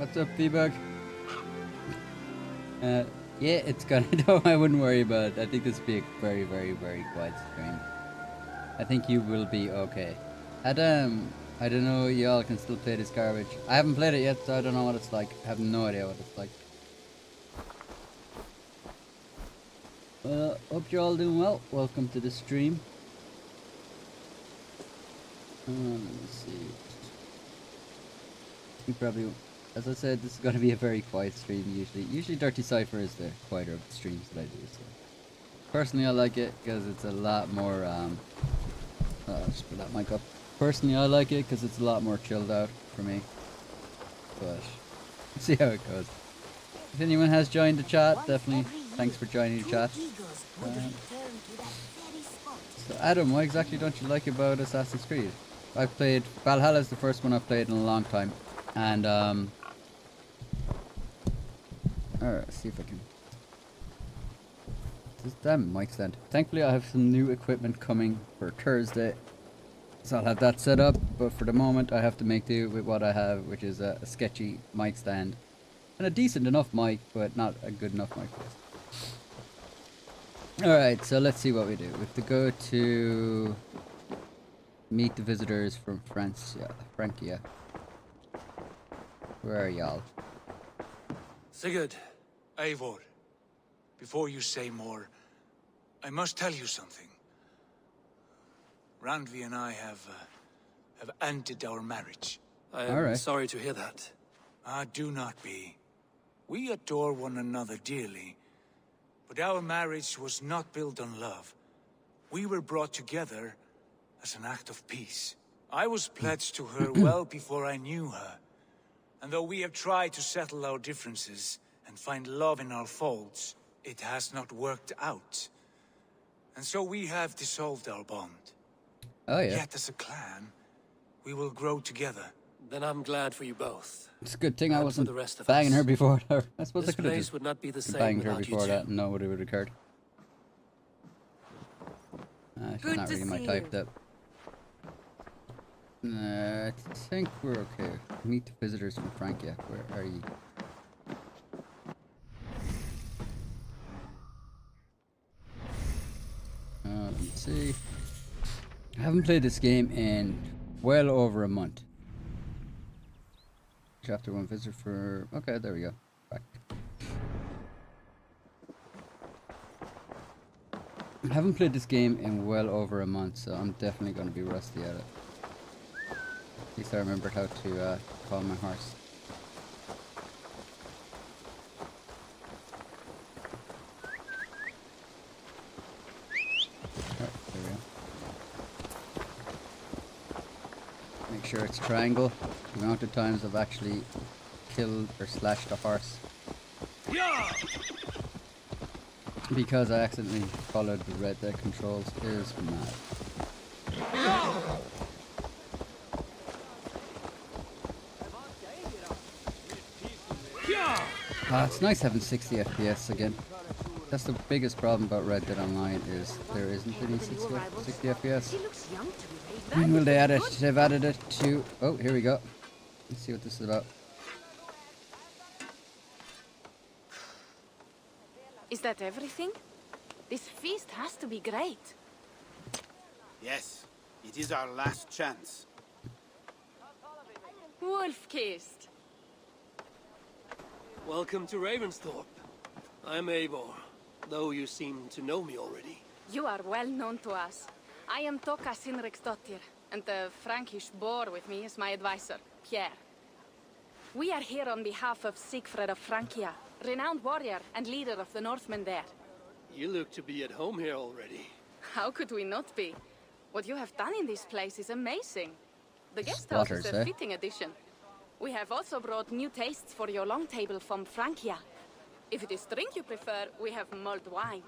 What's up, V-Bug? Yeah, it's gonna. No, I wouldn't worry about it. I think this will be a very, very, very quiet stream. I think you will be okay. Adam, I don't know. Y'all can still play this garbage. I haven't played it yet, so I don't know what it's like. I have no idea what it's like. Hope you're all doing well. Welcome to the stream. Let me see. You probably, as I said, this is going to be a very quiet stream usually. Usually Dirty Cypher is the quieter of the streams that I do. So. Personally, I like it because it's a lot more, just put that mic up. Personally, I like it because it's a lot more chilled out for me. But, let's see how it goes. If anyone has joined the chat, definitely thanks for joining the chat. So Adam, what exactly don't you like about Assassin's Creed? I've played, Valhalla is the first one I've played in a long time. And, alright, see if I can. This damn mic stand. Thankfully, I have some new equipment coming for Thursday. So I'll have that set up, but for the moment, I have to make do with what I have, which is a sketchy mic stand. And a decent enough mic, but not a good enough mic. Alright, so let's see what we do. We have to go to meet the visitors from Francia. Where are y'all? Sigurd, Eivor, before you say more, I must tell you something. Randvi and I have ended our marriage. I am sorry to hear that. Ah, do not be. We adore one another dearly, but our marriage was not built on love. We were brought together as an act of peace. I was pledged to her well before I knew her. And though we have tried to settle our differences and find love in our faults, it has not worked out. And so we have dissolved our bond. Oh yeah. Yet as a clan, we will grow together. Then I'm glad for you both. It's a good thing I And wasn't for the rest of banging us. her before her. I suppose This I could have place just would not be the same banged her without before you that two. and know what would have occurred. She's Good not to reading my see typed up. I think we're okay. Meet the visitors from Francia. Where are you? Let me see. I haven't played this game in well over a month. Chapter 1 visitor for... Okay, there we go. Back. I haven't played this game in well over a month, so I'm definitely going to be rusty at it. At least I remembered how to call my horse. Oh, there we go. Make sure it's triangle. The amount of times I've actually killed or slashed a horse. Because I accidentally followed the red deck controls is mad. It's nice having 60 FPS again. That's the biggest problem about Red Dead Online is there isn't any 60 FPS. When will they add it? They've added it to... Oh, here we go. Let's see what this is about. Is that everything? This feast has to be great. Yes, it is our last chance. Wolf-kissed. Welcome to Ravensthorpe. I'm Eivor, though you seem to know me already. You are well known to us. I am Toka Sinriksdottir, and the Frankish boar with me is my advisor, Pierre. We are here on behalf of Sigfred of Francia, renowned warrior and leader of the Northmen there. You look to be at home here already. How could we not be? What you have done in this place is amazing. The guest house is a fitting addition. We have also brought new tastes for your long table from Francia. If it is drink you prefer, we have mulled wine.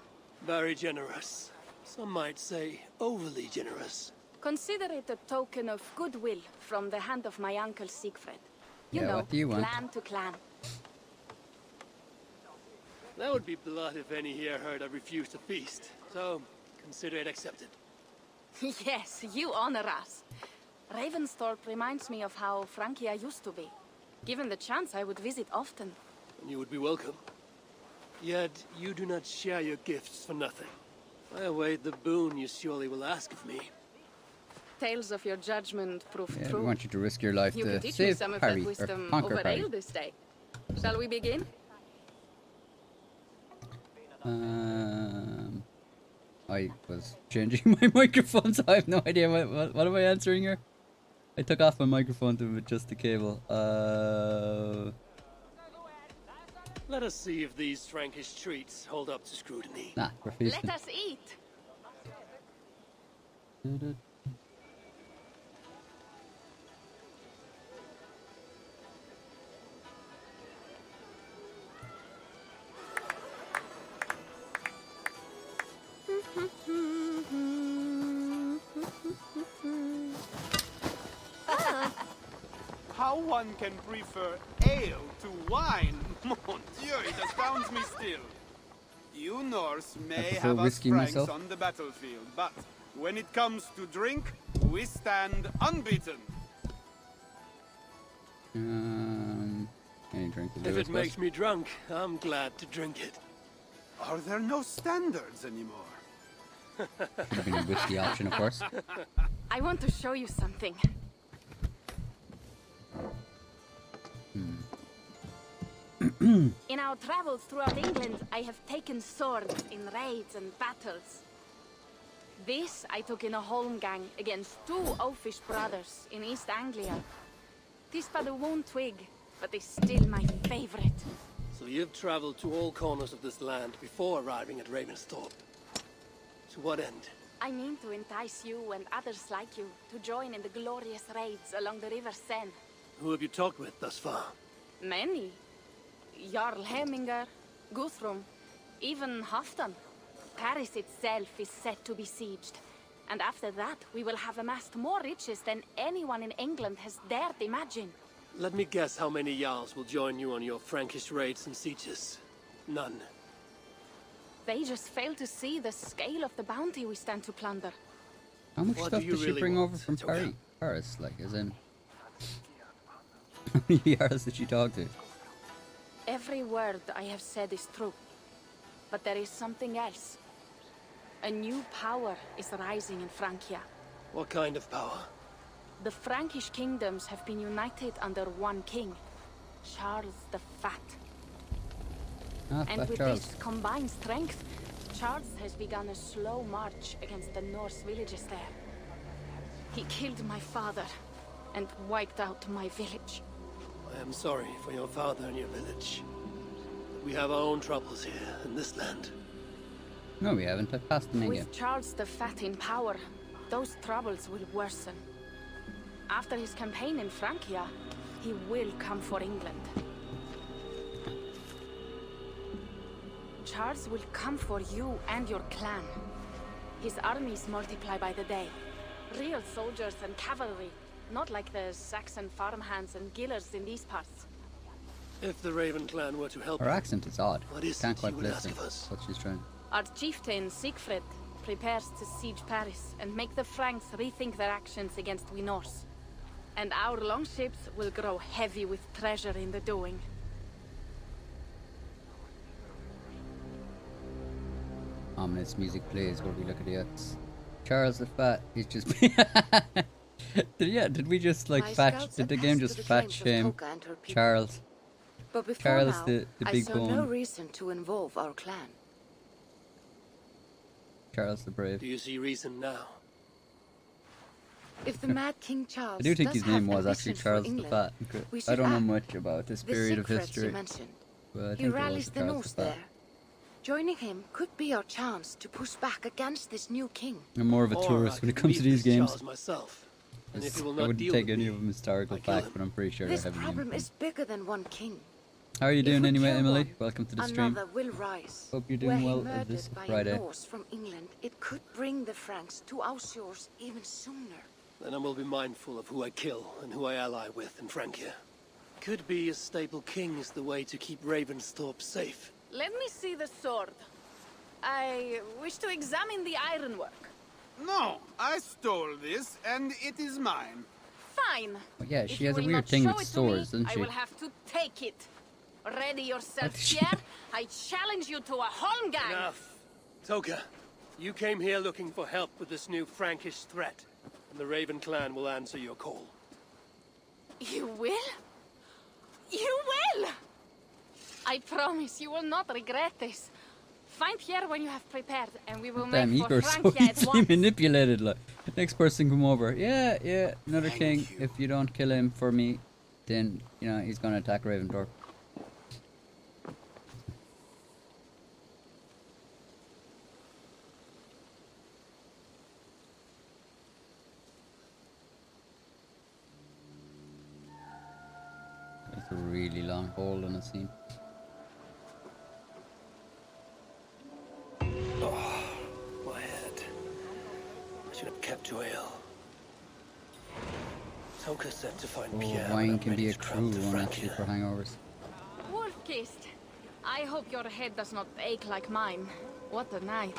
Very generous. Some might say overly generous. Consider it a token of goodwill from the hand of my uncle Siegfried. You know, what do you want? clan to clan. That would be blood if any here heard I refused to feast. So, consider it accepted. Yes, you honor us. Ravensthorpe reminds me of how Francia used to be. Given the chance, I would visit often. And you would be welcome. Yet you do not share your gifts for nothing. I await the boon you surely will ask of me. Tales of your judgment prove Yeah, true. we want you to risk your life You to can teach me save some of Harry, that or wisdom conquer over Harry. ale this day. Shall we begin? I was changing my microphone, so I have no idea what am I answering here? I took off my microphone to adjust the cable. Let us see if these Frankish treats hold up to scrutiny. Nah, we're feasting. Let us eat. How one can prefer ale to wine? Mon Dieu, it astounds me still. You Norse may prefer have us whiskey Franks myself. on the battlefield, but when it comes to drink, we stand unbeaten. Any drink to do, If I it suppose. makes me drunk, I'm glad to drink it. Are there no standards anymore? Having a whiskey option, of course. I want to show you something. In our travels throughout England, I have taken swords in raids and battles. This I took in a holmgang against two oafish brothers in East Anglia. Tis but a wound twig, but is still my favorite. So you've traveled to all corners of this land before arriving at Ravensthorpe. To what end? I mean to entice you and others like you to join in the glorious raids along the River Seine. Who have you talked with thus far? Many. Jarl Hemminger, Guthrum, even Halfdan. Paris itself is set to be sieged. And after that, we will have amassed more riches than anyone in England has dared imagine. Let me guess how many Jarls will join you on your Frankish raids and sieges. None. They just fail to see the scale of the bounty we stand to plunder. How much What stuff do you does she really bring want, over from Toga? Paris? Like, as in... How many yards did she talk to? Every word I have said is true. But there is something else. A new power is rising in Francia. What kind of power? The Frankish kingdoms have been united under one king, Charles the Fat. Ah, And Fat with Charles. this combined strength, Charles has begun a slow march against the Norse villages there. He killed my father and wiped out my village. I am sorry for your father and your village. But we have our own troubles here in this land. No, we haven't. I passed the menu. With Charles the Fat in power, those troubles will worsen. After his campaign in Francia, he will come for England. Charles will come for you and your clan. His armies multiply by the day. Real soldiers and cavalry, not like the Saxon farmhands and gillers in these parts. If the Raven clan were to help Her you, accent is odd. What is Can't it quite you would place ask it. of us? What she's trying. Our chieftain, Siegfried, prepares to siege Paris and make the Franks rethink their actions against we Norse. And our longships will grow heavy with treasure in the doing. Ominous music plays while we look at the X. Charles the Fat, he's just... Did we just like My fetch... scouts Did the attest game to just the fetch claims of him? Toka and her people. Charles. But before Charles now, the I big saw bone. no reason to involve our clan. Charles the Brave. do you see reason now? If the Mad King Charles I do think does his name have was actually ambition for Charles the England, Fat. we I should don't know act. much about this The period of Siegfried history. you mentioned. But I He think it rallies was the Charles Norse the Fat. there. Joining him could be our chance to push back against this new king. I'm more of a Or tourist I when it could comes to meet these this games. Charles myself. And if It's- he will I not wouldn't deal take with any me, of them historical I kill fact, him. but I'm pretty sure This they're heavily problem influenced. is bigger than one king. How are you If doing we anyway, kill Emily? one, Welcome to the stream. Another will rise. Hope you're Were doing he well murdered this by Friday. a Norse from England, it could bring the Franks to our shores even sooner. Then I will be mindful of who I kill and who I ally with in Francia. Could be a stable king is the way to keep Ravensthorpe safe. Let me see the sword. I wish to examine the ironwork. No, I stole this, and it is mine. Fine. But yeah, If she you has a will weird not thing show with it to me, swords, doesn't I she? will have to take it. Ready yourself, What? Pierre. I challenge you to a holmgang. Enough. Toga, you came here looking for help with this new Frankish threat, and the Raven clan will answer your call. You will? You will! I promise you will not regret this. Find Pierre when you have prepared, and we will Damn, make for Igor's so Francia at easily once. manipulated. Like, next person come over. Yeah, another Thank king. you. If you don't kill him for me, then, you know, he's gonna attack Ravendor. It's a really long hole in the scene. My head. I should have kept to ale. Toga said to find Oh, Pierre. wine can be a cruel one actually for hangovers. Wolf-kissed. I hope your head does not ache like mine. What a night.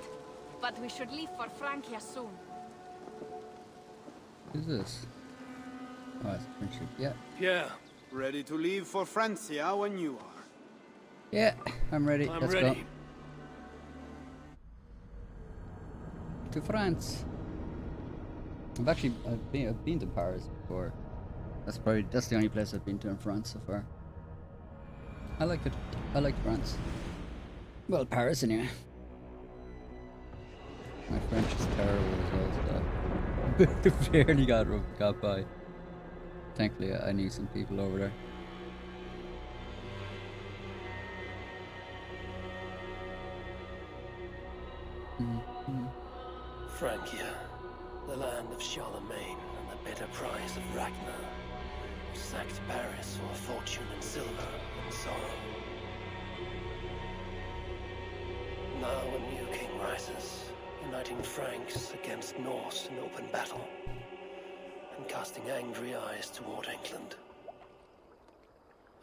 But we should leave for Francia soon. Who's this? Oh, it's friendship. Yeah. Pierre, Ready to leave for Francia when you are. Yeah, I'm ready. I'm Let's ready. go. To France. I've been to Paris before. That's the only place I've been to in France so far. I like it. I like France. Well, Paris anyway. My French is terrible as well, so barely got by. Thankfully, I knew some people over there. Francia, the land of Charlemagne and the bitter prize of Ragnar, who sacked Paris for fortune and silver and sorrow. Now a new king rises, uniting Franks against Norse in open battle, and casting angry eyes toward England.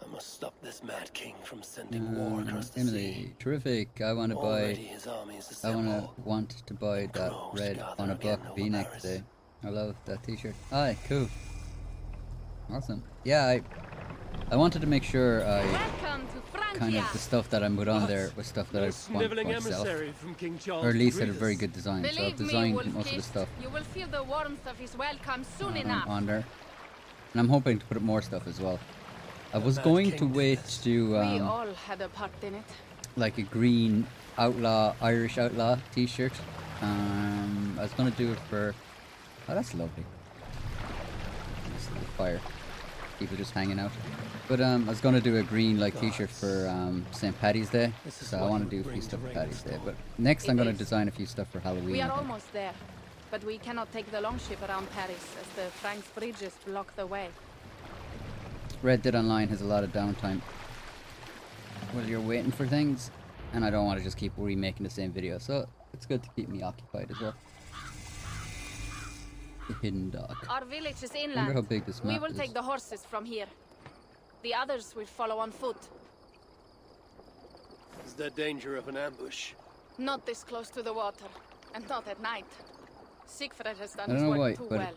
I must stop this mad king from sending war across the sea. Emily, terrific. I want to Already buy. his armies I assemble. want to buy that Crows red gather on a again buck over V-neck Paris. today. I love that T-shirt. Aye, cool. Awesome. Yeah, I wanted to make sure I Welcome to Francia. kind of the stuff that I put on What? there was stuff that No I want for sniveling myself, emissary from King Charles or at least to had a greet very us. good design. So I've Believe me, designed most of the Wolf-kissed, stuff you will feel the warmth of his welcome soon enough. on there, and I'm hoping to put more stuff as well. I was Mad going King to did wait this. to We all had a part in it. like a green Irish outlaw T-shirt. I was gonna do it for. Oh, that's lovely. Nice little fire. People just hanging out. But I was gonna do a green like T-shirt for St. Paddy's Day. This is So I what want you to do a bring few to stuff for Paddy's Day. Ravensthorpe. But next I'm It gonna is. design a few stuff for Halloween. We I are think. almost there. But we cannot take the longship around Paris as the Franks bridges block the way. Red Dead Online has a lot of downtime while you're waiting for things, and I don't want to just keep remaking the same video, so it's good to keep me occupied as well. The hidden dock. Our village is I wonder inland. how big this We map will is. take the horses from here. The others will follow on foot. Is there danger of an ambush? Not this close to the water, and not at night. Siegfried has done I don't his know work why, too but well.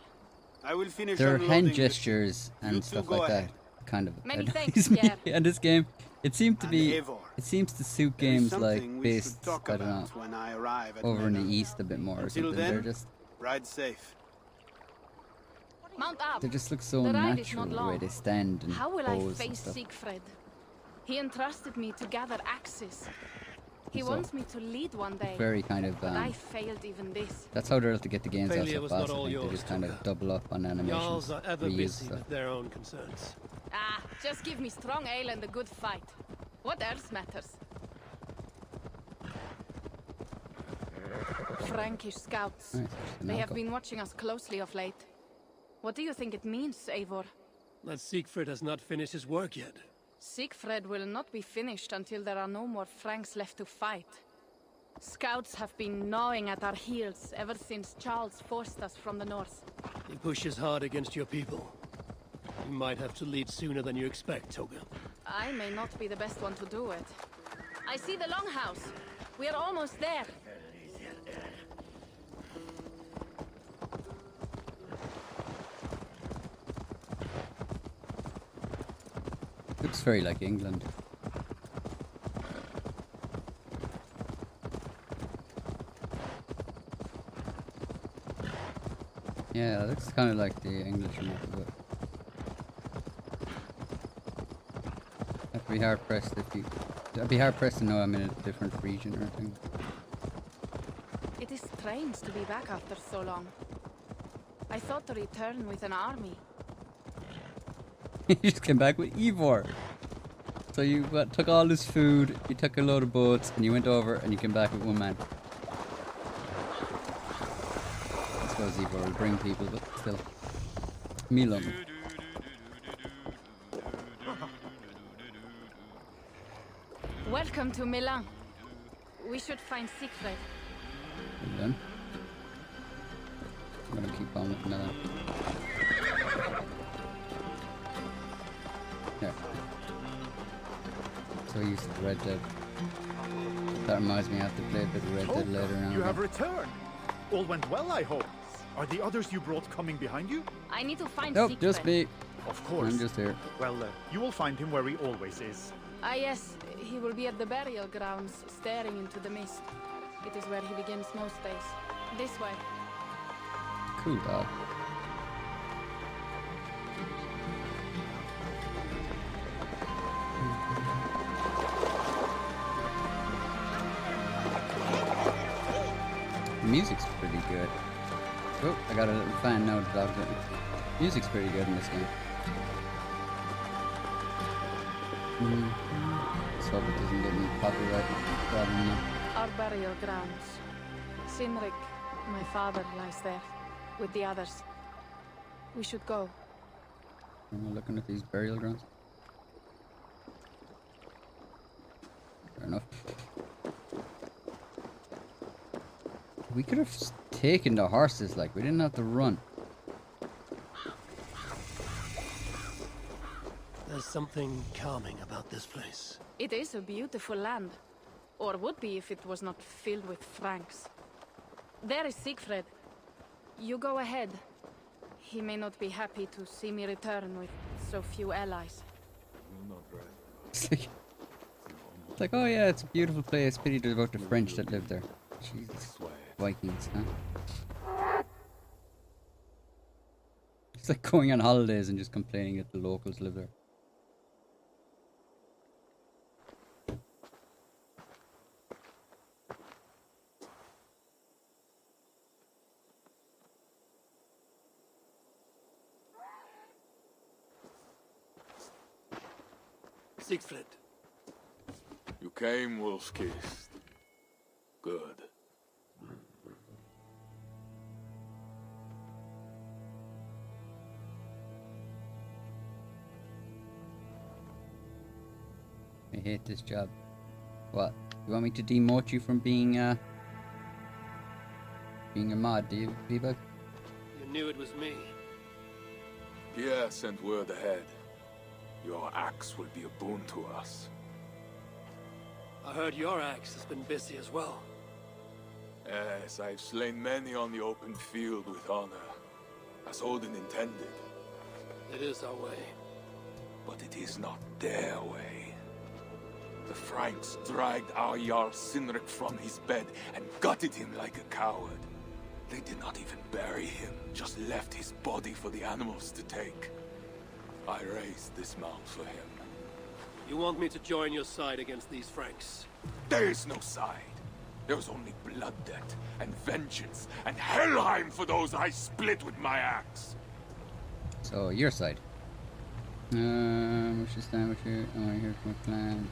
I will finish There are unloading hand the ship. gestures You and two stuff go like ahead. that kind of Many annoys thanks, me. Pierre. And this game, it seemed to And be, Eivor, it seems to suit there is games like something we based, should talk I don't about know, when I arrive at over in the Medan. east a bit more or Until something. They're then, just, ride safe. Mount up. they just look so The ride is natural not the way long. they stand and How will I pose and face stuff. Siegfried? He entrusted me to gather axes. He So, wants me to lead one day. Very kind of, But I failed even this. that's how they're able to get the games out Failure so was fast. not I all think they yours, just kind of Tuga. double up on animations, Jarls are ever reuse busy stuff. with their own concerns. Ah, just give me strong ale and a good fight. What else matters? Frankish scouts. Nice, They have Malcolm. been watching us closely of late. What do you think it means, Eivor? That Siegfried has not finished his work yet. Siegfried will not be finished until there are no more Franks left to fight. Scouts have been gnawing at our heels ever since Charles forced us from the north. He pushes hard against your people. You might have to lead sooner than you expect, Toga. I may not be the best one to do it. I see the longhouse. We are almost there. very like England. Yeah, it looks kind of like the English map of it. I'd be hard pressed if you. I'd be hard pressed to know I'm in a different region or anything. It is strange to be back after so long. I thought to return with an army. You just came back with Ivor. So you took all this food, you took a load of boats, and you went over and you came back with one man. I suppose Ivor will bring people, but still. Milan. Welcome to Milan. We should find Siegfried. Milan. I'm gonna keep on with Milan. Yeah. So used to Red Dead. That reminds me I have to play a bit of Red Dead later on. You have returned. All went well, I hope. Are the others you brought coming behind you? I need to find Nope, Siegfried. just me. Of course. I'm just here. Well, you will find him where he always is. Ah yes, he will be at the burial grounds, staring into the mist. It is where he begins most days. This way. Cool dog. The music's pretty good. Oh, I got a little fan now. Music's pretty good in this game. Let's hope it doesn't get any copyright problem now. Our burial grounds. Sinrik, my father, lies there, with the others. We should go. Am I looking at these burial grounds? Fair enough. We could have taken the horses, like, we didn't have to run. There's something calming about this place. It is a beautiful land. Or would be if it was not filled with Franks. There is Siegfried. You go ahead. He may not be happy to see me return with so few allies. It's like, oh yeah, it's a beautiful place. Pity there's about the French that live there. Jesus. Vikings, huh? It's like going on holidays and just complaining that the locals live there. Siegfried. You came, wolf-kissed. Good. I hate this job. What? You want me to demote you from being a mod, do you, Bebug? You knew it was me. Pierre sent word ahead. Your axe will be a boon to us. I heard your axe has been busy as well. Yes, I've slain many on the open field with honor, as Odin intended. It is our way. But it is not their way. The Franks dragged our Jarl Sinrik from his bed and gutted him like a coward. They did not even bury him, just left his body for the animals to take. I raised this mound for him. You want me to join your side against these Franks? There is no side. There is only blood debt, and vengeance, and Helheim for those I split with my axe. So, your side. We should stand with you. I want to hear from a clan.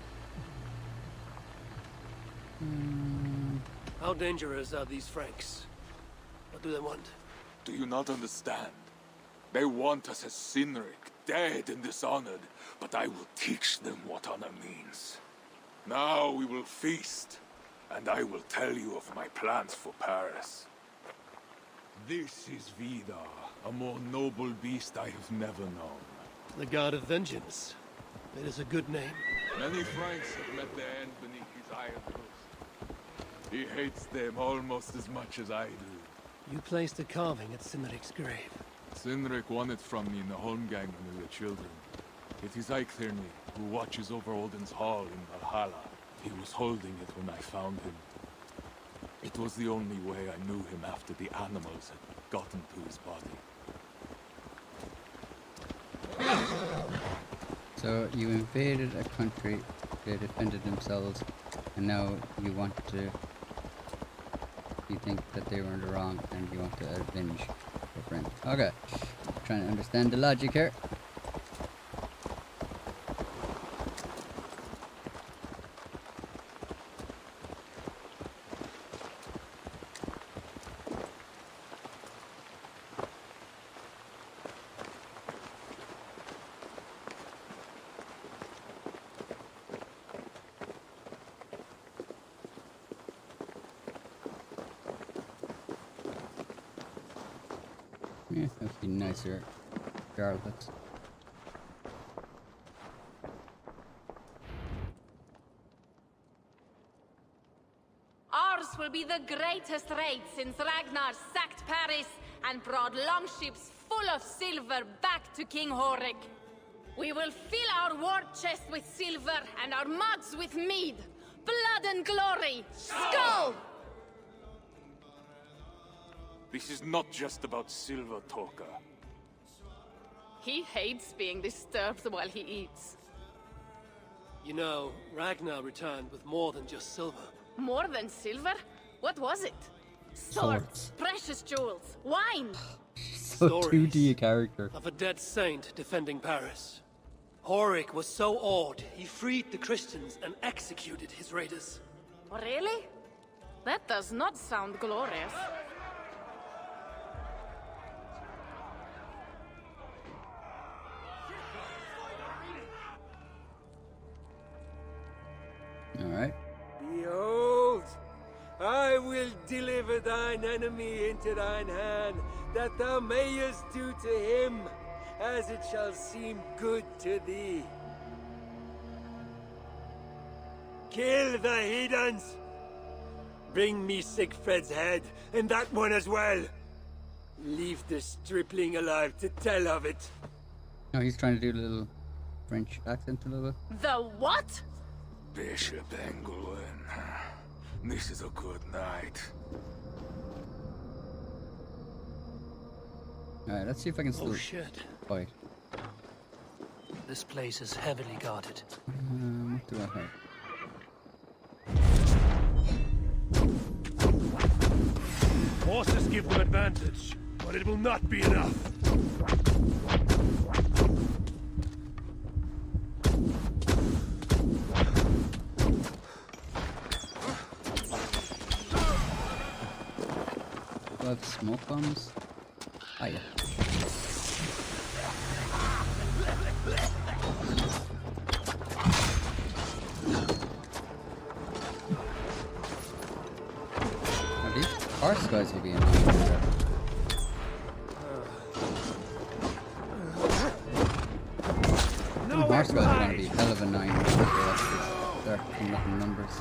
How dangerous are these Franks? What do they want? Do you not understand? They want us as Sinrik, dead and dishonored, but I will teach them what honor means. Now we will feast, and I will tell you of my plans for Paris. This is Vidar, a more noble beast I have never known. The God of Vengeance. It is a good name. Many Franks have met their end beneath his iron fist. He hates them almost as much as I do. You placed a carving at Sinrik's grave. Sinrik won it from me in the Holmgang when we were children. It is Eiktherni, who watches over Odin's hall in Valhalla. He was holding it when I found him. It was the only way I knew him after the animals had gotten to his body. So you invaded a country, they defended themselves, and now you want to... You think that they were in the wrong, and you want to avenge your friend. Okay. Trying to understand the logic here. Yeah, that'd be nicer, regardless. Ours will be the greatest raid since Ragnar sacked Paris and brought longships full of silver back to King Horik. We will fill our war chest with silver and our mugs with mead. Blood and glory! Skull! This is not just about silver, Toka. He hates being disturbed while he eats. You know, Ragnar returned with more than just silver. More than silver? What was it? Swords, precious jewels, wine! So 2D a character. Of a dead saint defending Paris. Horik was so awed, he freed the Christians and executed his raiders. Really? That does not sound glorious. Alright. Behold, I will deliver thine enemy into thine hand, that thou mayest do to him as it shall seem good to thee. Kill the heathens! Bring me Sigfred's head, and that one as well. Leave the stripling alive to tell of it. No, he's trying to do a little French accent a little bit. The what? Bishop Engelwin. This is a good night. Alright, let's see if I can still shit. fight. This place is heavily guarded. What do I have? Horses give them advantage, but it will not be enough. Do I have smoke bombs? Ah, yeah. Now these horse guys will be annoying. These horse guys are going to be hell of annoying for us. They're coming up in numbers.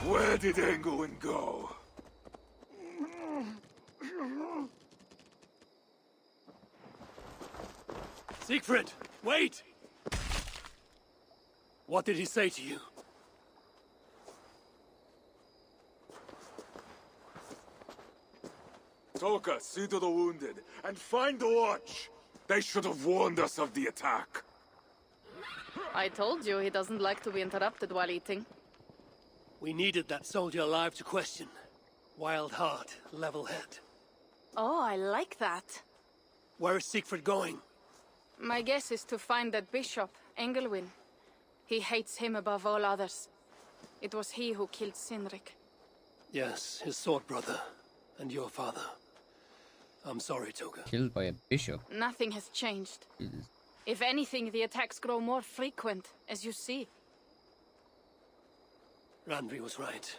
Where did Engelwin go? Siegfried, wait! What did he say to you? Toka, see to the wounded, and find the watch! They should have warned us of the attack. I told you he doesn't like to be interrupted while eating. We needed that soldier alive to question. Wild heart, level head. Oh, I like that. Where is Siegfried going? My guess is to find that bishop, Engelwin. He hates him above all others. It was he who killed Sinrik. Yes, his sword brother. And your father. I'm sorry, Toga. Killed by a bishop. Nothing has changed. Jesus. If anything, the attacks grow more frequent, as you see. Randvi was right.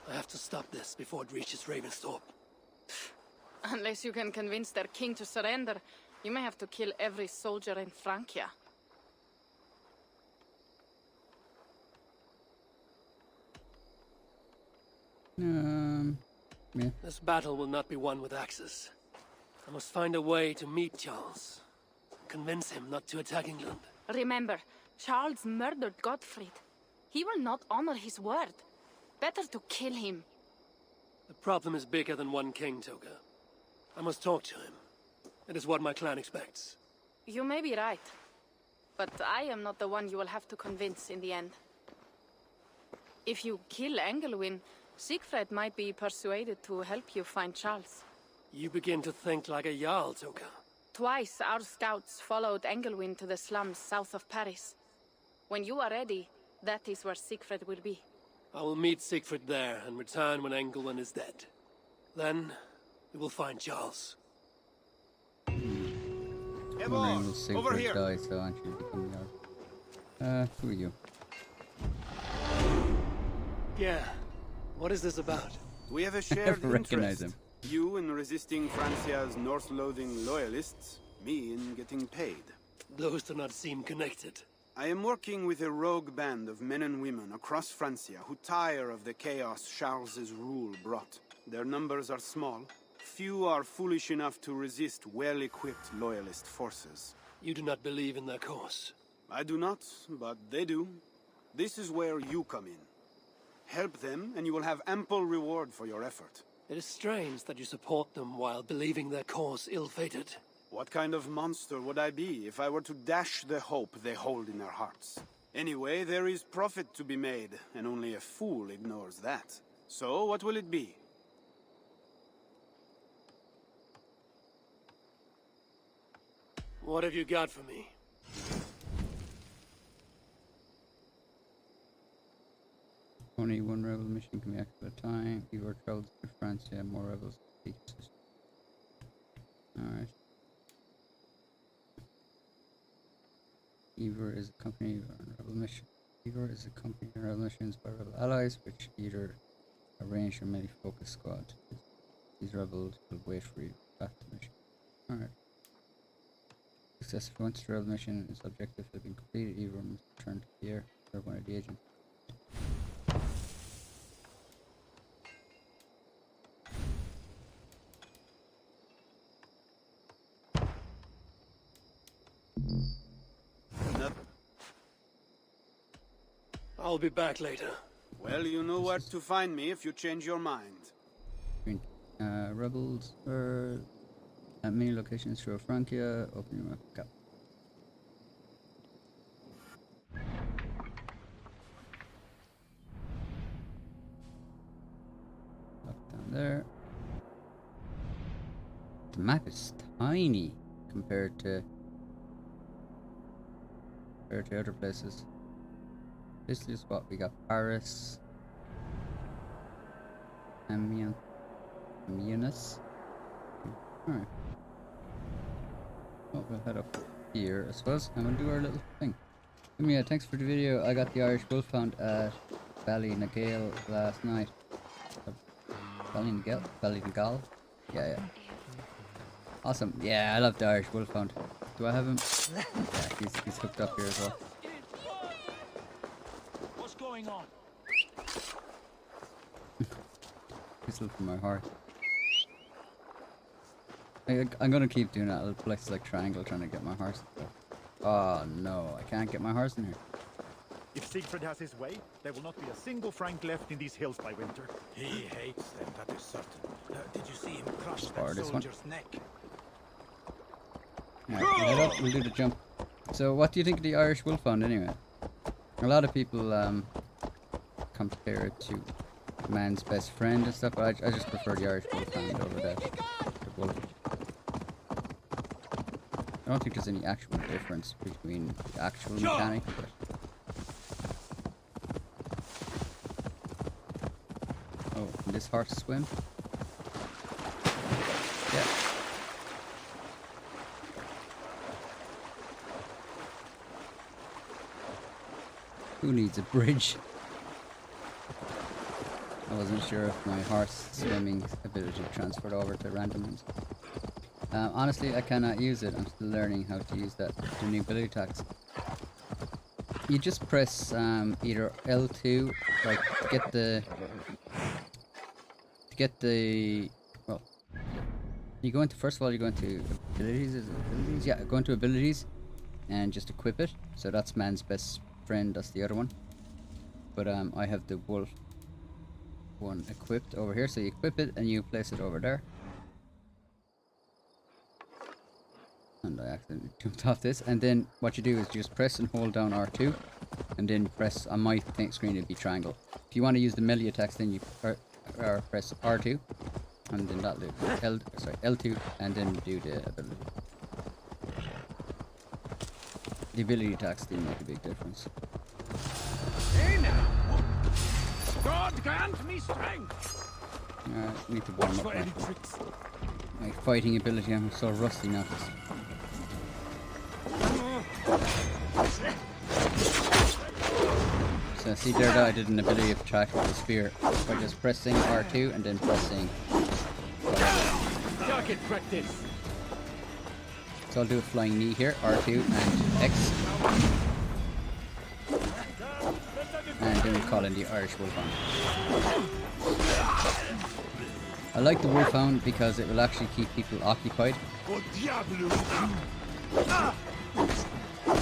I have to stop this before it reaches Ravensthorpe. Unless you can convince their king to surrender, you may have to kill every soldier in Francia. Yeah. This battle will not be won with axes. I must find a way to meet Charles. Convince him not to attack England. Remember, Charles murdered Godfrey. He will not honor his word. Better to kill him. The problem is bigger than one king, Toga. I must talk to him. It is what my clan expects. You may be right. But I am not the one you will have to convince in the end. If you kill Engelwin, Siegfried might be persuaded to help you find Charles. You begin to think like a Jarl, Toga. Twice our scouts followed Engelwin to the slums south of Paris. When you are ready, that is where Siegfried will be. I will meet Siegfried there and return when Engelwin is dead. Then, we will find Charles. Over here. Die, so actually become who are you? Yeah. What is this about? We have a shared Recognize interest. him. You in resisting Francia's north-loathing loyalists, me in getting paid. Those do not seem connected. I am working with a rogue band of men and women across Francia who tire of the chaos Charles's rule brought. Their numbers are small. Few are foolish enough to resist well-equipped loyalist forces. You do not believe in their cause. I do not, but they do. This is where you come in. Help them, and you will have ample reward for your effort. It is strange that you support them while believing their cause ill-fated. What kind of monster would I be if I were to dash the hope they hold in their hearts? Anyway, there is profit to be made, and only a fool ignores that. So, what will it be? What have you got for me? Only one rebel mission can be active at a time. Fewer travels to Francia, more rebels. Alright. Eivor is accompanied on rebel mission. Eivor is accompanied on rebel missions by rebel allies, which either arrange or merely focus squad. These rebels will wait for you back to mission. Alright. Successful once the rebel mission is objective has been completed, Eivor must return to the air or one of the agents. I'll be back later. Well, you know where to find me if you change your mind. Rebels are at many locations throughout Francia. Open your map. Go. Up down there. The map is tiny compared to other places. This is what we got: Paris, Amiens. Alright. Well, we'll head up here, I suppose, and we'll do our little thing. Yeah, thanks for the video. I got the Irish Wolfhound at Ballynagale last night. Ballynagale? Yeah. Awesome. Yeah, I love the Irish Wolfhound. Do I have him? Yeah, he's hooked up here as well. What's going on? Whistle for my horse. I'm gonna keep doing that. I'll place like triangle trying to get my horse. Oh no, I can't get my horse in here. If Siegfried has his way, there will not be a single Frank left in these hills by winter. He hates them, that is certain. Did you see him crush Or that this one. soldier's neck? Alright, head up, we'll do the jump. So what do you think of the Irish Wolfhound anyway? A lot of people compare it to man's best friend and stuff, but I just prefer the Irish Wolfhound over the wolf. I don't think there's any actual difference between the actual mechanic, but oh, can this horse swim? Yeah. Who needs a bridge? I wasn't sure if my horse swimming ability transferred over to random ones. Honestly, I cannot use it. I'm still learning how to use that to new ability attacks. You just press either L2, like to get the to get the, well, you go into, first of all, you go into abilities, is it abilities? Yeah, go into abilities and just equip it. So that's man's best friend, that's the other one. But I have the wolf one equipped over here, so you equip it and you place it over there. And I accidentally jumped off this. And then what you do is just press and hold down R2, and then press, on my screen it'd be triangle. If you want to use the melee attacks, then you press R2, and then that'll do L2, and then do the ability. The ability attacks do make a big difference. Hey now! God grant me strength! I need to warm up my fighting ability. I'm so rusty now. So see there that I did an ability attack with the spear by just pressing R2 and then pressing Target practice. So I'll do a flying knee here, R2 and X. And then we call in the Irish Wolfhound. I like the Wolfhound because it will actually keep people occupied.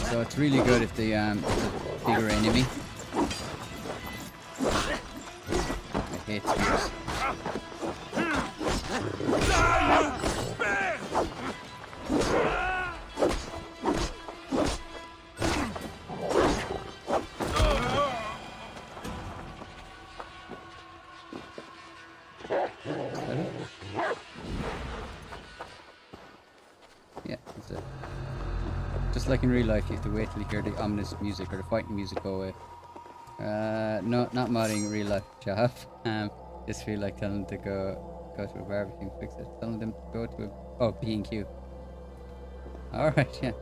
So it's really good if the it's a bigger enemy. I hate spears. Yeah, that's it. Just like in real life, you have to wait till you hear the ominous music or the fighting music go away. No, not modding real life, Chav. Just feel like telling them to go to a barbecue and fix it. Telling them to go to a B&Q. Alright, yeah.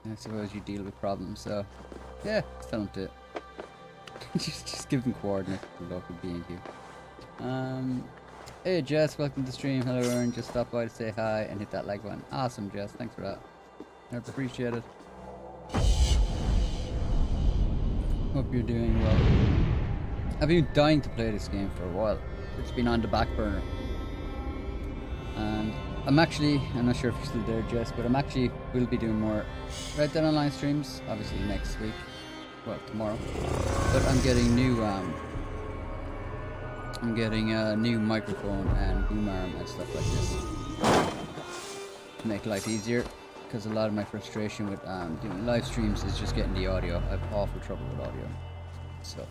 I suppose you deal with problems, so yeah, just tell them to just give them coordinates for the local B&Q. Hey Jess, welcome to the stream. Hello Aaron, just stop by to say hi and hit that like button. Awesome Jess, thanks for that. I appreciate it. Hope you're doing well. I've been dying to play this game for a while. It's been on the back burner. And I'm not sure if you're still there Jess, but will be doing more Red Dead Online streams, obviously next week. Well, tomorrow. But I'm getting a new microphone and boom arm and stuff like this to make life easier, because a lot of my frustration with doing live streams is just getting the audio. I have awful trouble with audio. So,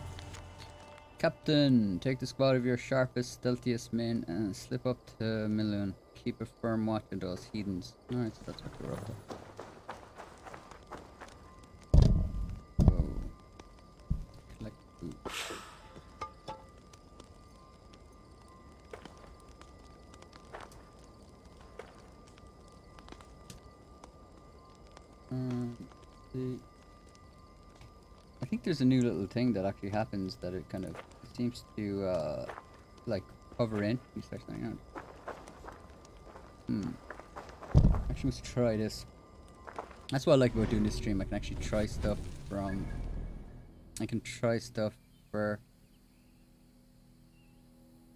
Captain, take the squad of your sharpest, stealthiest men and slip up to Milun. Keep a firm watch on those heathens. Alright, so that's what we're up to. Collect food. I think there's a new little thing that actually happens that it kind of seems to like hover in. You start saying out. Actually, let's try this. That's what I like about doing this stream. I can actually try stuff from. I can try stuff for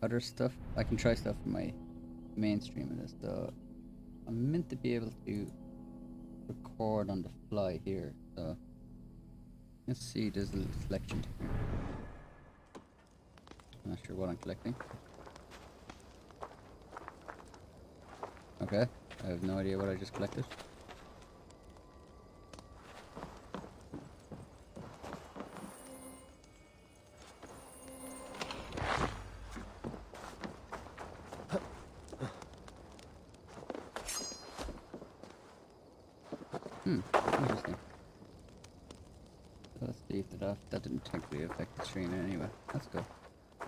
other stuff. I can try stuff for my mainstream and this. I'm meant to be able to record on the fly here, so let's see. There's a little selection here. I'm not sure what I'm collecting. Okay, I have no idea what I just collected. Interesting. So let's see if that didn't technically affect the stream anyway. That's good. I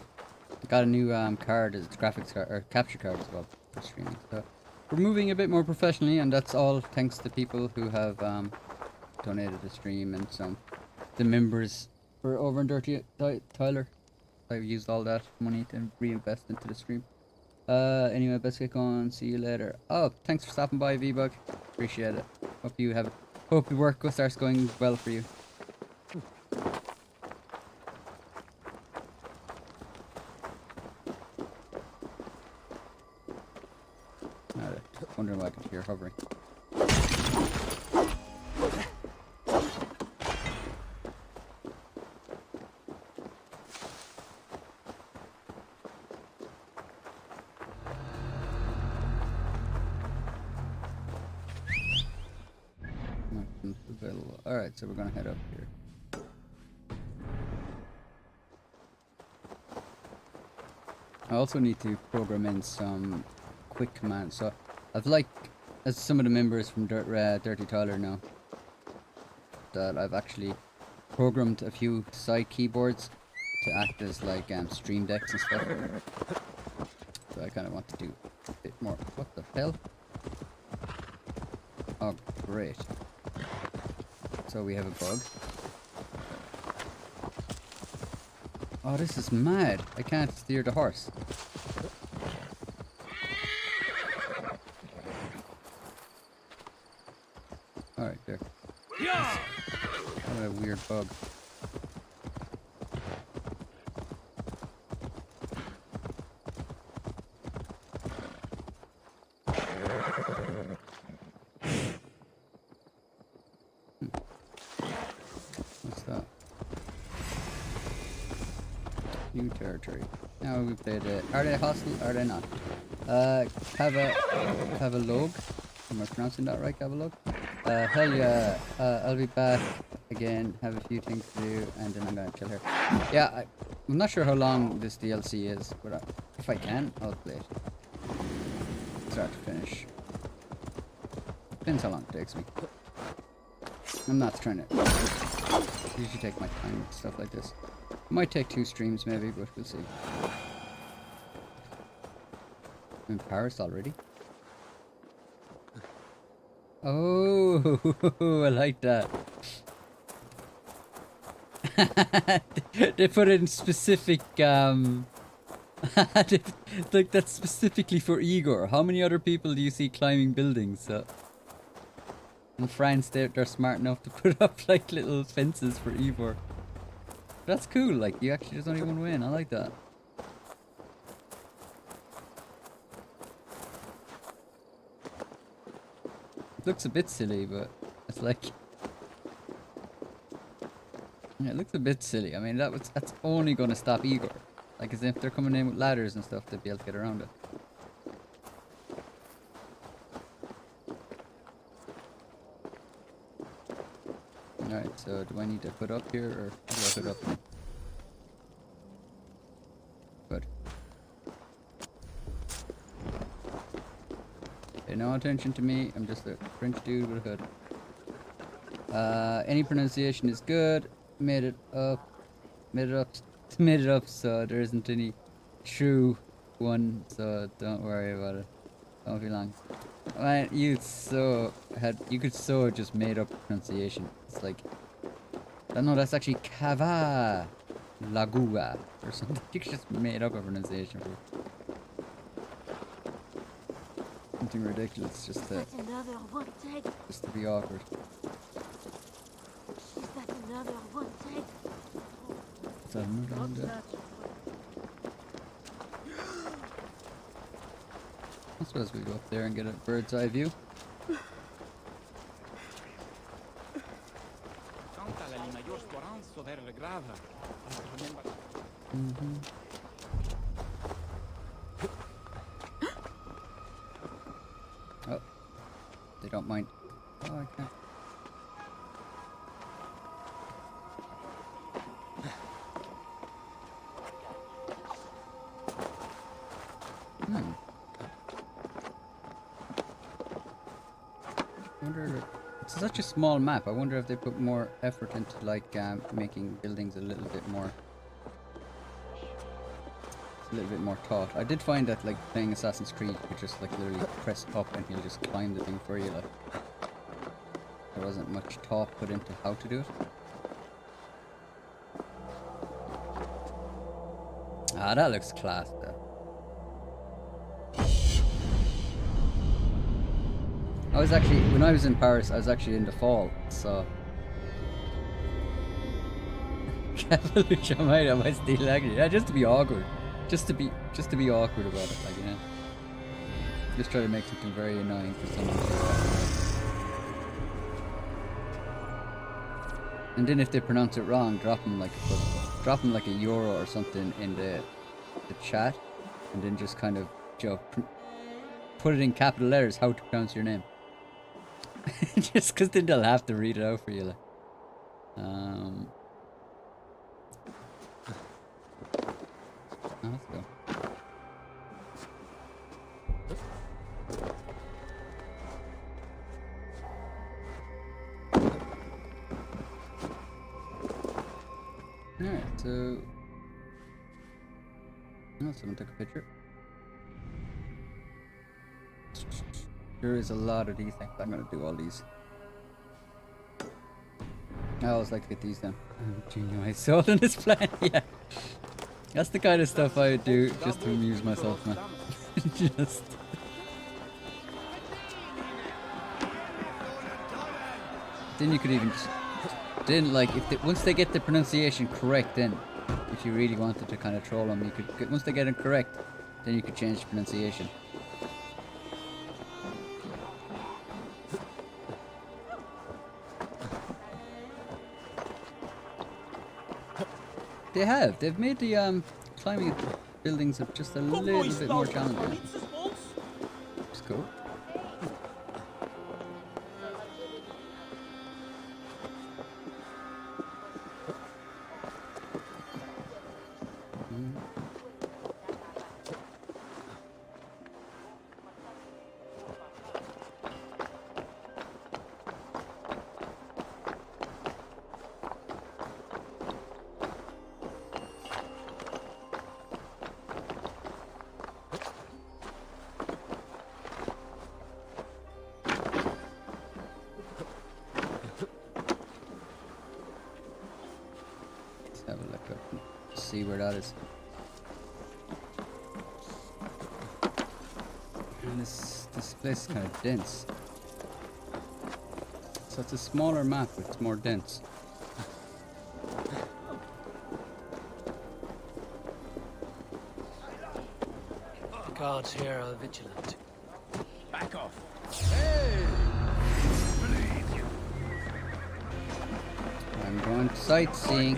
got a new card, it's graphics card, or capture card as well for streaming. So we're moving a bit more professionally, and that's all thanks to people who have donated the stream and the members for over and Dirty Tyler. I've used all that money to reinvest into the stream. Anyway, best get going. See you later. Oh, thanks for stopping by, V-Bug. Appreciate it. Hope your work starts going well for you. Wondering why I could hear hovering. Alright, so we're gonna head up here. I also need to program in some quick commands. So I've as some of the members from Dirty Tyler know, that I've actually programmed a few side keyboards to act as like stream decks and stuff. So I kind of want to do a bit more. What the hell? Oh, great. So we have a bug. Oh, this is mad. I can't steer the horse. Alright, there. What a weird bug. What's that? New territory. Now we played it. Are they hostile? Are they not? Have a log. Am I pronouncing that right? Have a log? Hell yeah. I'll be back again. Have a few things to do, and then I'm gonna chill here. Yeah, I'm not sure how long this DLC is, but if I can, I'll play it. Start to finish. Depends how long it takes me. I'm not trying to usually take my time with stuff like this. Might take 2 streams maybe, but we'll see. I'm in Paris already. Oh, I like that. They put it in specific, like that's specifically for Igor. How many other people do you see climbing buildings? In France, they're smart enough to put up like little fences for Igor. That's cool, like you actually just don't even win. I like that. It looks a bit silly, but it's like, yeah, it looks a bit silly. I mean, that's only gonna stop Igor. Like, as if they're coming in with ladders and stuff, they'd be able to get around it. Alright, so do I need to put up here, or how do I put up? Good. Pay no attention to me, I'm just a French dude with a hood. Any pronunciation is good. Made it up, so there isn't any true one, so don't worry about it. Don't be long. Man, you could so just made up pronunciation. It's like, no, that's actually Cava Lagua or something. You could just made up a pronunciation for something ridiculous just to be awkward. Is that another one there? I suppose we go up there and get a bird's eye view. Oh, they don't mind. Oh, I can't. It's such a small map. I wonder if they put more effort into like making buildings a little bit more taut. I did find that like playing Assassin's Creed, you just like literally press up and he'll just climb the thing for you. Like there wasn't much thought put into how to do it. Ah, that looks class though. I was actually, when I was in Paris, I was actually in the fall, so I might steal actually. Yeah, just to be awkward. Just to be awkward about it, like, you know. Just try to make something very annoying for someone to and then if they pronounce it wrong, drop them like a euro or something in the chat, and then just kind of put it in capital letters how to pronounce your name. Just because then they'll have to read it out for you. Like. Let's go. Alright, so... Oh, someone took a picture. There is a lot of these things. I'm gonna do all these. I always like to get these done. Genuine soul in this plan, yeah. That's the kind of stuff I would do just to amuse myself, man. Just... Then you could even just... Then, like, once they get the pronunciation correct, then, if you really wanted to kind of troll them, you could... Once they get it correct, then you could change the pronunciation. They have. They've made the climbing buildings just a little bit more challenging. It's cool. See where that is. And this place is kind of dense. So it's a smaller map, but it's more dense. The guards here are vigilant. Back off. I'm going sightseeing.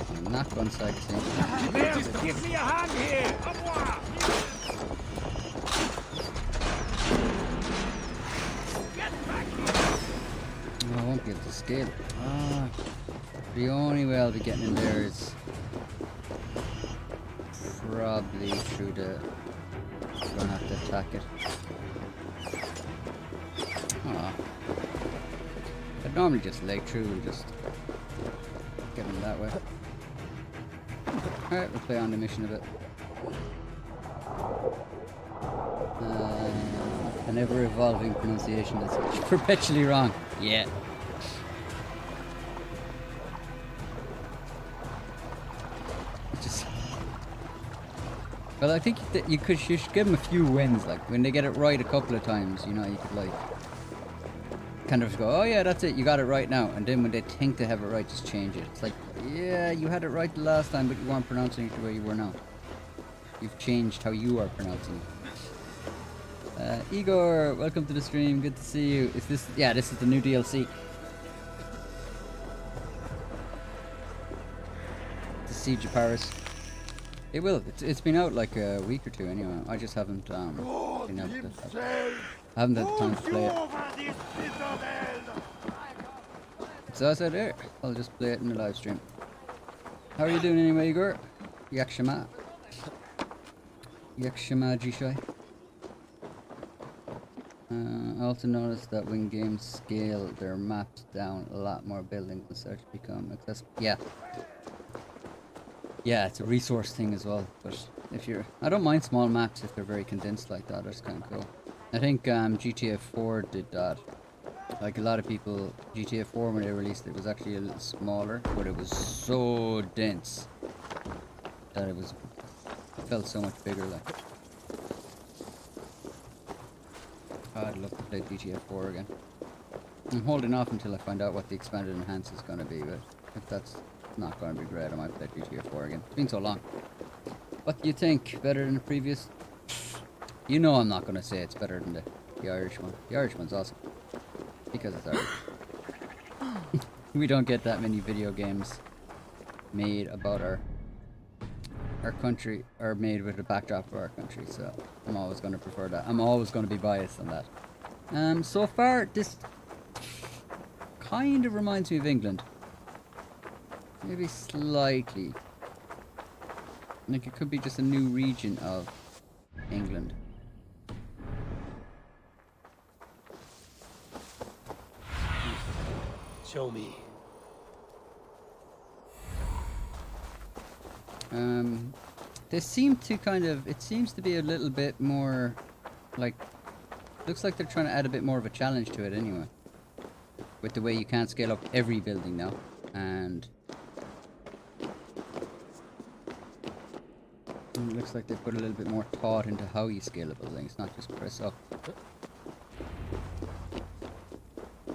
I'm not going sightseeing. Give me a hand here. I won't be able to scale. The only way I'll be getting in there is probably through the... I'm gonna have to attack it. I'd normally just leg through and just get in that way. Alright, we'll play on the mission a bit. An ever-evolving pronunciation that's perpetually wrong. Yeah. Well, I think that you should give them a few wins. Like when they get it right a couple of times, you know, you could like kind of go, oh yeah, that's it, you got it right now. And then when they think they have it right, just change it. It's like, yeah, you had it right the last time, but you weren't pronouncing it the way you were now. You've changed how you are pronouncing it. Igor, welcome to the stream. Good to see you. Is this? Yeah, this is the new DLC. The Siege of Paris. It will. It's been out like a week or two anyway. I just haven't been able to. I haven't had the time to play it. So I said, here, I'll just play it in the live stream. How are you doing anyway, Igor? Yakshama. Yakshama Jishai. I also noticed that when games scale their maps down, a lot more buildings will start to become accessible. Yeah. Yeah, it's a resource thing as well. But if you're... I don't mind small maps if they're very condensed like that. That's kind of cool. I think GTA 4 did that. Like a lot of people, GTA 4 when they released it was actually a little smaller, but it was so dense that it felt so much bigger. Like, I'd love to play GTA 4 again. I'm holding off until I find out what the expanded enhance is going to be, but if that's not going to be great. I might play GTA 4 again. It's been so long. What do you think? Better than the previous? You know I'm not going to say it's better than the Irish one. The Irish one's awesome. Because it's Irish. We don't get that many video games made about our country, or made with the backdrop of our country, so I'm always going to prefer that. I'm always going to be biased on that. So far, this kind of reminds me of England. Maybe slightly. Like, it could be just a new region of England. Show me. They seem to kind of, it seems to be a little bit more, like, looks like they're trying to add a bit more of a challenge to it anyway. With the way you can't scale up every building now, and it looks like they put a little bit more thought into how you scale a building. It's not just press up. Oh,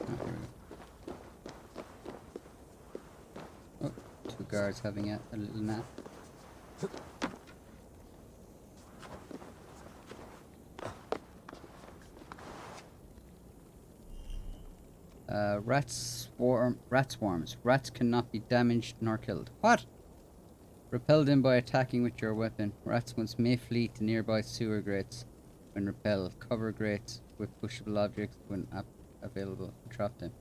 here we go. Oh, two guards having a little nap. Rat swarms. Rats cannot be damaged nor killed. What? Repel them by attacking with your weapon. Rats once may flee to nearby sewer grates when repel. Cover grates with pushable objects when available. Trap them.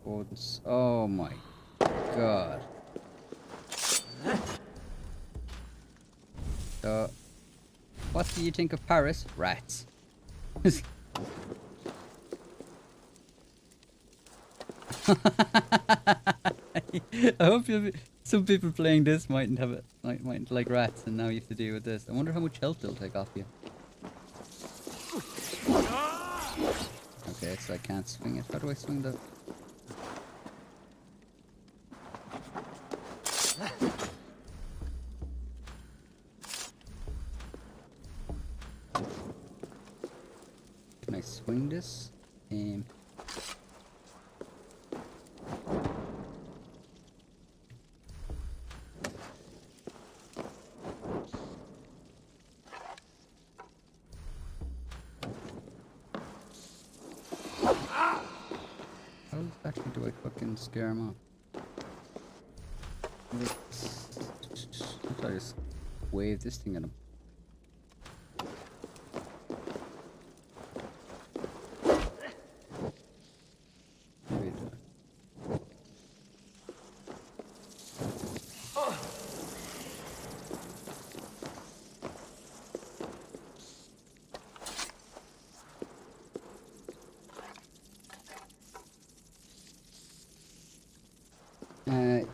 Rodents. Oh my god. So, what do you think of Paris? Rats. I hope some people playing this mightn't have it, mightn't like rats, and now you have to deal with this. I wonder how much health they'll take off you. Okay, so I can't swing it. How do I swing that? Can I swing this? How exactly do I fucking scare him off? I just wave this thing at him.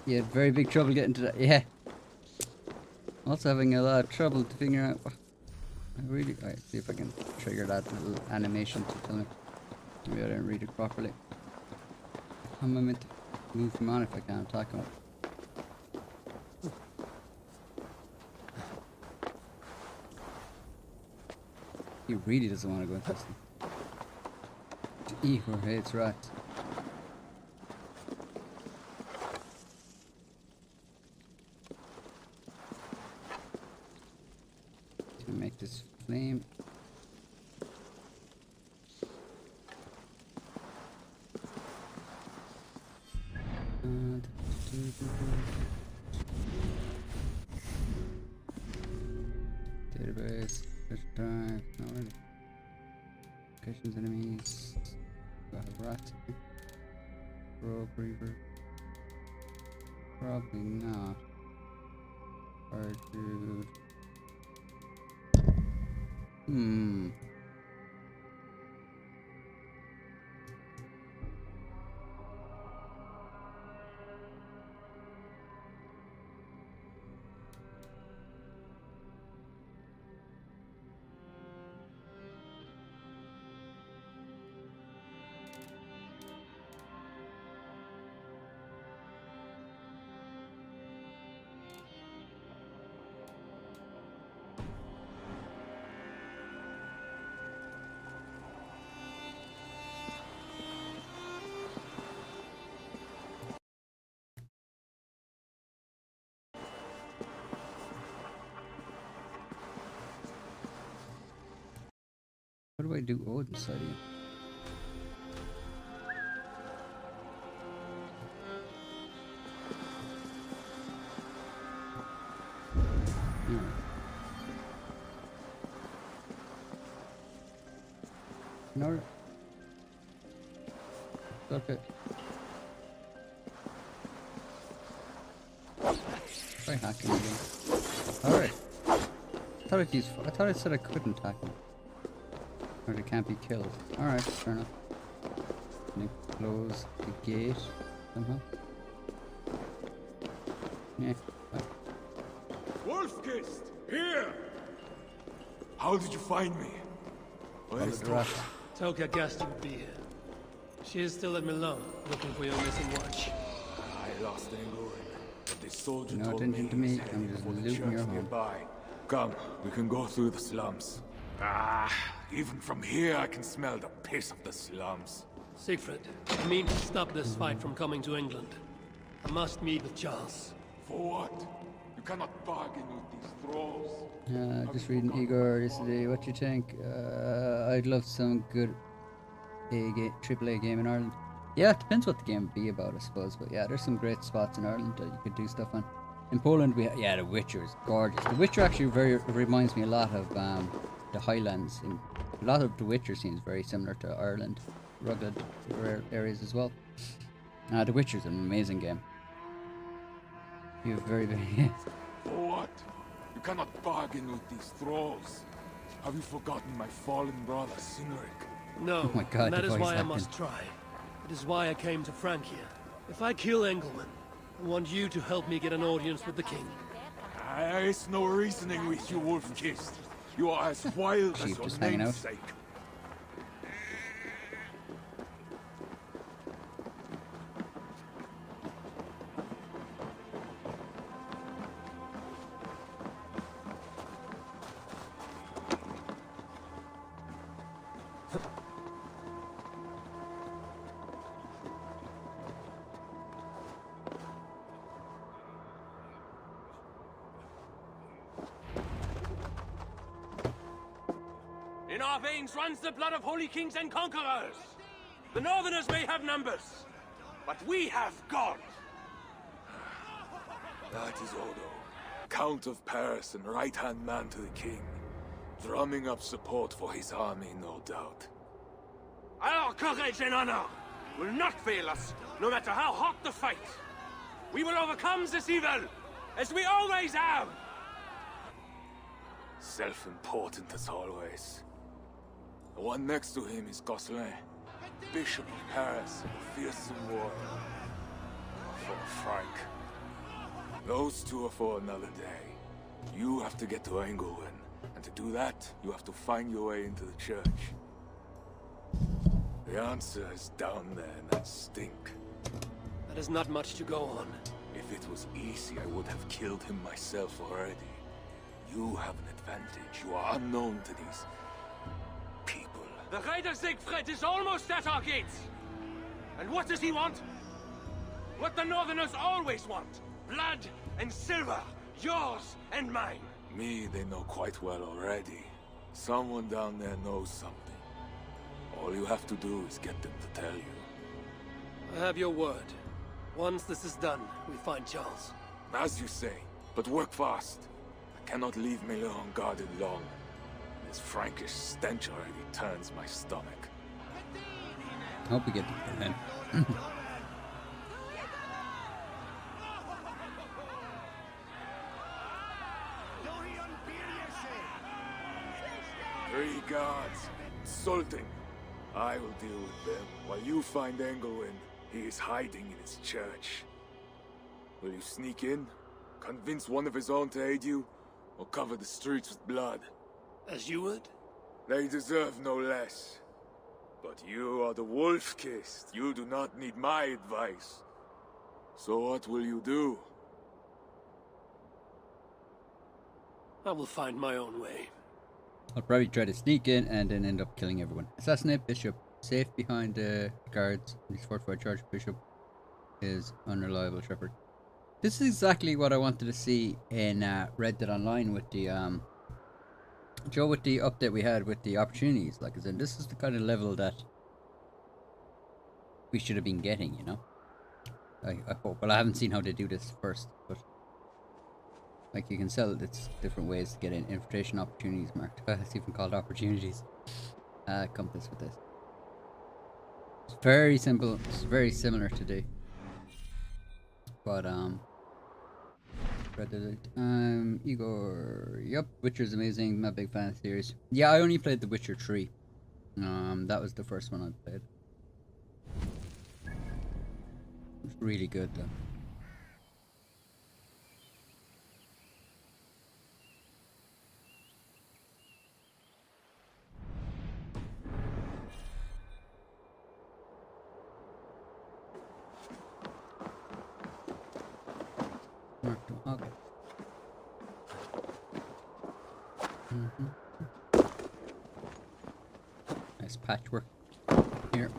Yeah, very big trouble getting to that. Yeah. Also having a lot of trouble to figure out. Alright, see if I can trigger that little animation to tell me. Maybe I didn't read it properly. How am I meant to move him on if I can't attack him? He really doesn't want to go into this thing. E or hates rats. Make this flame. Database, search drive, not really. Locations, enemies. Got a rat. Rogue Reaver. Probably not. Hard dude. How do I do Odin's side again? No. Okay. Try hacking again. Alright. I thought it said I couldn't hack him. Or they can't be killed. Alright, fair enough. Can I close the gate somehow? Yeah. Wolfkist! Here! How did you find me? Where is Toka? Toka guessed you would be here. She is still at Milan, looking for your missing watch. I lost England, but this soldier No told attention me to me. he's I'm heading just for the looting church your home. nearby. Come, we can go through the slums. Even from here I can smell the piss of the slums. Siegfried, I mean to stop this fight from coming to England. I must meet with Charles. For what? You cannot bargain with these thralls. Just reading Igor yesterday. What do you think? I'd love some good AAA game in Ireland. Yeah, it depends what the game would be about, I suppose. But yeah, there's some great spots in Ireland that you could do stuff on. In Poland, The Witcher is gorgeous. The Witcher actually reminds me a lot of the Highlands. A lot of The Witcher seems very similar to Ireland, rugged areas as well. The Witcher is an amazing game. You have very For what? You cannot bargain with these thralls. Have you forgotten my fallen brother, Sinric? No, Oh my God, and that the is voice why I acting. must try. It is why I came to Francia. If I kill Engelman, I want you to help me get an audience with the king. It's no reasoning with you, Wolfkist. You are as wild as Chief your just hanging out. namesake. In our veins runs the blood of holy kings and conquerors. The Northerners may have numbers, but we have God. That is Odo, Count of Paris and right-hand man to the king, drumming up support for his army, no doubt. Our courage and honor will not fail us, no matter how hot the fight. We will overcome this evil, as we always have. Self-important as always. The one next to him is Gosselin, Bishop of Paris, a fearsome warrior. For Frank. Those two are for another day. You have to get to Engelwin, and to do that, you have to find your way into the church. The answer is down there in that stink. That is not much to go on. If it was easy, I would have killed him myself already. You have an advantage. You are unknown to these people. The Raider Siegfried is almost at our gates. And what does he want? What the Northerners always want. Blood and silver. Yours and mine. Me, they know quite well already. Someone down there knows something. All you have to do is get them to tell you. I have your word. Once this is done, we find Charles. As you say, but work fast. I cannot leave Miller unguarded long. This Frankish stench already turns my stomach. I hope we get to Berlin. Three guards. Insulting. I will deal with them while you find Engelwin. He is hiding in his church. Will you sneak in? Convince one of his own to aid you? Or cover the streets with blood? As you would? They deserve no less. But you are the Wolf-Kissed. You do not need my advice. So what will you do? I will find my own way. I'll probably try to sneak in and then end up killing everyone. Assassinate Bishop. Safe behind the guards. He's fortified charge. Bishop is unreliable shepherd. This is exactly what I wanted to see in Red Dead Online with the Joe, with the update we had with the opportunities, like, as in, this is the kind of level that we should have been getting, you know? I hope. Well, I haven't seen how they do this first, but like, you can sell it's different ways to get in infiltration opportunities marked. It's even called opportunities. Compass with this. It's very simple. It's very similar to do. But Igor. Yep, Witcher's amazing. I'm a big fan of the series. Yeah, I only played The Witcher 3. That was the first one I played. It's really good though. Okay. Nice patchwork here.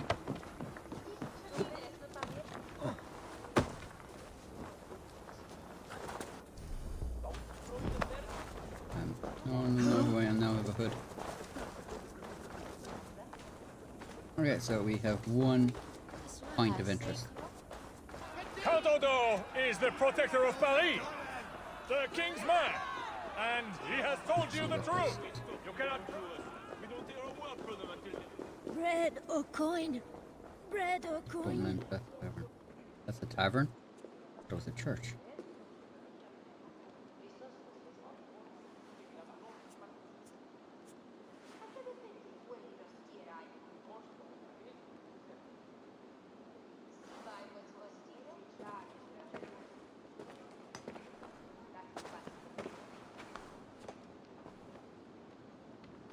I don't know who I am now with a hood. Okay, so we have one point of interest. Count Odo is the protector of Paris, the king's man, and he has told you the truth. You cannot do it. We don't hear a word from them until... Bread or coin? Bread or coin? That's a tavern? That was a church.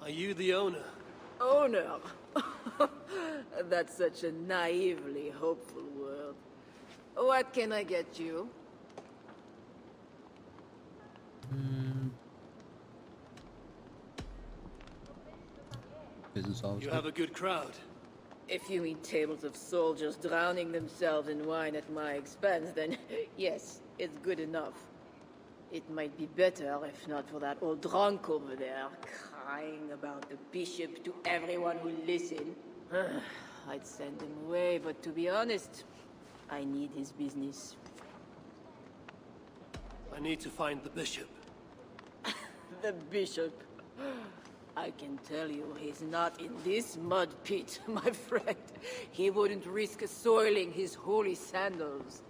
Are you the owner? Owner? That's such a naively hopeful word. What can I get you? Business always You have a good crowd. If you mean tables of soldiers drowning themselves in wine at my expense, then yes, it's good enough. It might be better if not for that old drunk over there, crying about the bishop to everyone who listen. I'd send him away, but to be honest, I need his business. I need to find the bishop. The bishop? I can tell you he's not in this mud pit, my friend. He wouldn't risk soiling his holy sandals.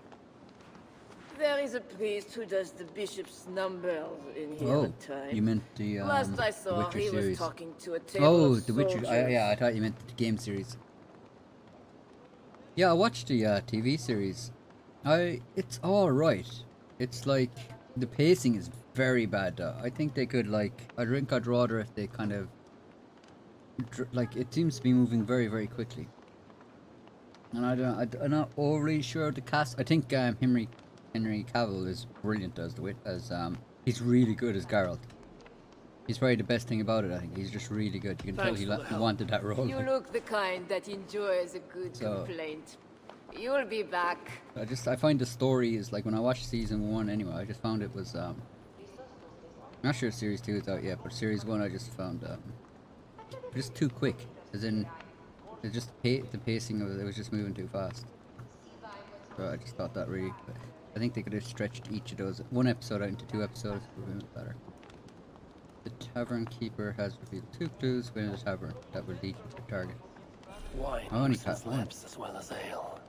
There is a priest who does the bishop's numbers in here at times. You meant the Last I saw, Witcher he series. was talking to a table of The Witcher. soldiers. Yeah, I thought you meant the game series. Yeah, I watched the TV series. It's all right. It's like the pacing is very bad. I think they could I think I'd rather if they kind of it seems to be moving very, very quickly. And I'm not overly sure of the cast. I think Henry Cavill is brilliant as he's really good as Geralt. He's probably the best thing about it. I think he's just really good. You can tell he wanted that role. You look the kind that enjoys a good complaint. You'll be back. I find the story is when I watched season 1 anyway. I just found it was I'm not sure if series 2 is out yet, but series 1 I just found just too quick. As in, the pacing of it was just moving too fast. So I just thought that really. I think they could have stretched each of those one episode out into 2 episodes. Would have been better. The tavern keeper has revealed 2 clues within the tavern that will lead you to the target. Wine loosens lips as well as ale.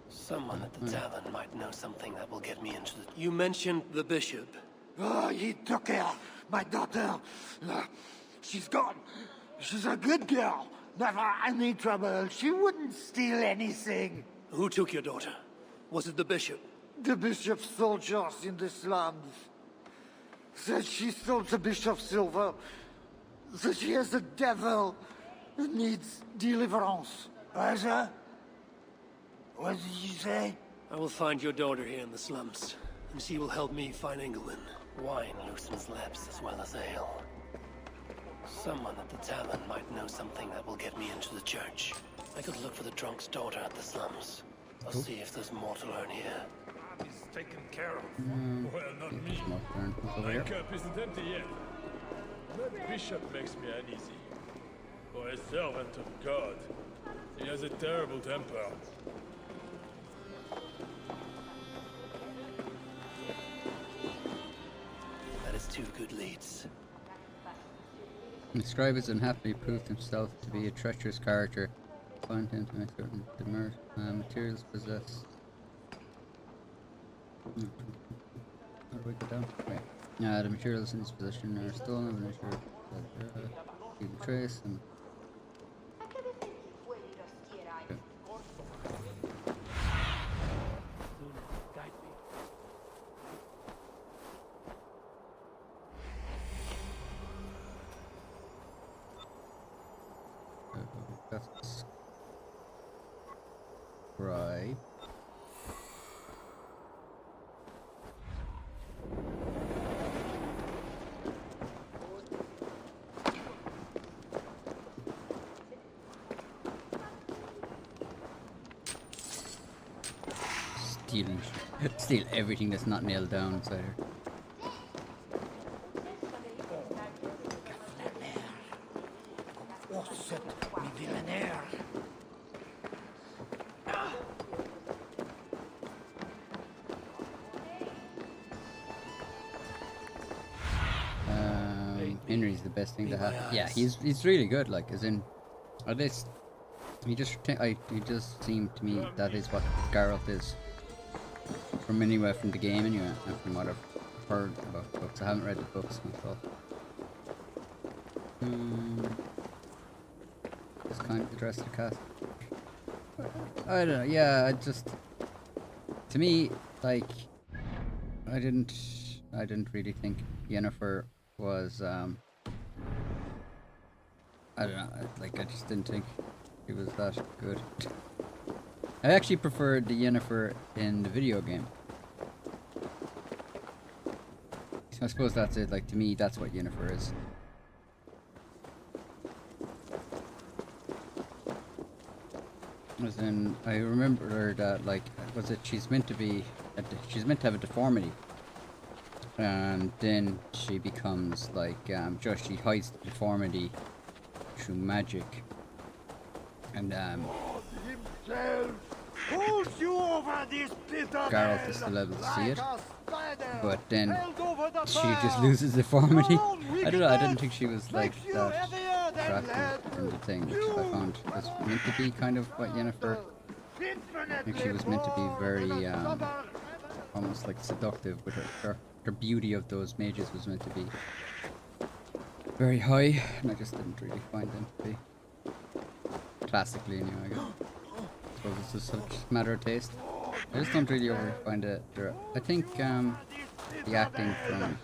Someone at the tavern might know something that will get me into the... You mentioned the bishop. Oh, he took her, my daughter. She's gone. She's a good girl. Never any trouble. She wouldn't steal anything. Who took your daughter? Was it the bishop? The bishop's soldiers in the slums. Said she stole the bishop's silver. Said she has a devil that needs deliverance. Raja? What did you say? I will find your daughter here in the slums, and she will help me find England. Wine loosens lips as well as ale. Someone at the tavern might know something that will get me into the church. I could look for the drunk's daughter at the slums. I'll see if there's more to learn here. Taken care of. Well, not me. My cup isn't empty yet. That bishop makes me uneasy. For a servant of God, he has a terrible temper. That is two good leads. The scribe has unhappily proved himself to be a treacherous character. Find him to make certain the materials possessed. How do we go down? Right. The materials in his possession are stolen and ensure that you can trace them. That's right. Steal everything that's not nailed down inside her. Henry's the best thing to have. Yeah, he's really good. Like, as in, at least he just seemed to me that is what Geralt is. From anywhere from the game, anyway, and from what I've heard about the books. I haven't read the books myself. Just kind of address the cast. I don't know. Yeah, I just, to me, like, I didn't really think Yennefer was I don't know, I just didn't think she was that good. I actually preferred the Yennefer in the video game. I suppose that's it, like, to me that's what Yennefer is. As in, I remember that, like, was it, she's meant to have a deformity. And then she becomes like, just she hides the deformity through magic. And Geralt is still able to see it, but then she just loses deformity. I don't know, I didn't think she was like that attractive in the thing, which I found was meant to be kind of what Yennefer, I think she was meant to be very almost like seductive with her beauty of those mages was meant to be very high, and I just didn't really find them to be. Classically, anyway, I guess. I suppose it's just such a matter of taste. I just don't really find it. I think the acting from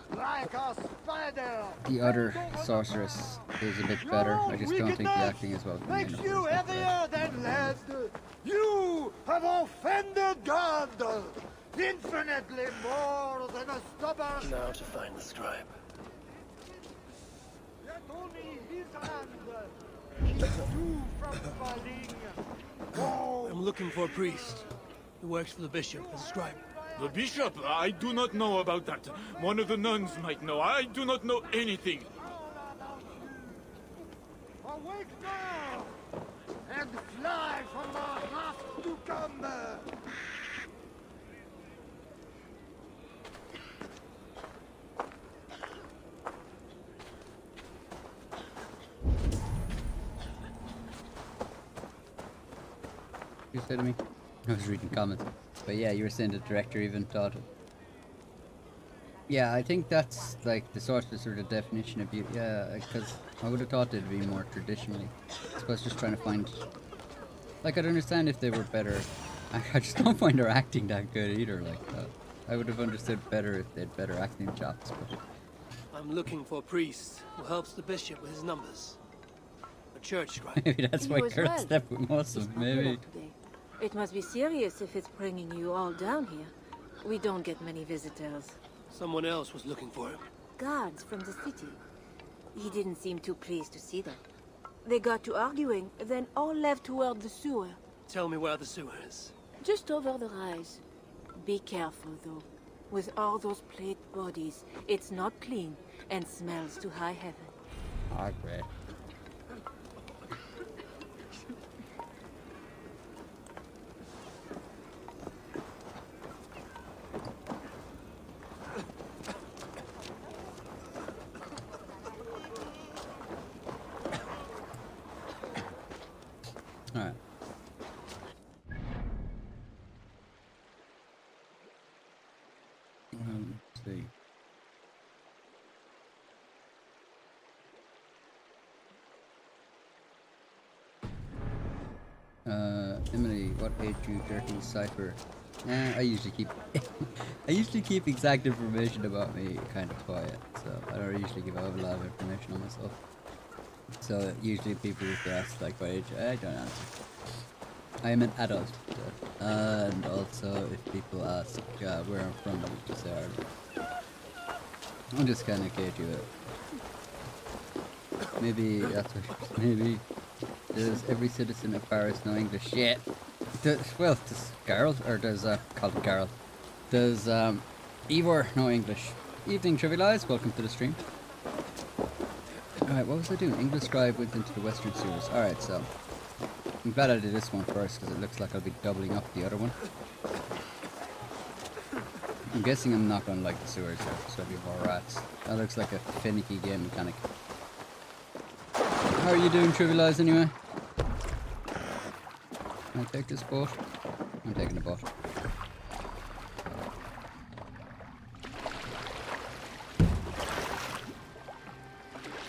the other sorceress is a bit better. I just don't think the acting is well. Makes you heavier than lead. You have offended God. Infinitely more than a stubborn. Now to find the scribe. Yet only his hand keeps you from falling. Oh. I'm looking for a priest who works for the bishop as a scribe. The bishop? I do not know about that. One of the nuns might know. I do not know anything. Awake now and fly from the wrath to come. You said to me? I was reading comments. But yeah, you were saying the director even thought it. Yeah, I think that's like the sorceress or the definition of beauty. Yeah, because I would have thought it'd be more traditionally. I suppose just trying to find. Like, I'd understand if they were better. I just don't find her acting that good either. Like, I would have understood better if they had better acting chops. But I'm looking for a priest who helps the bishop with his numbers. A church scribe. Maybe that's why Kurt stepped with Mossum. Maybe. It must be serious if it's bringing you all down here. We don't get many visitors. Someone else was looking for him. Guards from the city. He didn't seem too pleased to see them. They got to arguing, then all left toward the sewer. Tell me where the sewer is. Just over the rise. Be careful, though. With all those plagued bodies, it's not clean and smells to high heaven. Oh, great. Alright. Let's see. Emily, what age you dirty cipher? I usually keep I usually keep exact information about me kind of quiet, so I don't usually give out a lot of information on myself. So usually people if they ask like what age, I don't answer. I am an adult, and also if people ask where I'm from, I just say Ireland. I'm just kind of cagey with it. Maybe that's what. Maybe does every citizen of Paris know English? Yeah. Well, does Garl or does call it Garl? Does Ivor know English? Evening, Trivialize. Welcome to the stream. Alright, what was I doing? English scribe went into the western sewers. Alright, so I'm glad I did this one first because it looks like I'll be doubling up the other one. I'm guessing I'm not going to like the sewers here, so there'll be more rats. That looks like a finicky game mechanic. How are you doing, Trivialize, anyway? Can I take this boat? I'm taking the boat.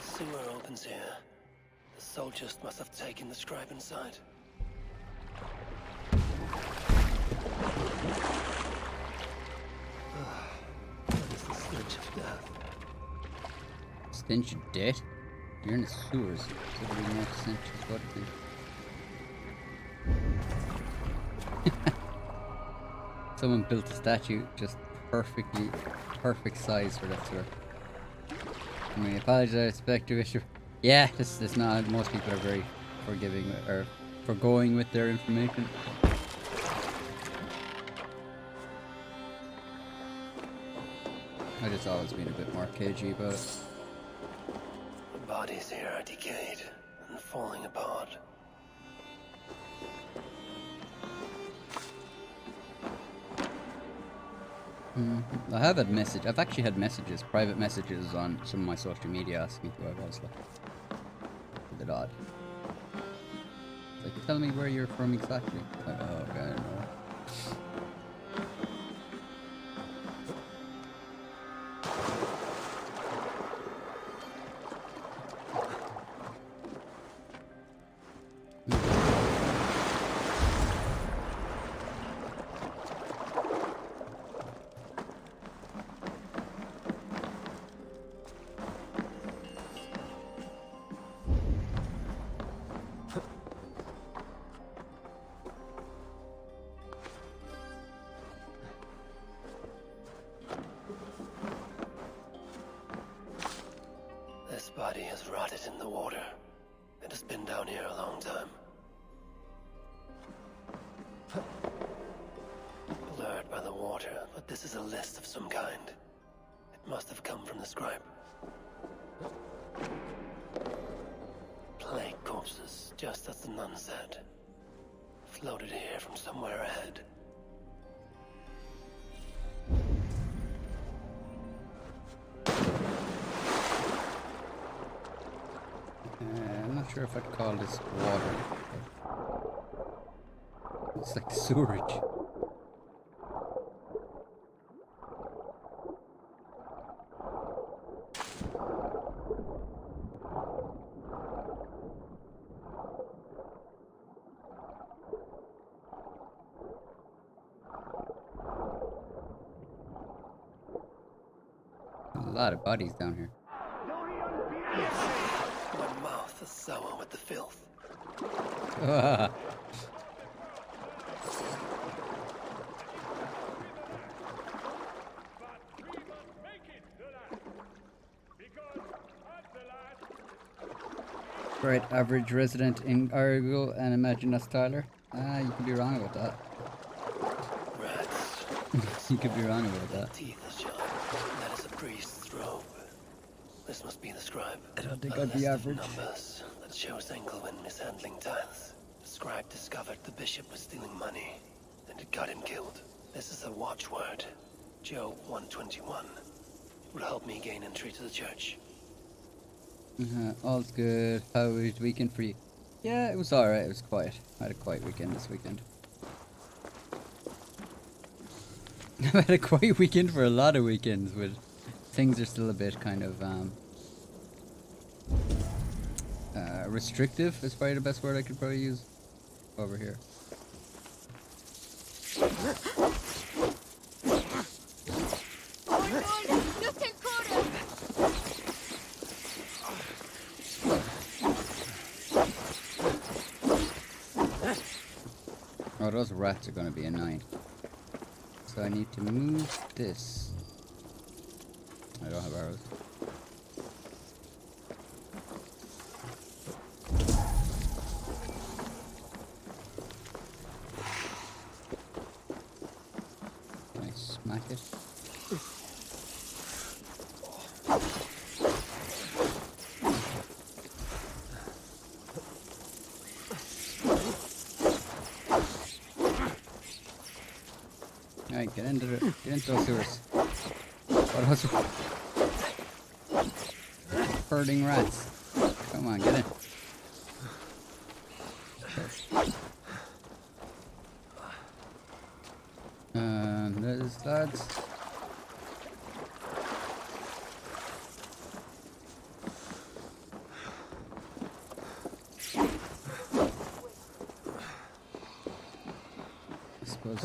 Sewer opens here. The soldiers must have taken the scribe inside. What is the stench of death? Stench of death? You're in the sewers. So there'll be more stench is what it is. Someone built a statue just perfect size for that sewer. I mean, apologize, Spectre issue. Yeah, this is not. Most people are very forgiving or forgoing with their information. I just always been a bit more cagey about it. The bodies here are decayed and falling apart. I have had message. I've actually had messages, private messages on some of my social media asking who I was. Like, a bit odd. It's like, tell me where you're from exactly. Like, oh, okay, I don't know. This body has rotted in the water. It has been down here a long time. Blurred by the water, but this is a list of some kind. It must have come from the scribe. Plague corpses, just as the nun said. Floated here from somewhere ahead. I'm not sure if I'd call this water. It's like sewerage. There's a lot of bodies down here. My mouth is sour with the filth. Right, average resident in Argo, and imagine that's Tyler. You could be wrong about that. Rats. You could be wrong about that. Teeth are sharp. That is a priest's robe. This must be the scribe. I don't think A I'd be list of average. numbers that shows Engelwin mishandling tithes. The scribe discovered the bishop was stealing money, and it got him killed. This is a watchword. Joe 121. It will help me gain entry to the church. All's good. How was the weekend for you? Yeah, it was alright. It was quiet. I had a quiet weekend this weekend. I've had a quiet weekend for a lot of weekends, but things are still a bit kind of restrictive is probably the best word I could probably use over here. Oh, those rats are going to be annoying. So I need to move this. I don't have arrows. Can I smack it? Alright, get into those sewers. Oh, those herding rats. Come on, get in. There's lads.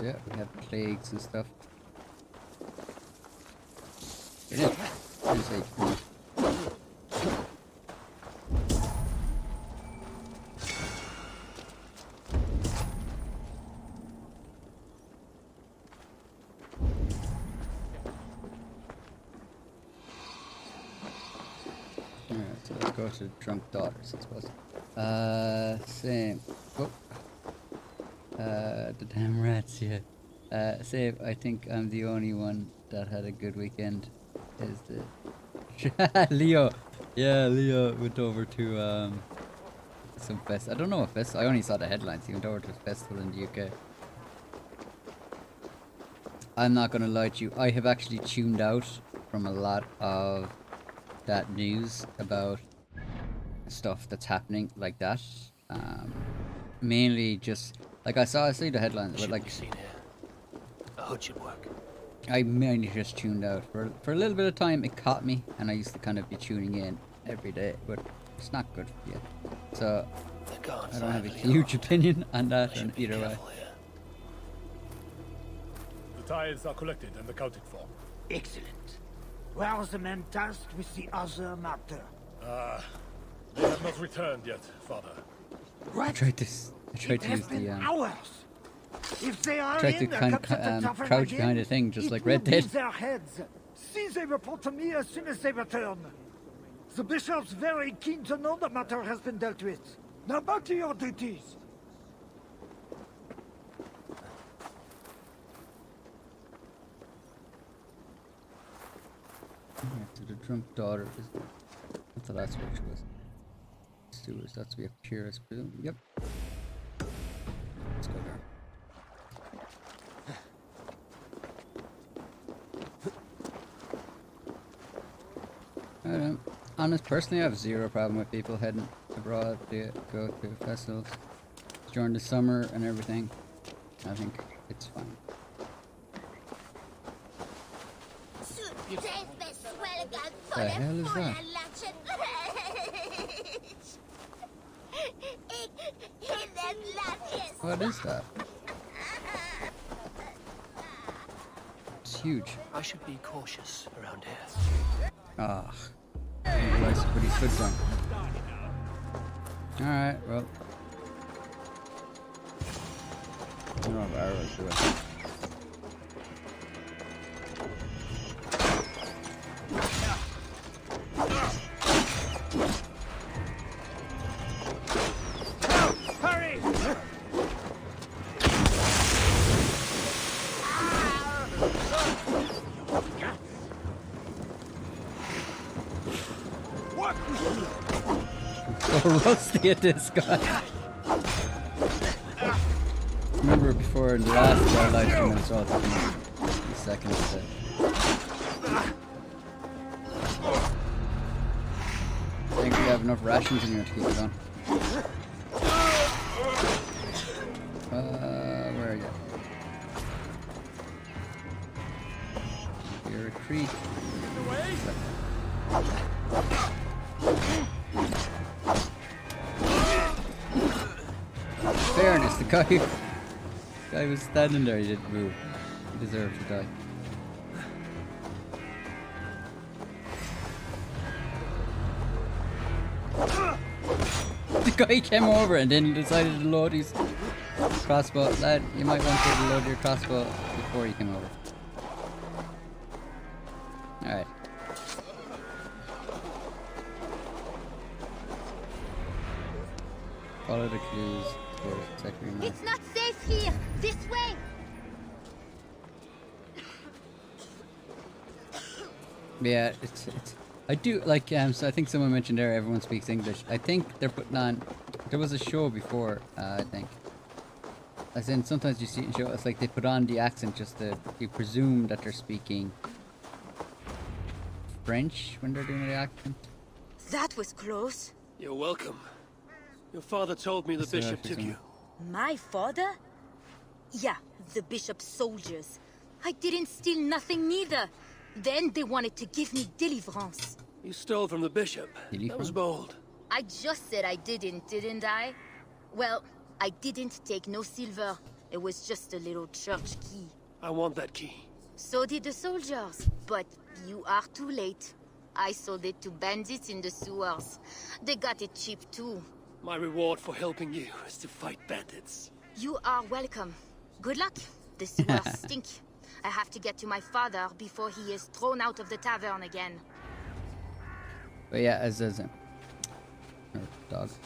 Yeah, we have plagues and stuff. Get in. Come on. Alright, so let's go to drunk daughters, I suppose. Same. Oh. The damn rats, yeah. Save, I think I'm the only one that had a good weekend. Is the Leo. Yeah, Leo went over to some fest. I don't know what fest. I only saw the headlines. He went over to a festival in the UK. I'm not gonna lie to you. I have actually tuned out from a lot of that news about stuff that's happening like that. Mainly just like I see the headlines, but like a hood should work. I mainly just tuned out for a little bit of time. It caught me, and I used to kind of be tuning in every day, but it's not good for you. So I don't have a huge opinion on that either way. The tithes are collected and accounted for. Excellent. Where are the men tasked with the other matter? They have not returned yet, Father. What? I tried to use the hours. If they are tried to kind of crouch behind a thing, just like Red Dead. Their heads. See, they report to me as soon as they return. The bishop's very keen to know the matter has been dealt with. Now back to your duties. To the drunk daughter. I thought that's what she was. Stewards, that's we have here, I presume. Yep. Let's go there. I don't know. Honest, personally, I have zero problem with people heading abroad to go to festivals during the summer and everything. I think it's fine. The hell is that? What is that? It's huge. I should be cautious around here. Ah, I didn't realize what he stood on. Alright, well. I don't have arrows, do I? So rusty at this guy. Remember before in the last live stream I saw it taking a few seconds to... I think we have enough rations in here to keep it on. Where are you? Your retreat. Fairness, the guy was standing there, he didn't move. He deserved to die. The guy came over and then decided to load his crossbow. Lad, you might want to load your crossbow before he came over. Alright. Follow the clues towards the secondary map. It's not safe here! This way! Yeah, it's I do like so I think someone mentioned there everyone speaks English. I think they're putting on, there was a show before, I think. As in sometimes you see it in show, it's like they put on the accent just to, you presume that they're speaking French when they're doing the accent. That was close. You're welcome. Your father told me the bishop took you. My father? Yeah, the bishop's soldiers. I didn't steal nothing neither. Then they wanted to give me deliverance. You stole from the bishop. That was bold. I just said I didn't I? Well, I didn't take no silver. It was just a little church key. I want that key. So did the soldiers, but you are too late. I sold it to bandits in the sewers. They got it cheap too. My reward for helping you is to fight bandits. You are welcome. Good luck. The sewers stink. I have to get to my father before he is thrown out of the tavern again. But yeah, as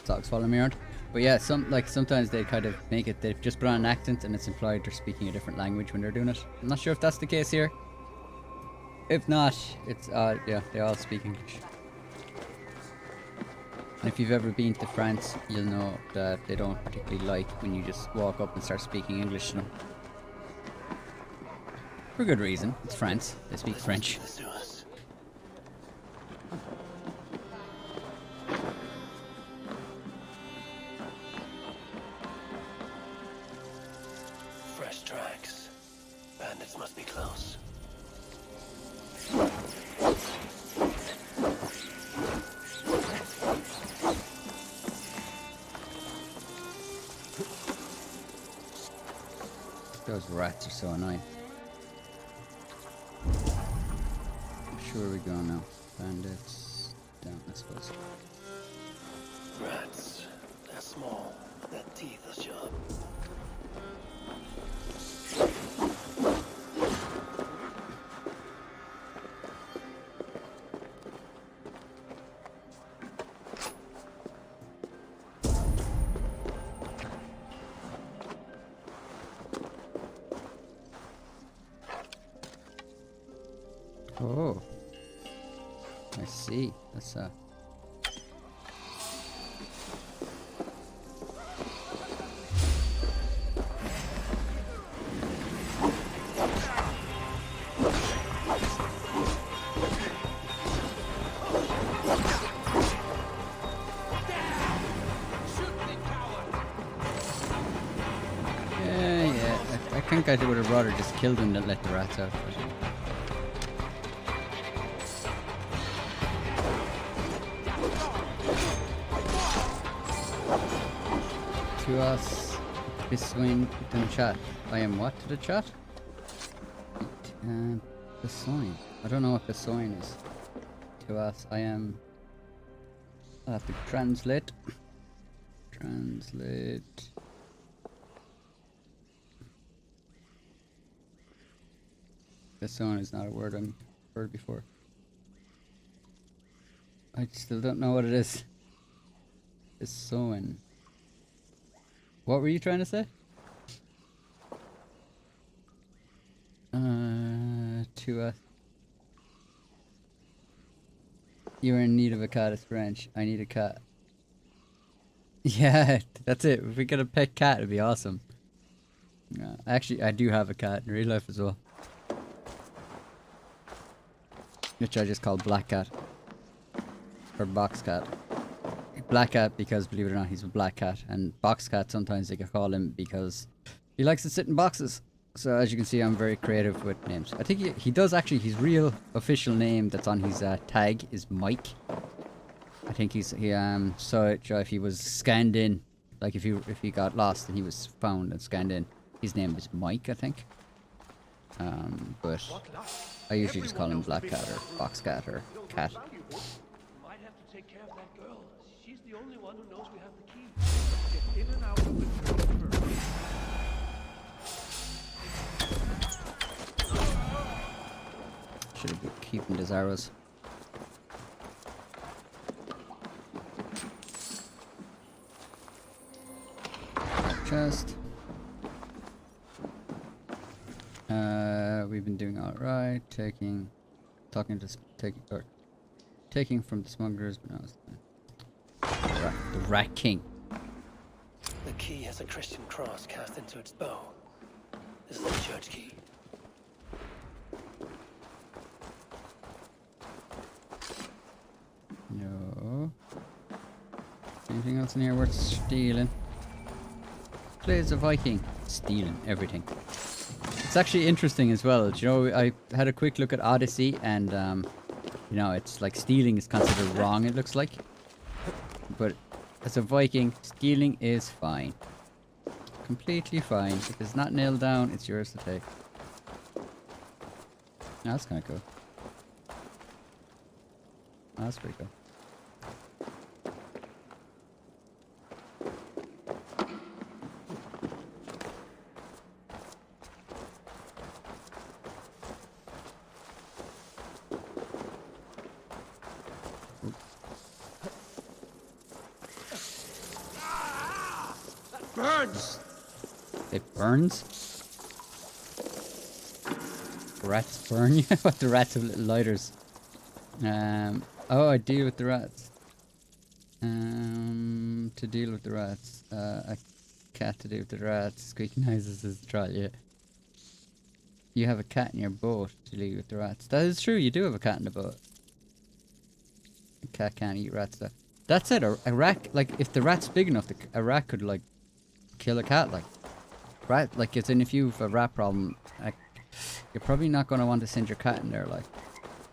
dogs following me around. But yeah, sometimes they kind of make it, they just put on an accent and it's implied they're speaking a different language when they're doing it. I'm not sure if that's the case here. If not, it's yeah, they all speak English. And if you've ever been to France, you'll know that they don't particularly like when you just walk up and start speaking English to them. For good reason. It's France. They speak French. Fresh tracks. Bandits must be close. Those rats are so annoying. Where are we going now? Bandits. Down, I suppose. Rats. They're small. Their teeth are sharp. Oh. I see. That's yeah. I think I would have rather just killed them than let the rats out. To us, Biswin in the chat. I am what to the chat? Besoin. I don't know what Besoin is. To us, I am. I'll have to translate. Translate. Besoin is not a word I've heard before. I still don't know what it is. Besoin. What were you trying to say? To us. You're in need of a cat, it's French. I need a cat. Yeah, that's it. If we get a pet cat, it'd be awesome. Actually, I do have a cat in real life as well. Which I just call Black Cat. Or Box Cat. Black Cat because, believe it or not, he's a black cat. And Box Cat, sometimes they can call him because he likes to sit in boxes. So as you can see, I'm very creative with names. I think he does actually, his real official name that's on his tag is Mike. I think so if he was scanned in, like if he got lost and he was found and scanned in, his name is Mike, I think. But I usually just call him Black Cat or Box Cat or Cat. Might have to take care of that girl. She's the only one who knows we have the key. Get in and out of the church first. Should have been keeping these arrows. Chest. We've been doing all right. Taking from the smugglers, but now it's the Rat King. The key has a Christian cross cast into its bow. This is the church key. No. Anything else in here worth stealing? Plays a Viking. Stealing everything. It's actually interesting as well. You know, I had a quick look at Odyssey and, you know, it's like stealing is considered wrong, it looks like. But as a Viking, stealing is fine. Completely fine. If it's not nailed down, it's yours to take. That's kind of cool. That's pretty cool. Burns! It burns? Rats burn you? What, the rats have little lighters? Oh, I deal with the rats. To deal with the rats. A cat to deal with the rats. Squeaky noises is the trial, yeah. You have a cat in your boat to deal with the rats. That is true, you do have a cat in the boat. A cat can't eat rats though. That's it, a rat, like, if the rat's big enough, a rat could, like, kill a cat, like. Rat, like, it's in if you have a rat problem, like, you're probably not going to want to send your cat in there, like.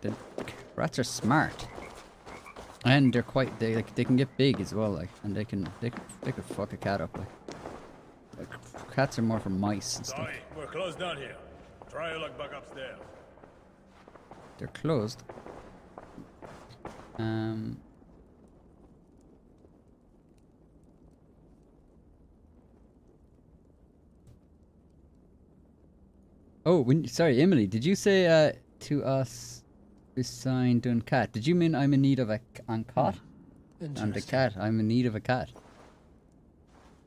The rats are smart. And they're quite, they can get big as well, like, and they could fuck a cat up, like cats are more for mice and stuff. Sorry, we're closed down here. Try your luck back upstairs. They're closed. Oh, sorry, Emily, did you say to us beside done cat? Did you mean I'm in need of a cat? I'm the cat. I'm in need of a cat.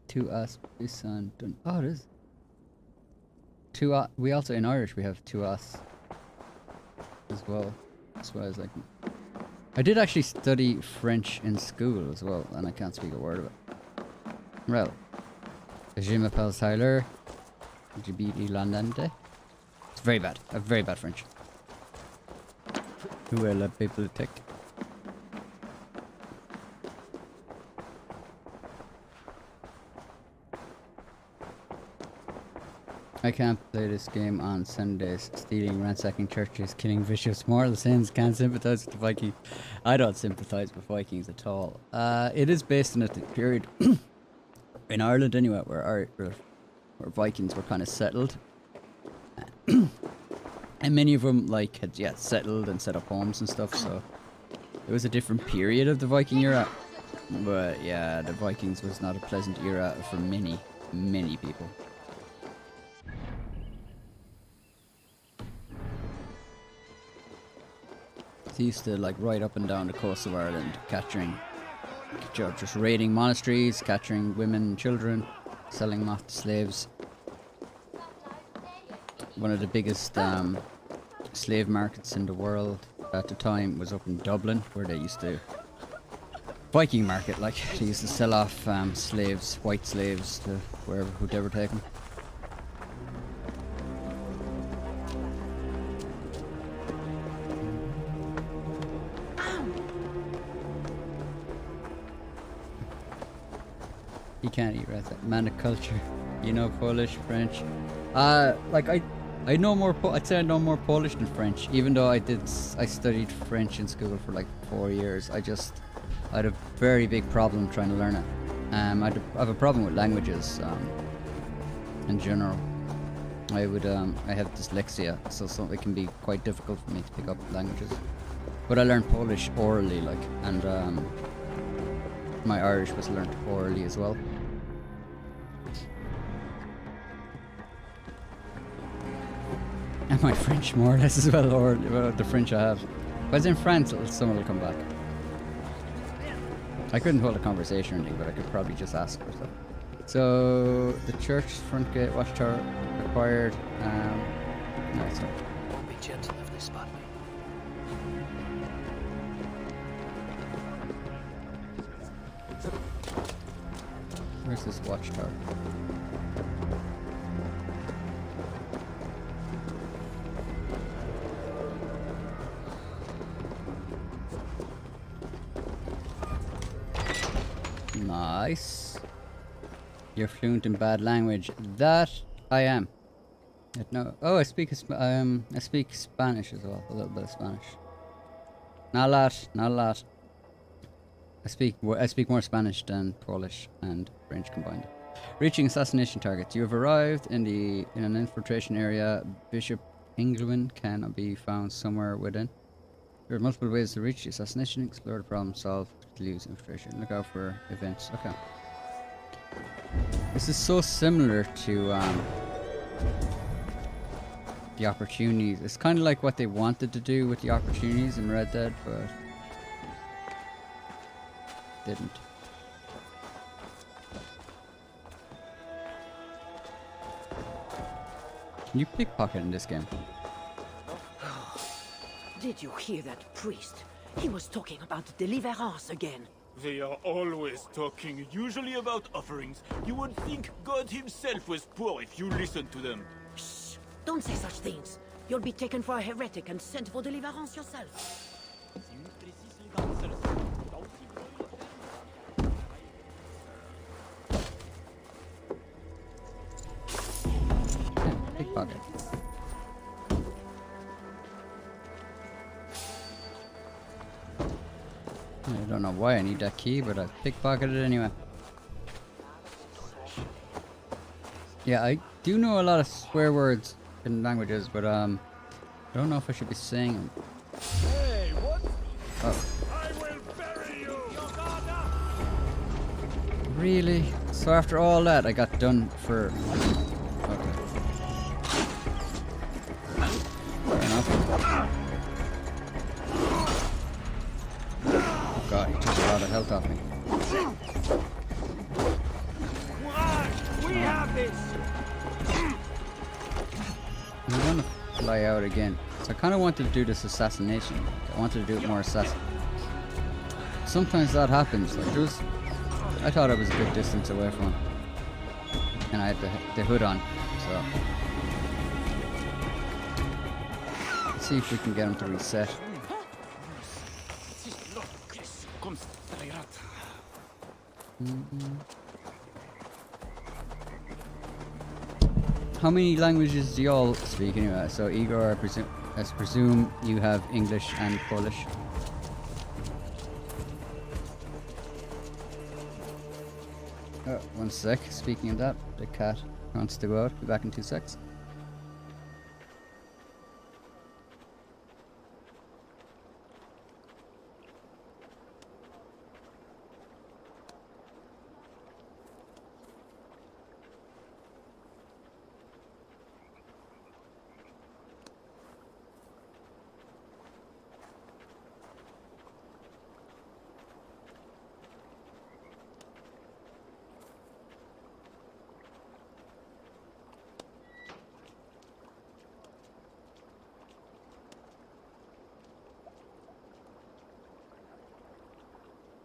To us beside done. Oh, it is. To we also in Irish we have to us as well. That's why I was like, I did actually study French in school as well, and I can't speak a word of it. Well, je m'appelle Tyler. J'habite Irlandais. It's very bad. I have very bad French. Où est la bibliothèque? I can't play this game on Sundays. Stealing, ransacking churches, killing vicious mortal sins. Can't sympathize with the Vikings. I don't sympathize with Vikings at all. It is based on a period in Ireland anyway, where Vikings were kind of settled. And many of them like had settled and set up homes and stuff, so it was a different period of the Viking era. But yeah, the Vikings was not a pleasant era for many people. They used to like ride up and down the coast of Ireland, just raiding monasteries, capturing women and children, selling them off to slaves. One of the biggest slave markets in the world. at the time was up in Dublin, where they used to Viking market, like they used to sell off slaves, white slaves, to wherever who'd ever take them. You can't eat rats. Maniculture. You know Polish, French. Like I know more. I'd say I know more Polish than French. Even though I studied French in school for like 4 years. I had a very big problem trying to learn it. I have a problem with languages. In general, I have dyslexia, so it can be quite difficult for me to pick up languages. But I learned Polish orally, like, and my Irish was learned orally as well. And my French more or less as well, or the French I have. If I was in France, someone will come back. I couldn't hold a conversation or anything, but I could probably just ask for stuff. So, the church, front gate, watchtower, acquired, no, sorry. Be gentle if they spot me. Where's this watchtower? Nice. You're fluent in bad language. That I am. No. Oh, I speak Spanish as well. A little bit of Spanish. Not a lot. Not a lot. I speak more Spanish than Polish and French combined. Reaching assassination targets. You have arrived in an infiltration area. Bishop England can be found somewhere within. There are multiple ways to reach the assassination. Explore the problem, solve, use infiltration. Look out for events. Okay. This is so similar to the opportunities. It's kind of like what they wanted to do with the opportunities in Red Dead, but didn't. Can you pickpocket in this game? Did you hear that priest? He was talking about deliverance again. They are always talking, usually about offerings. You would think God himself was poor if you listened to them. Shh! Don't say such things. You'll be taken for a heretic and sent for deliverance yourself. Pickpocket. I don't know why I need that key, but I pickpocketed it anyway. Yeah, I do know a lot of swear words in languages, but I don't know if I should be saying them. Hey, what? Oh. I will bury you. Really? So after all that, I got done for... Okay. Fair enough. God, he took a lot of health off me. We have this. I'm gonna fly out again. So I kind of wanted to do this assassination. I wanted to do it more assassin. Sometimes that happens. Like I thought I was a good distance away from him, and I had the hood on. So let's see if we can get him to reset. How many languages do y'all speak anyway? So Igor, I presume you have English and Polish. Oh, 1 sec. Speaking of that, the cat wants to go out. Be back in 2 secs.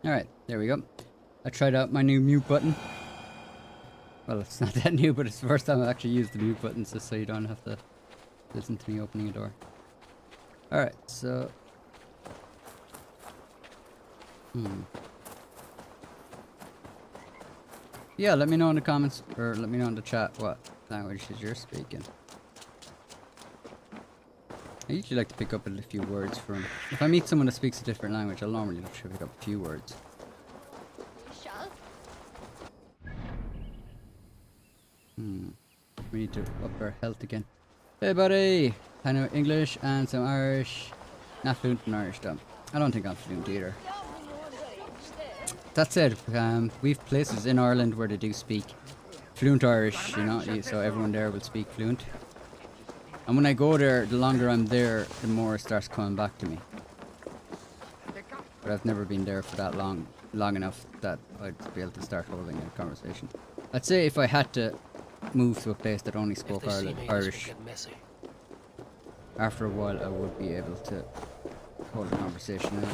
Alright, there we go. I tried out my new mute button. Well, it's not that new, but it's the first time I've actually used the mute button, so you don't have to listen to me opening a door. Alright, so... Yeah, let me know in the comments, or let me know in the chat what languages you're speaking. I usually like to pick up a few words from... If I meet someone that speaks a different language, I'll normally try to pick up a few words. We need to up our health again. Hey buddy! I know English and some Irish. Not fluent in Irish though. I don't think I'm fluent either. That said, we've places in Ireland where they do speak fluent Irish, you know, so everyone there will speak fluent. And when I go there, the longer I'm there, the more it starts coming back to me. But I've never been there for that long enough that I'd be able to start holding a conversation. I'd say if I had to move to a place that only spoke Irish, after a while I would be able to hold a conversation.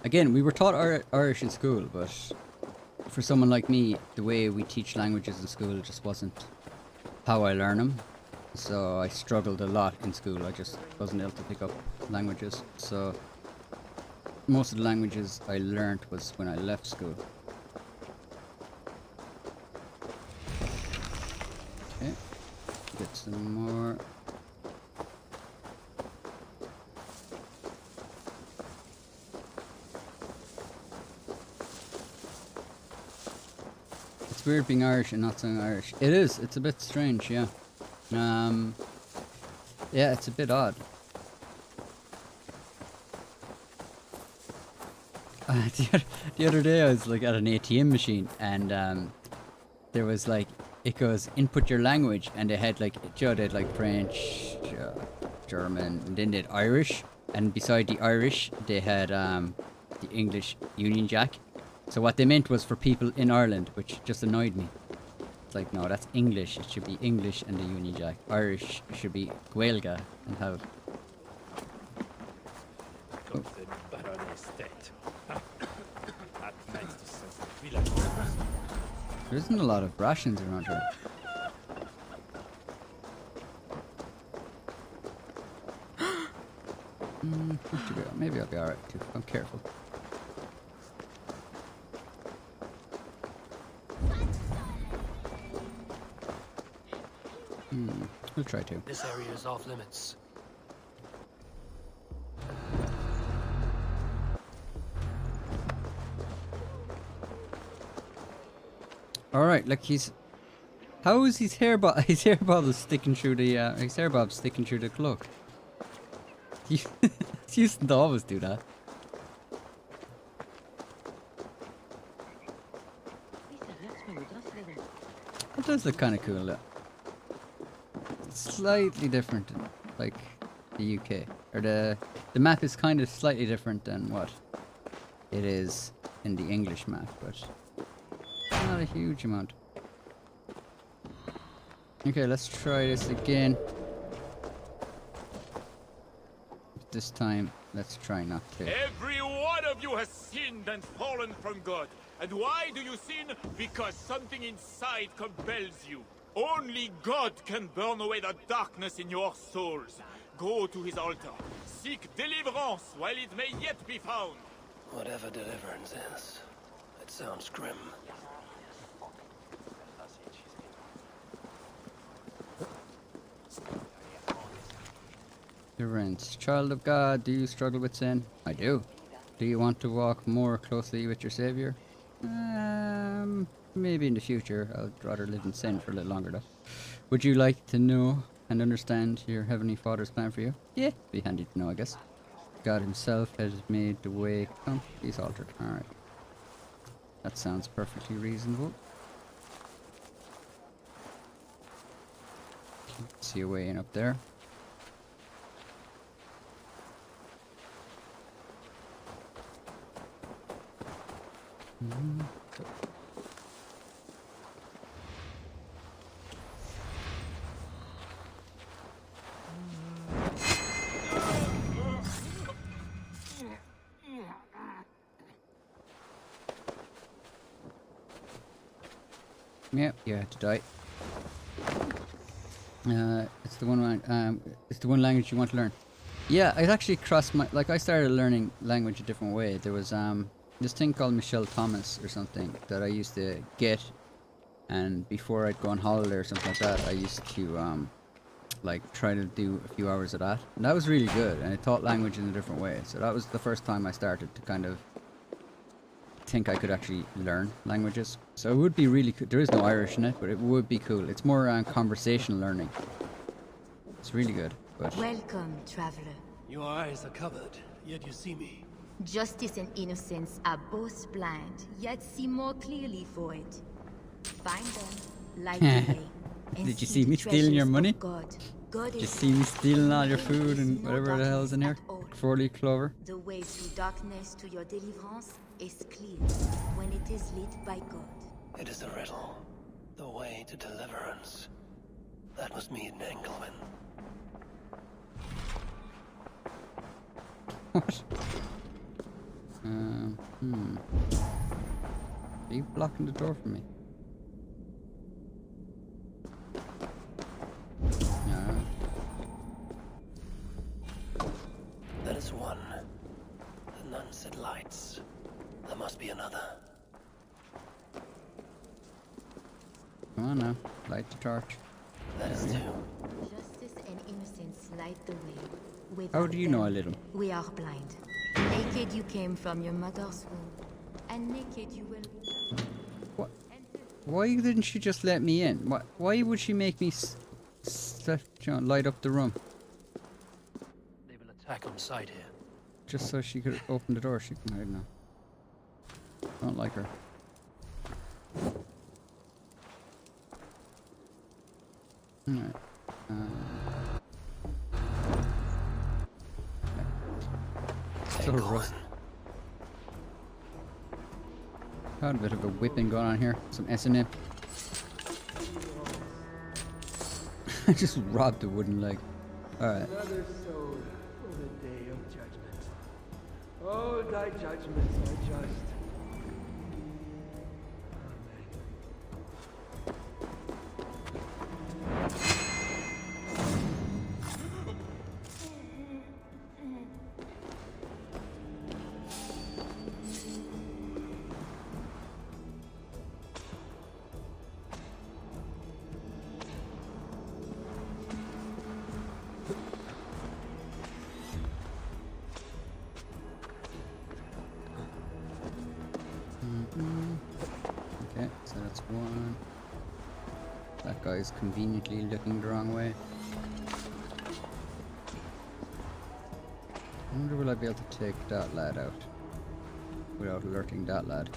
Again, we were taught Irish in school, but for someone like me, the way we teach languages in school just wasn't how I learn them. So I struggled a lot in school. I just wasn't able to pick up languages. So most of the languages I learnt was when I left school. Okay, get some more. It's weird being Irish and not saying Irish. It is. It's a bit strange, yeah. Yeah, it's a bit odd. The other day I was like at an ATM machine and there was like, it goes input your language, and they had like, they had like French, German, and then they had Irish, and beside the Irish they had the English Union Jack. So what they meant was for people in Ireland, which just annoyed me. It's like, no, that's English. It should be English and the Union Jack. Irish should be Gaelga and have... Oh. There isn't a lot of rations around here. Maybe I'll be alright too. I'm careful. We'll try to. This area is off limits. Alright, look, he's... How is his hair bob? His hair bob is sticking through the, his hair bob's sticking through the cloak. He used to always do that. It does look kind of cool, though. Slightly different than, like, the UK. Or the map is kind of slightly different than what it is in the English map, but not a huge amount. Okay, let's try this again. This time, let's try not to. Every one of you has sinned and fallen from God. And why do you sin? Because something inside compels you. Only God can burn away the darkness in your souls. Go to his altar. Seek deliverance while it may yet be found. Whatever deliverance is, it sounds grim. Deliverance. Child of God, do you struggle with sin? I do. Do you want to walk more closely with your Savior? Maybe in the future. I'd rather live in sin for a little longer though. Would you like to know and understand your Heavenly Father's plan for you? Yeah, be handy to know, I guess. God himself has made the way. Oh, he's altered. Alright. That sounds perfectly reasonable. See a way in up there. Yep, you had to die. It's the one. It's the one language you want to learn. Yeah, it actually crossed my. Like I started learning language a different way. There was this thing called Michelle Thomas or something that I used to get, and before I'd go on holiday or something like that, I used to like try to do a few hours of that, and that was really good. And it taught language in a different way. So that was the first time I started to kind of think I could actually learn languages. So it would be really cool. There is no Irish in it, but it would be cool. It's more conversational learning. It's really good. But welcome, traveler. Your eyes are covered, yet you see me. Justice and innocence are both blind, yet see more clearly for it. Find them, light the way. Did you see me stealing your money? God. Did you see me stealing all your food and whatever the hell's in here? 4-leaf clover. The way through darkness to your deliverance is clear when it is lit by God. It is a riddle. The way to deliverance. That was me in Engelman. What? Are you blocking the door for me? No. That is one. The nun said lights. There must be another. Come on now, light the torch. That is two. Justice and innocence light the way. How do you know a little? We are blind. Naked you came from your mother's womb, and naked you will return. What? Why didn't she just let me in? Why would she make me light up the room? They will attack on sight here. Just so she could open the door. She can hide now. I don't like her. Alright. So rough. Got a bit of a whipping going on here. Some S&M. I just robbed a wooden leg. Alright. Another soul for the day of judgment. All thy judgments are just. Okay, so that's one. That guy's conveniently looking the wrong way. I wonder will I be able to take that lad out without alerting that lad.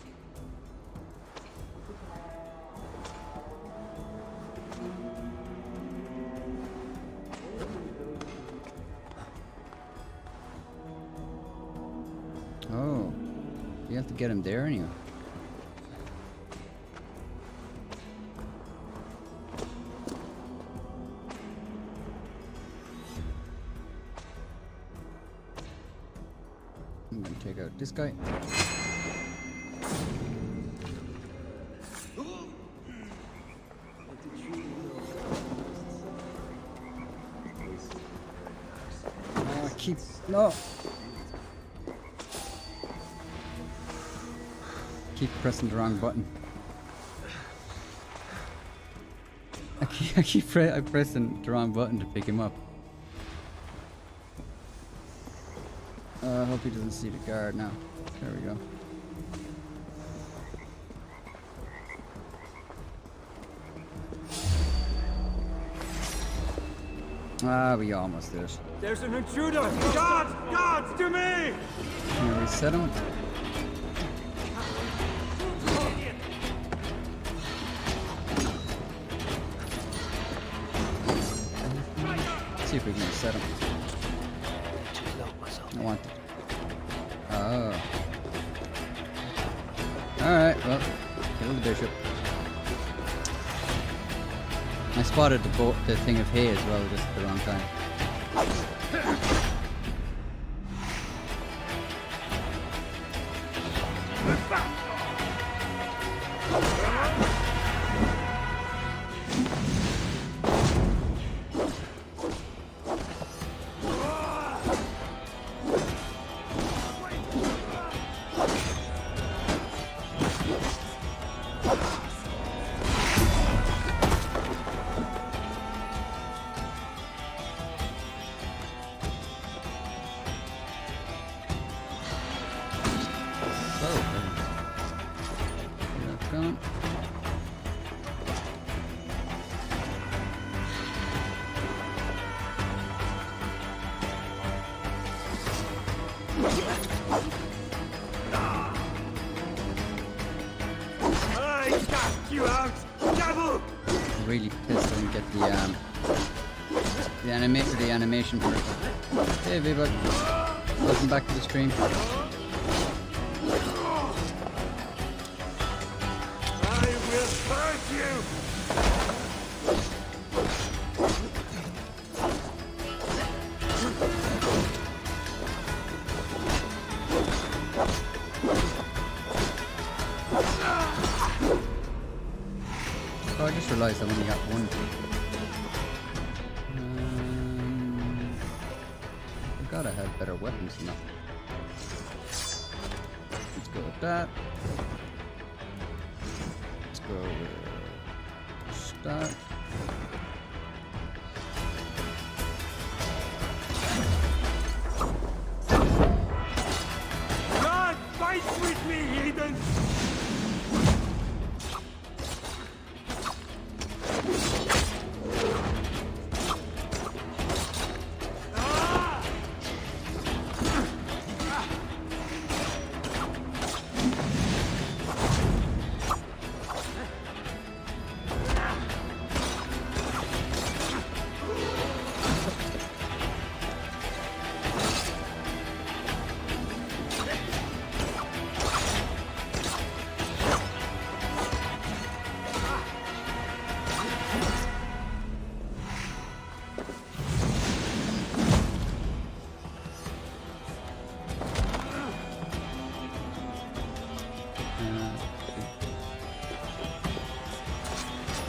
Oh, you have to get him there anyway. I'm gonna take out this guy. No. Keep pressing the wrong button. I keep pressing the wrong button to pick him up. I hope he doesn't see the guard now. There we go. Ah, we almost did it. There's an intruder! Guards! Guards, to me! Can we reset him? Let's see if we can reset him. I want it. Oh. Alright, well, kill the bishop. I spotted the thing of hay as well, just at the wrong time. I cast you out, devil! Really pissed I didn't get the animation for it. Hey V-Bug, welcome back to the stream. I will hurt you! Oh, I just realised I've only got one. I forgot I had better weapons than that. Let's go with that. Let's go with that. God fights with me, heathen!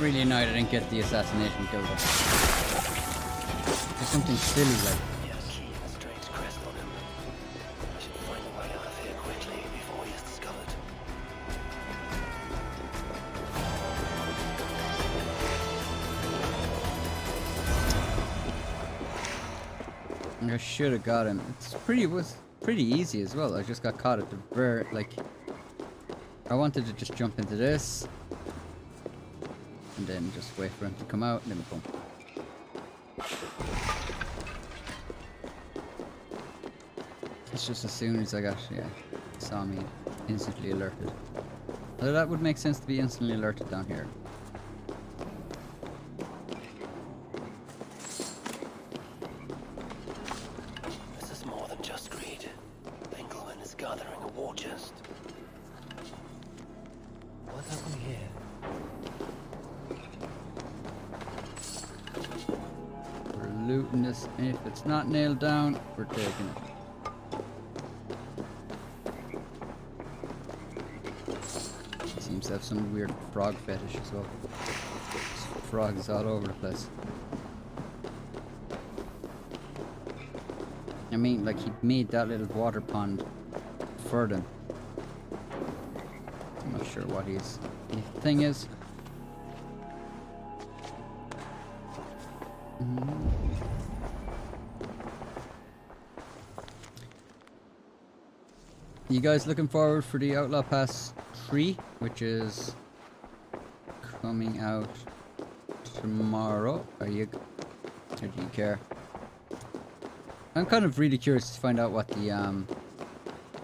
Really annoyed I didn't get the assassination kill there. There's something silly like. A strange crest on him. I should find a way out of here quickly before he is discovered. I should have got him. It was pretty easy as well. I just got caught at the very I wanted to just jump into this and then just wait for him to come out and then boom. It's just as soon as I saw me, instantly alerted. So that would make sense to be instantly alerted down here. This is more than just greed. Engelman is gathering a war chest. What happened here? We're looting this. If it's not nailed down, we're taking it. Seems to have some weird frog fetish as well. Frogs all over the place. I mean, like, he made that little water pond for them. I'm not sure what his thing is. You guys looking forward for the Outlaw Pass 3, which is coming out tomorrow? Or do you care? I'm kind of really curious to find out what the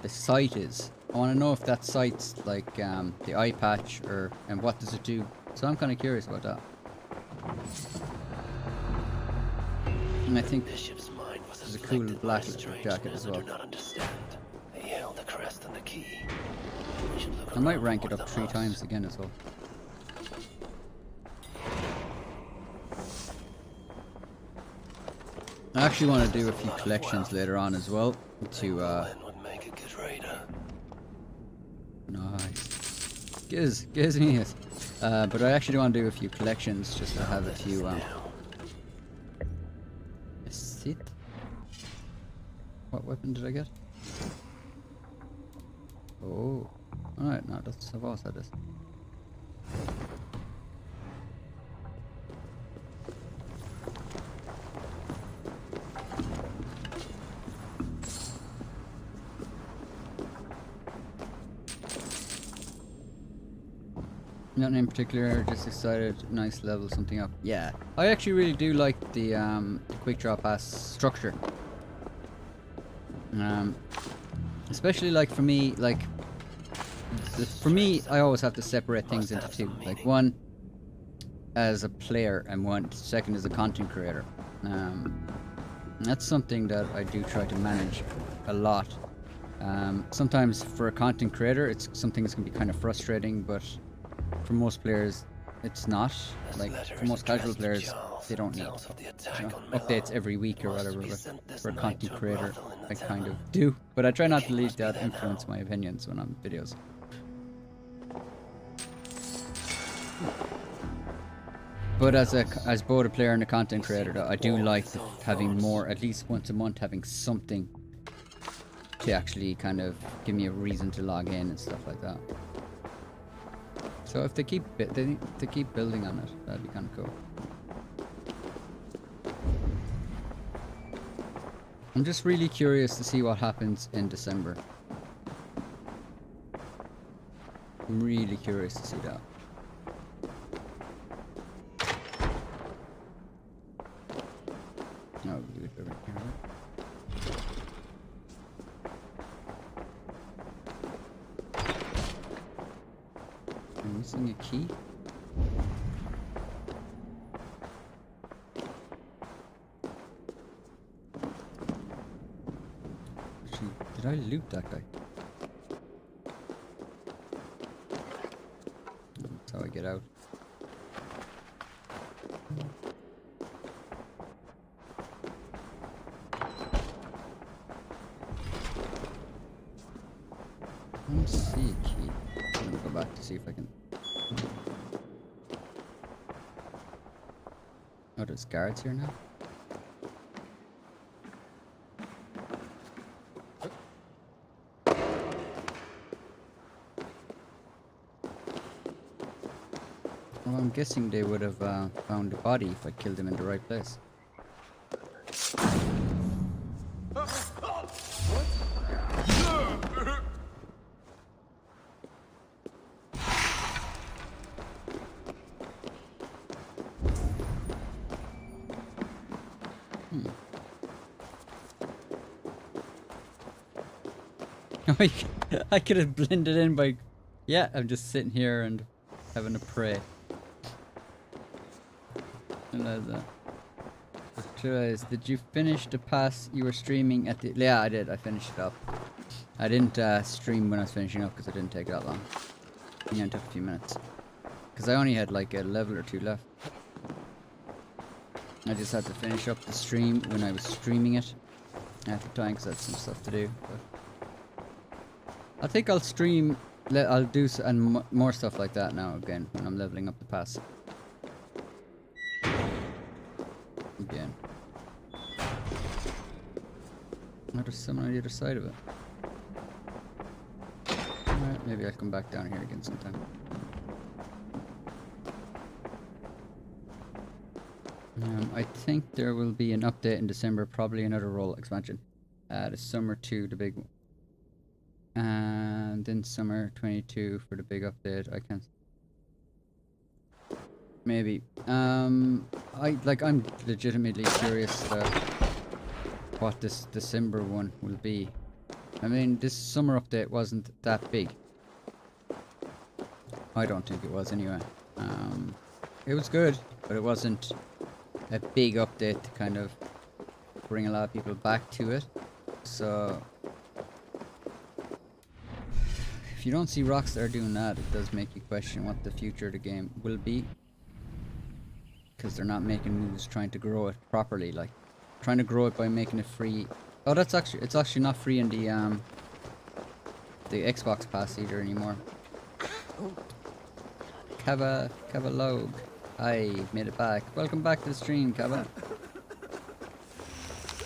site is. I want to know if that site's like the eye patch and what does it do. So I'm kind of curious about that. And I think there's a cool black jacket as well. I might rank it up 3 times again as well. I actually want to do a few collections later on as well to nice. Gives me it. But I actually want to do a few collections just to have a few sit. What weapon did I get? Oh. Alright, no, I've always had this. Nothing in particular, just excited, nice level something up. Yeah, I actually really do like the quick draw pass structure. Especially like for me, like I always have to separate things into two. Like one as a player and one second as a content creator. That's something that I do try to manage a lot. Sometimes for a content creator, it's something that's gonna be kind of frustrating, but for most players, it's not. Like for most casual players, they don't need updates every week or whatever. But for a content creator, I kind of do. But I try not to let that influence my opinions when I'm videos. But as both a player and a content creator, I do like having more, at least once a month, having something to actually kind of give me a reason to log in and stuff like that. So if they keep building on it, that'd be kind of cool. I'm just really curious to see what happens in December. I'm really curious to see that. No, we do it over here. I'm missing a key. Actually, did I loot that guy? That's how I get out. Let's see a key. I'm gonna go back to see if I can. Oh, there's guards here now. Well, I'm guessing they would have found the body if I killed him in the right place. I could have blended in by... Yeah, I'm just sitting here and having a pray. And like that. Did you finish the pass you were streaming at the... Yeah, I did. I finished it up. I didn't stream when I was finishing up because it didn't take that long. Yeah, it took a few minutes. Because I only had like a level or two left. I just had to finish up the stream when I was streaming it at the time because I had some stuff to do. But I think I'll stream, I'll do more stuff like that now again when I'm leveling up the pass. Again. Oh, there's someone on the other side of it. Alright, maybe I'll come back down here again sometime. I think there will be an update in December, probably another role expansion. The summer 2, the big one. And then summer 22 for the big update. I can't. Maybe. I'm legitimately curious what this December one will be. I mean, this summer update wasn't that big. I don't think it was anyway. It was good, but it wasn't a big update to kind of bring a lot of people back to it. So if you don't see Rockstar doing that, it does make you question what the future of the game will be, because they're not making moves trying to grow it properly, like trying to grow it by making it free. Oh, it's actually not free in the Xbox Pass either anymore. Kava Log, I made it back. Welcome back to the stream, Kava.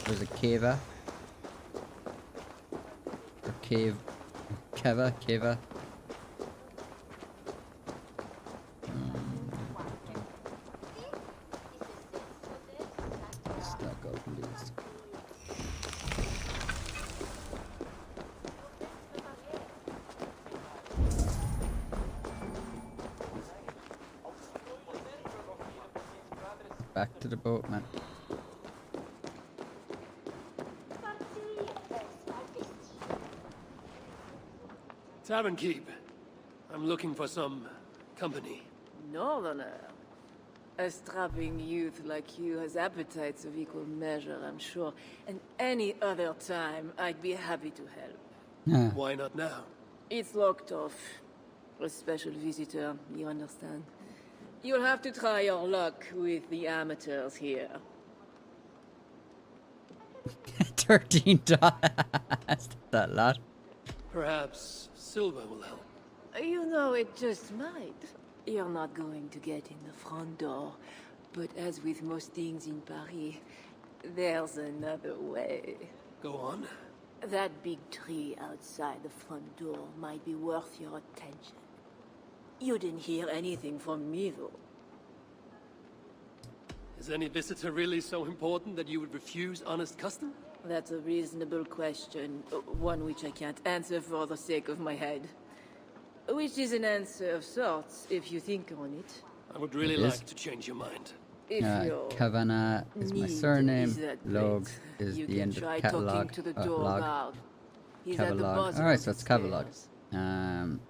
There's a Kava. Or Kava. Stack up, please. Back to the boat, man. Tavern Keep. I'm looking for some company. Northerner. A strapping youth like you has appetites of equal measure, I'm sure. And any other time, I'd be happy to help. Why not now? It's locked off. A special visitor, you understand. You'll have to try your luck with the amateurs here. $13. That lot. Perhaps silver will help. You know, it just might. You're not going to get in the front door, but as with most things in Paris, there's another way. Go on. That big tree outside the front door might be worth your attention. You didn't hear anything from me, though. Is any visitor really so important that you would refuse honest custom? That's a reasonable question, one which I can't answer for the sake of my head. Which is an answer of sorts, if you think on it. I would really like to change your mind. Kavanagh is my surname. Log is the end of catalog. Log. Catalog. Alright, so it's catalog.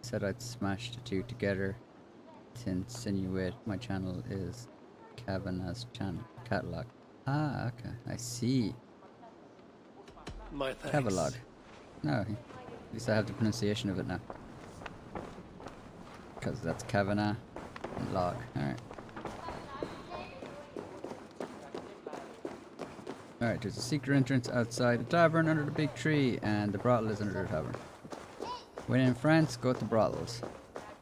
Said I'd smash the two together to insinuate my channel is Kavanagh's channel. Catalog. Ah, okay. I see. My thanks. Catalog. No, at least I have the pronunciation of it now. Because that's Kavanagh and log. Alright. Alright, there's a secret entrance outside the tavern under the big tree, and the brothel is under the tavern. When in France, go to brothels.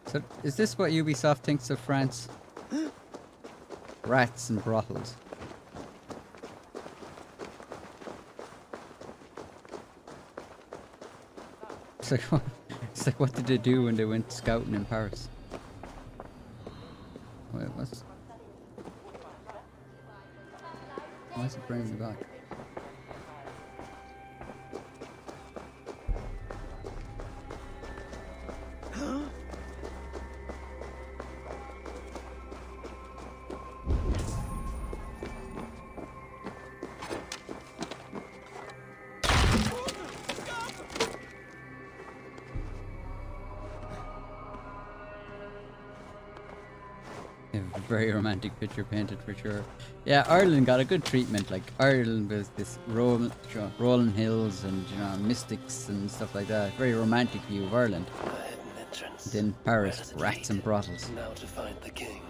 So, is this what Ubisoft thinks of France? Rats and brothels. It's like what did they do when they went scouting in Paris? Wait, why is it bringing me back? Very romantic picture painted for sure. Yeah, Ireland got a good treatment. Like Ireland was this rolling hills and mystics and stuff like that. Very romantic view of Ireland. Then Paris, rats and brothels. Now to find the king.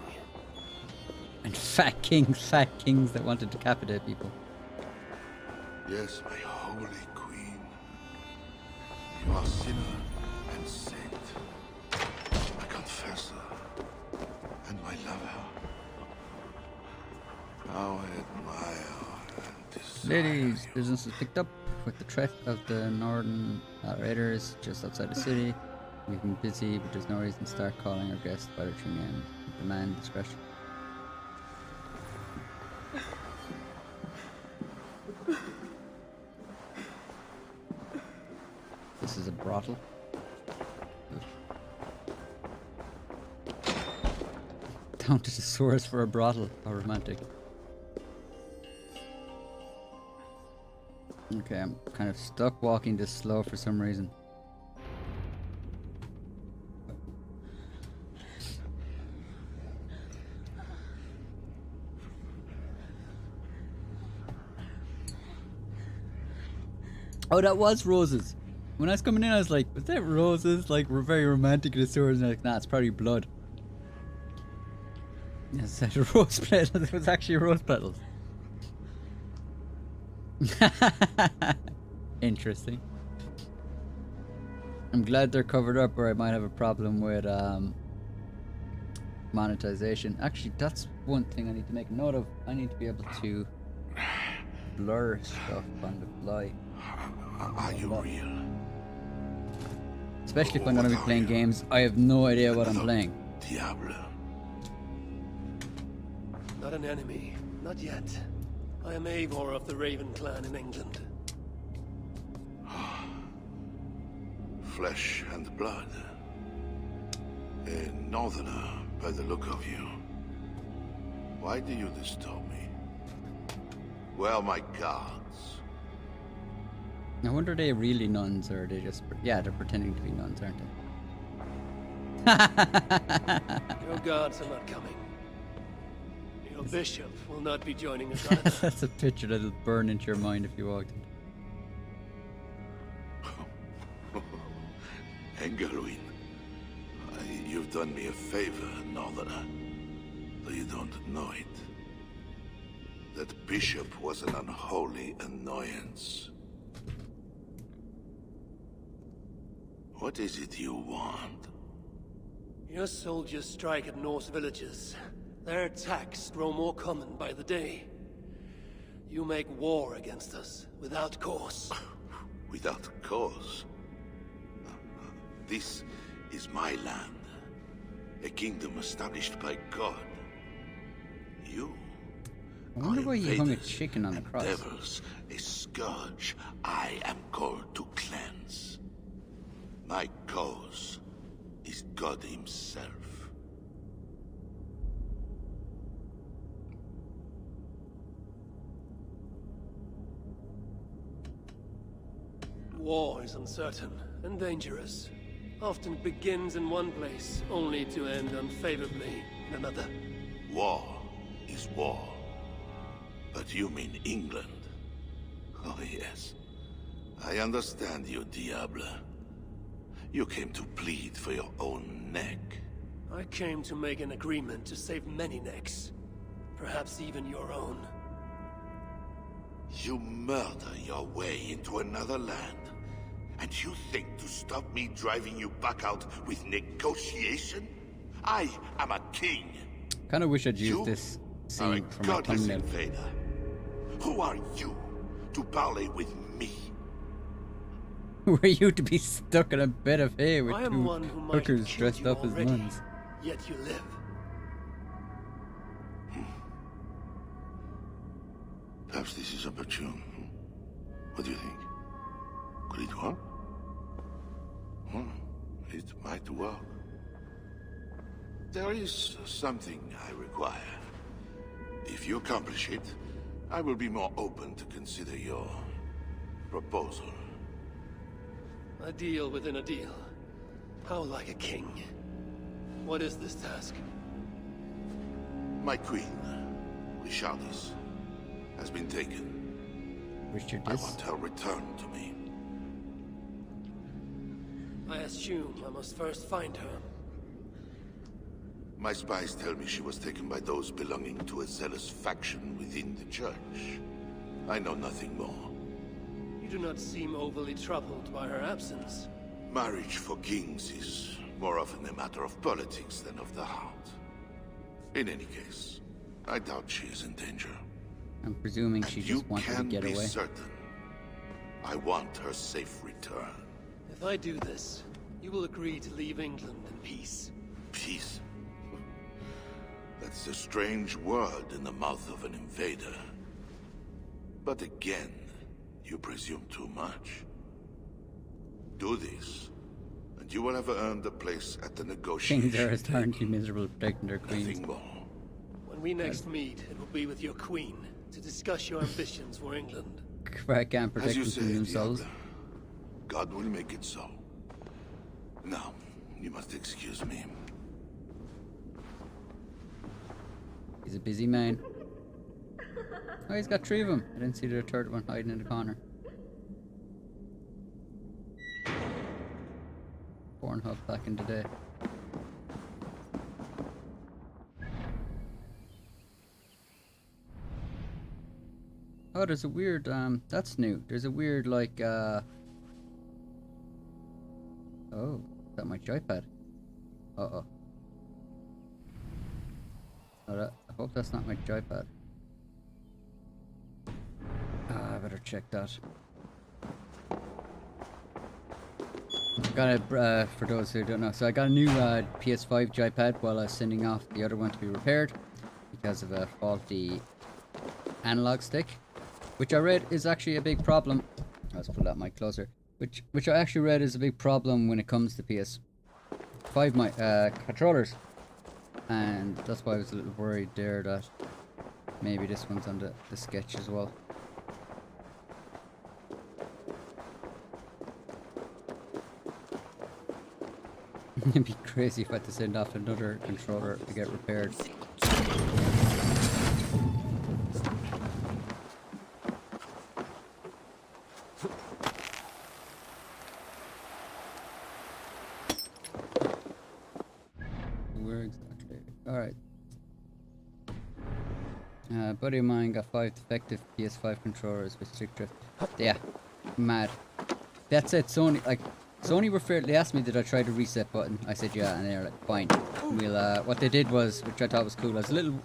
And fat kings that want to decapitate people. Yes, my holy queen. You are sinner and saint. My confessor and my lover. How I admire and desire. Ladies, business is picked up with the threat of the northern raiders just outside the city. We've been busy, but there's no reason to start calling our guests by their true name. Demand discretion. This is a brothel. Down to the source for a brothel. How romantic. Okay, I'm kind of stuck walking this slow for some reason. Oh, that was roses. When I was coming in, I was like, was that roses? Like, we're very romantic in the sewers. And I'm like, nah, it's probably blood. Yes, it said rose petals. It was actually rose petals. Interesting. I'm glad they're covered up, or I might have a problem with monetization. Actually, that's one thing I need to make a note of. I need to be able to blur stuff on the fly. Are you real? Especially if I'm going to be playing games, I have no idea what I'm playing. Diable. Not an enemy, not yet. I am Eivor of the Raven clan in England. Flesh and blood. A northerner, by the look of you. Why do you disturb me? Where are my guards? I wonder, are they really nuns, or are they just... Yeah, they're pretending to be nuns, aren't they? Your guards are not coming. Your bishop will not be joining us either. That's a picture that'll burn into your mind if you walked in. Engelwin, you've done me a favor, Northerner, though you don't know it. That bishop was an unholy annoyance. What is it you want? Your soldiers strike at Norse villages. Their attacks grow more common by the day. You make war against us, without cause. Without cause? This is my land. A kingdom established by God. You I wonder why you hung a chicken on the cross. Devils, a scourge I am called to cleanse. My cause is God himself. War is uncertain and dangerous. Often begins in one place, only to end unfavorably in another. War is war. But you mean England? Oh yes. I understand you, Diable. You came to plead for your own neck. I came to make an agreement to save many necks. Perhaps even your own. You murder your way into another land. And you think to stop me driving you back out with negotiation? I am a king. Kind of wish I'd used this scene for my thumbnail. Invader. Who are you to parley with me? Who are you to be stuck in a bed of hay with I am two one who might hookers have killed dressed you up as already, nuns? Yet you live. Perhaps this is opportune. What do you think? Could it work? It might work. There is something I require. If you accomplish it, I will be more open to consider your proposal. A deal within a deal. How like a king. What is this task? My queen, Richardis, has been taken. I want her returned to me. I assume I must first find her. My spies tell me she was taken by those belonging to a zealous faction within the church. I know nothing more. You do not seem overly troubled by her absence. Marriage for kings is more often a matter of politics than of the heart. In any case, I doubt she is in danger. I'm presuming she just wanted to get away. You can be certain. I want her safe return. If I do this, you will agree to leave England in peace. Peace? That's a strange word in the mouth of an invader. But again, you presume too much. Do this, and you will have earned a place at the negotiation Kings are apparently miserable protecting their queens. Nothing more. When we next meet, it will be with your queen, to discuss your ambitions for England. I can't protect them say, from themselves. Diable, God will make it so. Now, you must excuse me. He's a busy man. Oh, he's got 3 of them. I didn't see the third one hiding in the corner. Pornhub back in the day. Oh, there's a weird, that's new. There's a weird, like, oh, is that my joypad? Uh-oh. I hope that's not my joypad. I better check that. Got it, for those who don't know. So I got a new PS5 joypad while I was sending off the other one to be repaired because of a faulty analog stick, which I read is actually a big problem. Let's pull that mic closer. Which I actually read is a big problem when it comes to PS5 controllers, and that's why I was a little worried there that maybe this one's on the sketch as well. It'd be crazy if I had to send off another controller to get repaired. Where exactly? Alright. A buddy of mine got 5 defective PS5 controllers with stick drift. Yeah, mad. That said, Sony, like, Sony were fair. They asked me, did I try the reset button? I said yeah, and they were like, fine. We'll, what they did was, which I thought was cool, I was a little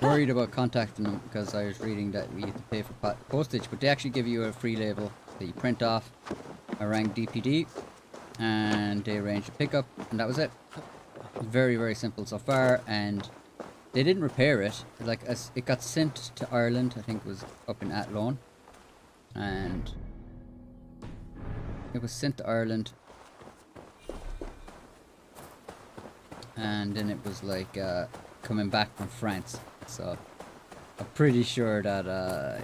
worried about contacting them because I was reading that we had to pay for postage, but they actually give you a free label that you print off, a rank DPD, and they arranged a pickup, and that was it. Very, very simple so far, and they didn't repair it. Like, as it got sent to Ireland, I think it was up in Athlone, and it was sent to Ireland, and then it was like coming back from France. So I'm pretty sure that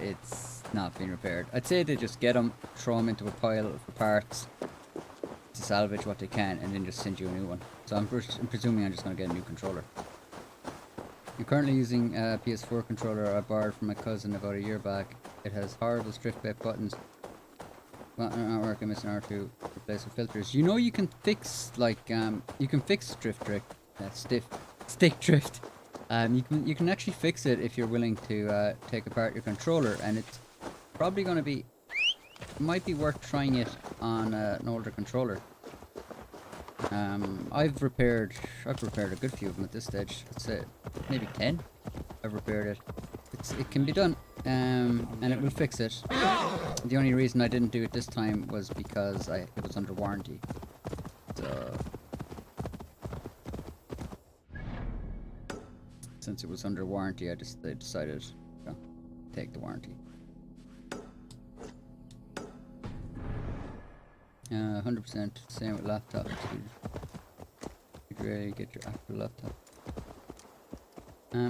it's not being repaired. I'd say they just get them, throw them into a pile for parts to salvage what they can, and then just send you a new one. So I'm presuming I'm just going to get a new controller. I'm currently using a PS4 controller I borrowed from my cousin about a year back. It has horrible drift back buttons. Well, not working, missing R2, replace with filters. You know you can fix, like, you can fix stick drift. You can actually fix it if you're willing to take apart your controller, and it's probably going to be, might be worth trying it on an older controller. I've repaired a good few of them at this stage. I'd say maybe 10. I've repaired it. It can be done, and it will fix it. The only reason I didn't do it this time was because it was under warranty. So since it was under warranty, I decided to take the warranty. 100% same with laptops. You'd rarely get your actual laptop.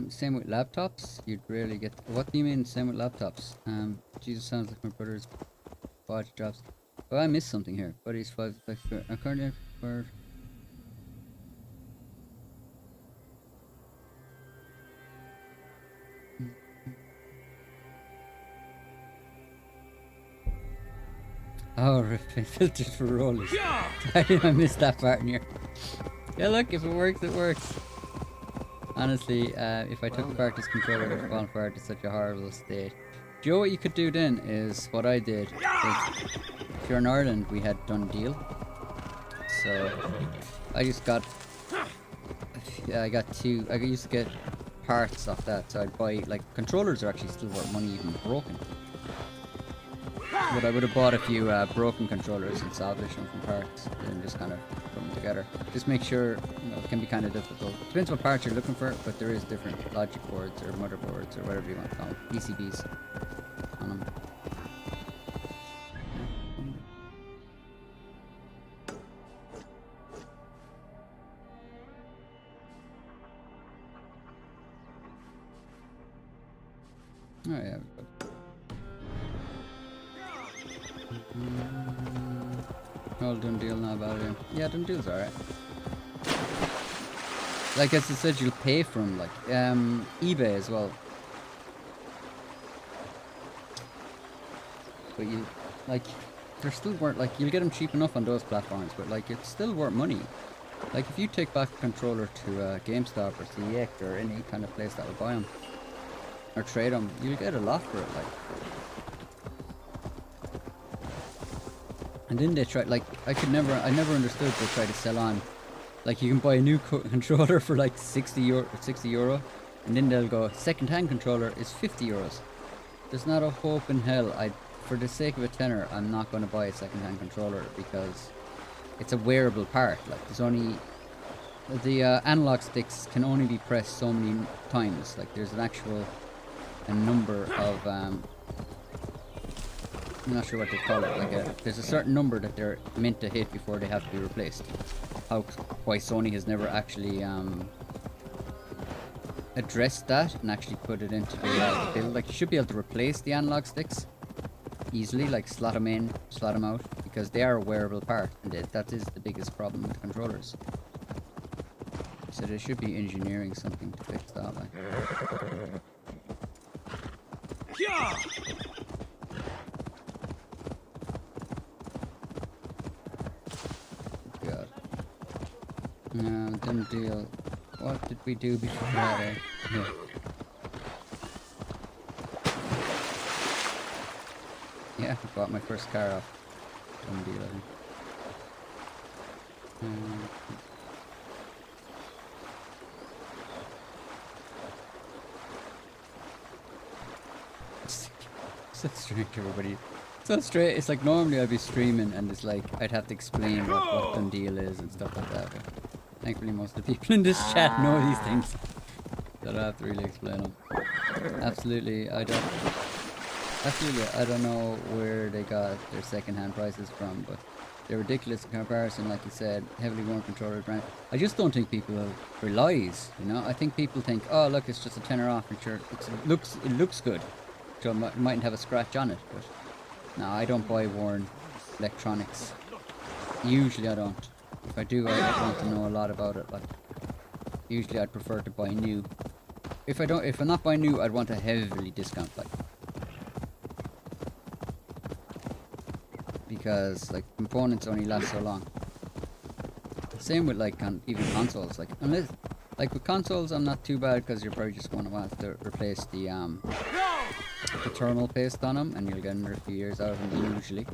Same with laptops. You'd rarely get. What do you mean, same with laptops? Jesus, sounds like my brother's body jobs. Oh, I missed something here. Buddy's 5. I'm currently for. Oh, filters for rollers. I missed that part in here. Yeah, look, if it works, it works. Honestly, if I took apart this controller, it would fall apart in such a horrible state. Do you know what you could do then? Is what I did. If you're in Ireland, we had done a deal. So I just got. Yeah, I got 2. I used to get parts off that. So I'd buy, like, controllers are actually still worth money even broken. But I would have bought a few broken controllers and salvaged them from parts and just kind of put them together. Just make sure, you know, it can be kind of difficult. Depends what parts you're looking for, but there is different logic boards or motherboards or whatever you want to call them, PCBs on them. Oh yeah. Oh, done deal now about it. Yeah, done deal's alright. Like as I said, you'll pay for them, like eBay as well. But you, like, they're still worth, like, you'll get them cheap enough on those platforms, but like it's still worth money. Like if you take back a controller to GameStop or CEX or any kind of place that will buy them or trade them, you'll get a lot for it, like. And then they try, like, I never understood they try to sell on, like, you can buy a new controller for like 60 euro, and then they'll go, second-hand controller is 50 euros. There's not a hope in hell. For the sake of a tenner, I'm not going to buy a second-hand controller because it's a wearable part. Like, there's only, the analog sticks can only be pressed so many times. Like, there's an actual, a number of, I'm not sure what they call it. Like there's a certain number that they're meant to hit before they have to be replaced. Why Sony has never actually addressed that and actually put it into the build. Like you should be able to replace the analog sticks easily, like slot them in, slot them out, because they are a wearable part, and that is the biggest problem with the controllers. So they should be engineering something to fix that, like. God. No, didn't deal. What did we do before that? Yeah. Yeah, I bought my first car off. Done deal, I think. So strange, everybody. So straight. It's like normally I'd be streaming and it's like I'd have to explain what done deal is and stuff like that. But thankfully, most of the people in this chat know these things. So I don't have to really explain them. Absolutely, I don't. Absolutely, I don't know where they got their second-hand prices from, but they're ridiculous in comparison. Like you said, heavily worn controller brand. I just don't think people realize. You know, I think people think, oh look, it's just a tenner off, and sure, it looks good. So it mightn't have a scratch on it, but no, I don't buy worn electronics. Usually I don't. If I do, I want to know a lot about it. Like, usually I'd prefer to buy new. If I'm not buying new, I'd want a heavily discount, like. Because like components only last so long. Same with like even consoles. Like unless like with consoles, I'm not too bad because you're probably just going to want to replace the thermal paste on them, and you'll get another few years out of them usually,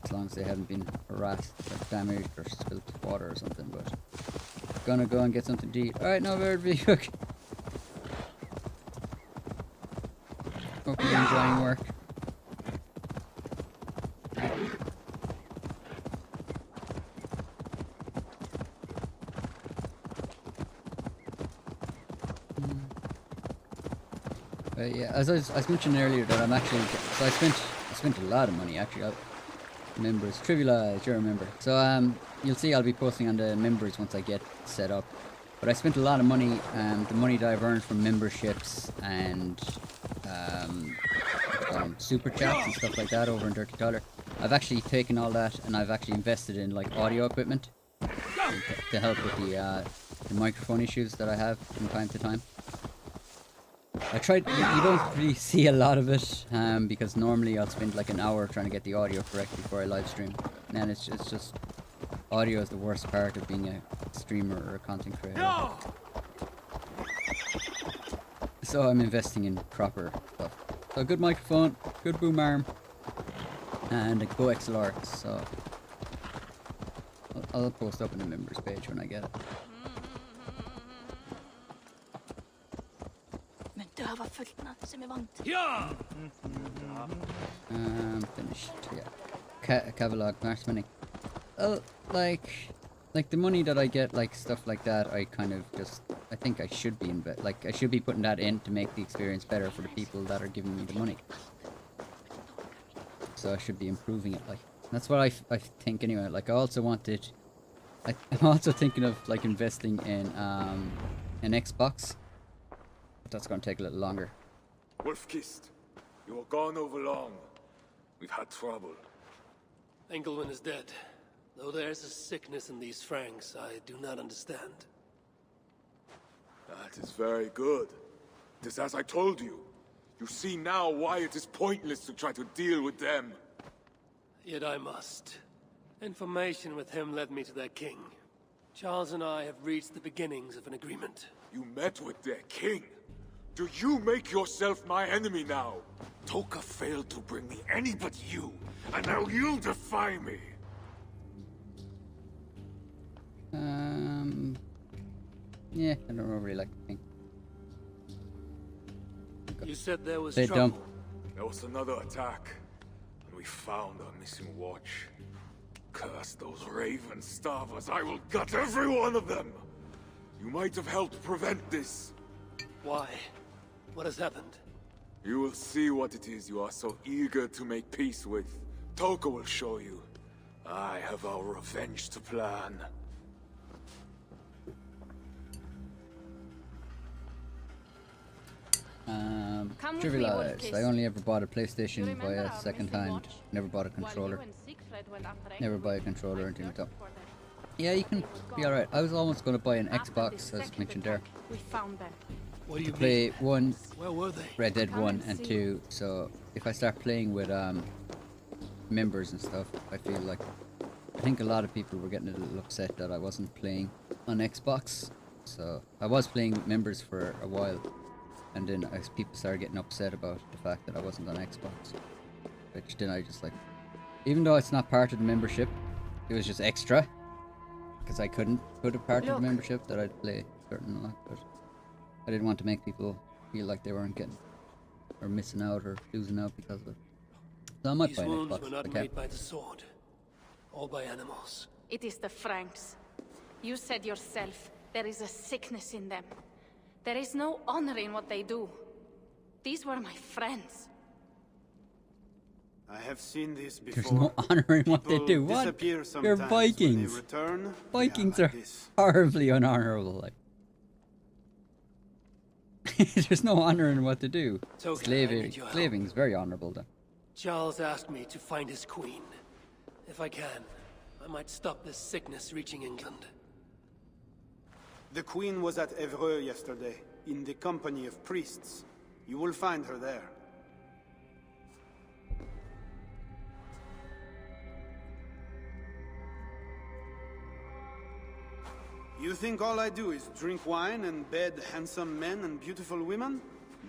as long as they haven't been harassed, like damaged or spilled water or something. But gonna go and get something to eat. All right, now very quick. Hope you're enjoying work. Yeah, as I mentioned earlier, that I'm actually I spent a lot of money actually. Members, Trivialize, you're a member. So you'll see I'll be posting on the members once I get set up. But I spent a lot of money, the money that I've earned from memberships and super chats and stuff like that over in Dirty Dollar. I've actually taken all that and I've actually invested in like audio equipment to help with the microphone issues that I have from time to time. I tried. You don't really see a lot of it because normally I'll spend like an hour trying to get the audio correct before I live stream, and it's just audio is the worst part of being a streamer or a content creator. No! So I'm investing in proper stuff. So a good microphone, good boom arm, and a Go XLR. So I'll post up in the members page when I get it. Finished. Yeah. Cavalog, March money. Oh, like the money that I get, like stuff like that. I kind of I think I should be I should be putting that in to make the experience better for the people that are giving me the money. So I should be improving it. Like that's what I think anyway. Like I also wanted. I'm also thinking of like investing in an Xbox. That's going to take a little longer. Wolf-Kissed, you were gone over long. We've had trouble. Engelman is dead. Though there's a sickness in these Franks I do not understand. That is very good. It is as I told you. You see now why it is pointless to try to deal with them. Yet I must. Information with him led me to their king. Charles and I have reached the beginnings of an agreement. You met with their king? Do you make yourself my enemy now? Toka failed to bring me any but you, and now you'll defy me. Yeah, I don't really like the king. You said there was They're trouble. dumb. There was another attack, and we found our missing watch. Curse those raven starvers, I will gut every one of them! You might have helped prevent this. Why? What has happened? You will see what it is you are so eager to make peace with. Toka will show you. I have our revenge to plan. Trivialized. I only ever bought a PlayStation via second hand. Never bought a controller. Never buy a controller until it's up. Yeah, you can be alright. I was almost going to buy an Xbox, as mentioned there, We found them. What do to you play mean? one Where were they? Red Dead Come 1 and and see. 2, so if I start playing with members and stuff, I feel like, I think a lot of people were getting a little upset that I wasn't playing on Xbox, so I was playing with members for a while, and then as people started getting upset about the fact that I wasn't on Xbox, which then I just like, even though it's not part of the membership, it was just extra, because I couldn't put a part of the membership that I'd play certain lot, but I didn't want to make people feel like they weren't getting, or missing out, or losing out because of it. So I might These buy an wounds Xbox were if not I can. made by the sword, or by animals. It is the Franks. You said yourself, there is a sickness in them. There is no honor in what they do. These were my friends. I have seen this before. There's no honor in what they People do. What? disappear You're sometimes. When Vikings. they return, Vikings they are are like this. horribly unhonorable. Like, there's no honor in what they do. It's okay, I need your help. Slaving's very honorable, though. Charles asked me to find his queen. If I can, I might stop this sickness reaching England. The queen was at Evreux yesterday, in the company of priests. You will find her there. You think all I do is drink wine and bed handsome men and beautiful women?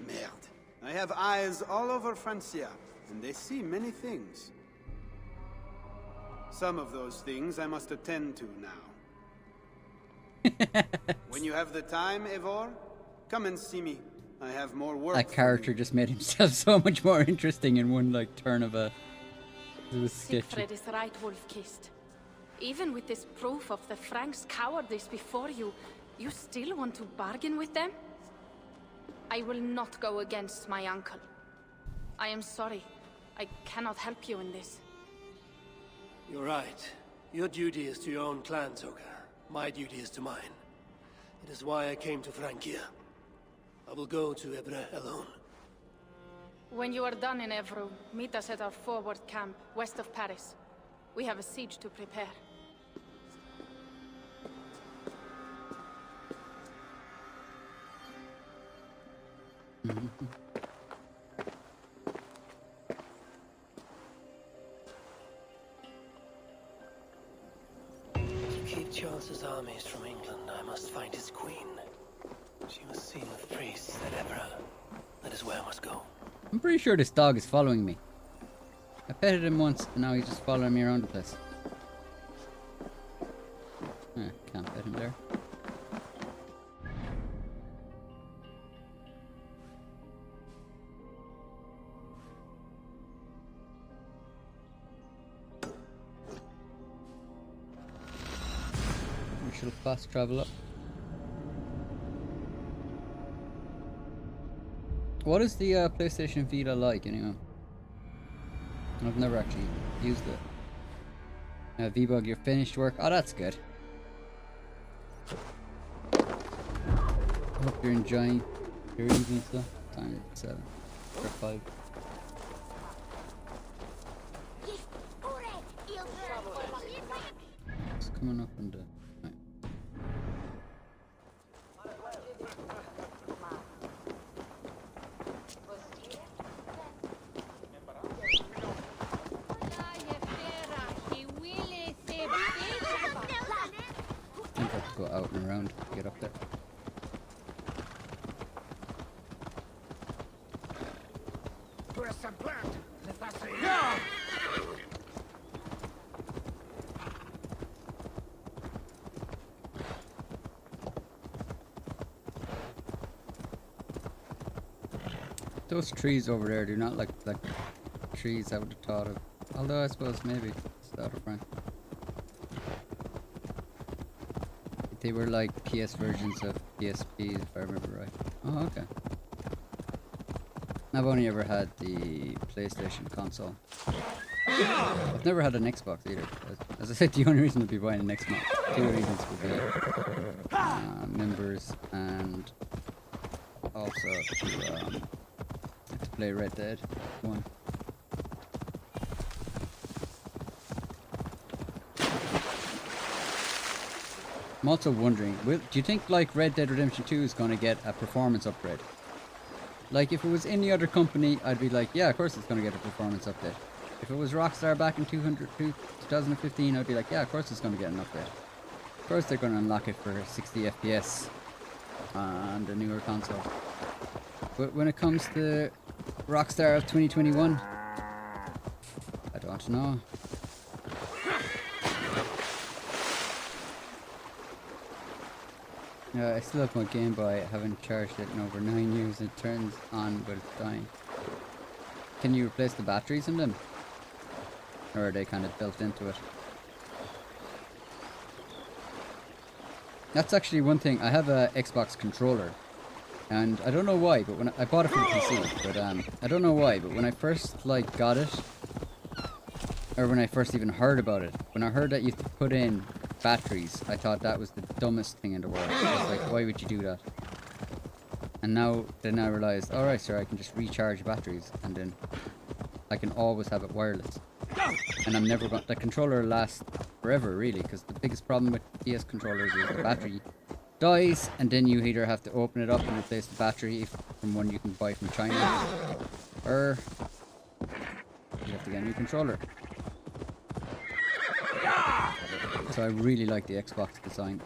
Merde. I have eyes all over Francia, and they see many things. Some of those things I must attend to now. When you have the time, Eivor, come and see me. I have more work. That character just made himself so much more interesting in one like turn of a. It was sketchy. Siegfried is right, Wolf-Kissed. Even with this proof of the Franks' cowardice before you, you still want to bargain with them? I will not go against my uncle. I am sorry. I cannot help you in this. You're right. Your duty is to your own clan, Zoka. My duty is to mine. It is why I came to Francia. I will go to Evreux alone. When you are done in Evreux, meet us at our forward camp, west of Paris. We have a siege to prepare. To keep Charles's armies from England, I must find his queen. She was seen with priests at Evreux. That is where I must go. I'm pretty sure this dog is following me. I petted him once, and now he's just following me around the place. Can't pet him there. We shall fast travel up. What is the PlayStation Vita like, anyway? I've never actually used it. V-Bug, you're finished work. Oh, that's good. Hope you're enjoying your evening stuff. Time 7 or 5. It's coming up on the. Right. I think I have to go out and around to get up there. Those trees over there do not look like trees I would have thought of. Although I suppose maybe it's the other front. They were like PS versions of PSP, if I remember right. Oh, okay. I've only ever had the PlayStation console. I've never had an Xbox either. As I said, the only reason I'd be buying an Xbox, two reasons would be members and also to play Red Dead 1. I'm also wondering, do you think like Red Dead Redemption 2 is going to get a performance upgrade? Like if it was any other company, I'd be like, yeah, of course it's going to get a performance update. If it was Rockstar back in 2015, I'd be like, yeah, of course it's going to get an upgrade. Of course they're going to unlock it for 60 FPS on the newer console. But when it comes to Rockstar of 2021, I don't know. I still have my Game Boy. I haven't charged it in over 9 years. It turns on, but it's dying. Can you replace the batteries in them? Or are they kind of built into it? That's actually one thing. I have a Xbox controller. And I don't know why, but when I bought it from PC, but I don't know why, but when I first like got it, or when I first even heard about it, when I heard that you have to put in batteries, I thought that was the dumbest thing in the world. I was like, why would you do that? And then I realized, alright sir, I can just recharge batteries and then I can always have it wireless. And I'm never going, the controller lasts forever really, because the biggest problem with PS controllers is the battery dies and then you either have to open it up and replace the battery from one you can buy from China, or you have to get a new controller. So I really like the Xbox design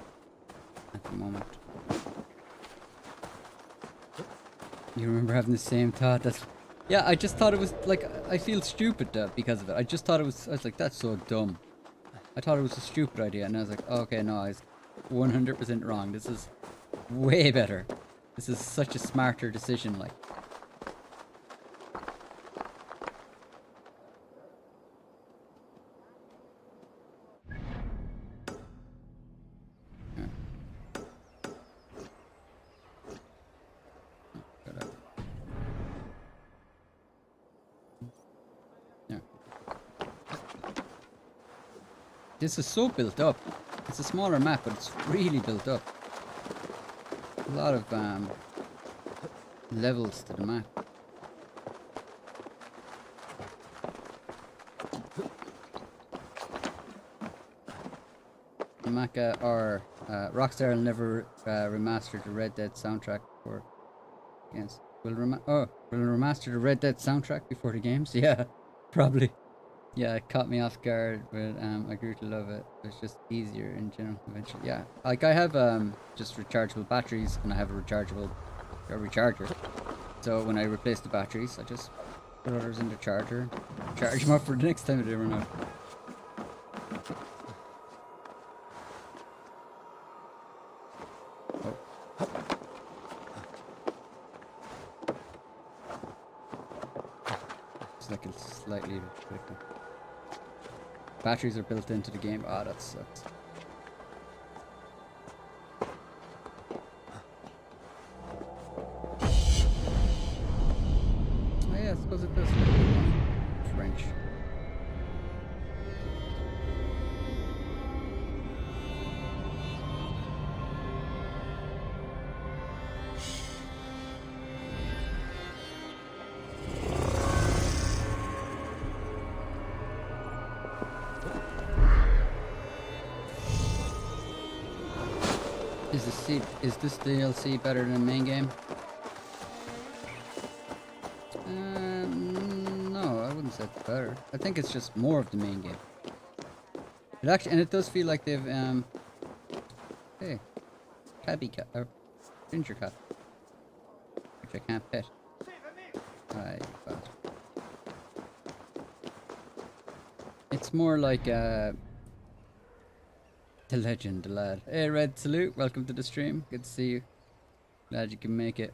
at the moment. You remember having the same thought? Yeah, I just thought it was like, I feel stupid because of it. I just thought I was like, that's so dumb. I thought it was a stupid idea and I was like, oh, okay, no, I was 100% wrong. This is way better. This is such a smarter decision, like. This is so built up. It's a smaller map, but it's really built up. A lot of levels to the map. Rockstar will never remaster the Red Dead soundtrack for games. Will remaster the Red Dead soundtrack before the games? Yeah, probably. Yeah, it caught me off guard, but I grew to love it. It's just easier in general eventually. Yeah, like I have just rechargeable batteries and I have a recharger. So when I replace the batteries, I just put others in the charger, charge them up for the next time they run out. It's like a slightly quicker. Batteries are built into the game. Ah, that sucks. Oh yeah, I suppose it does look French. Is this DLC better than the main game? No, I wouldn't say it's better. I think it's just more of the main game. It actually, and it does feel like they've hey, tabby cat or ginger cat, which I can't pet. But it's more like the legend, the lad. Hey, Red, salute. Welcome to the stream. Good to see you. Glad you can make it.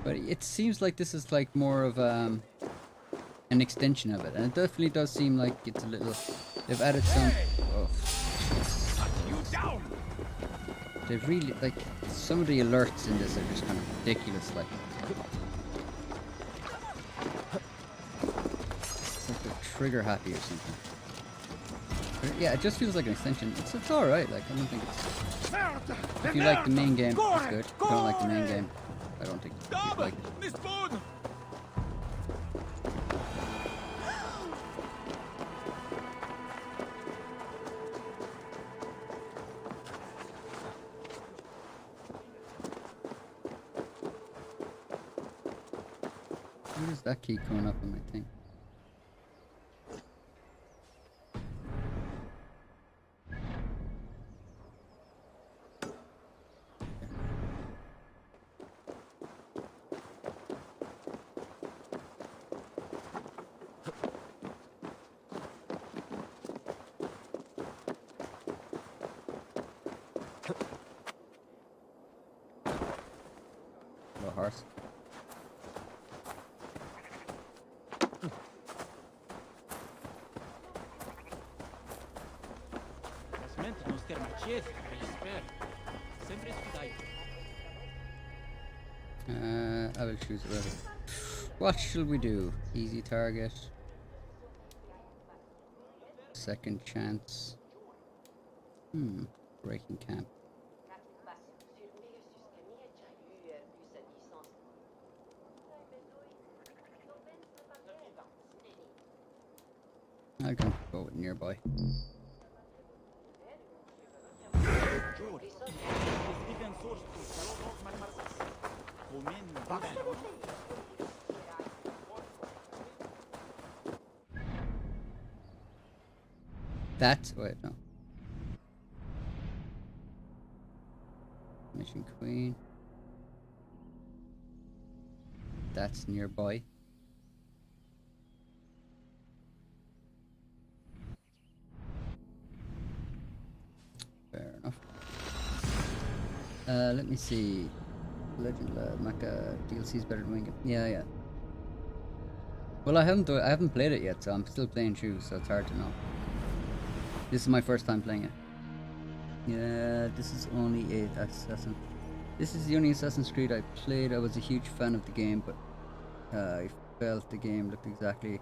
But it seems like this is like more of an extension of it, and it definitely does seem like it's a little. They've added some. Oh, they've really like some of the alerts in this are just kind of ridiculous. Like, it's like they're trigger happy or something. Yeah, it just feels like an extension. It's alright, like, I don't think it's... If you like the main game, it's good. If you don't like the main game, I don't think you like it. is that key coming up on my thing? The horse. I will choose a rabbit. What shall we do? Easy target. Second chance. Breaking camp. I can go with nearby. That wait no. Mission Queen. That's nearby. Fair enough. Let me see. Legend Mecha DLC is better than Wing. Yeah. Well, I haven't played it yet, so I'm still playing through, so it's hard to know. This is my first time playing it. Yeah, this is only This is the only Assassin's Creed I played. I was a huge fan of the game, but I felt the game looked exactly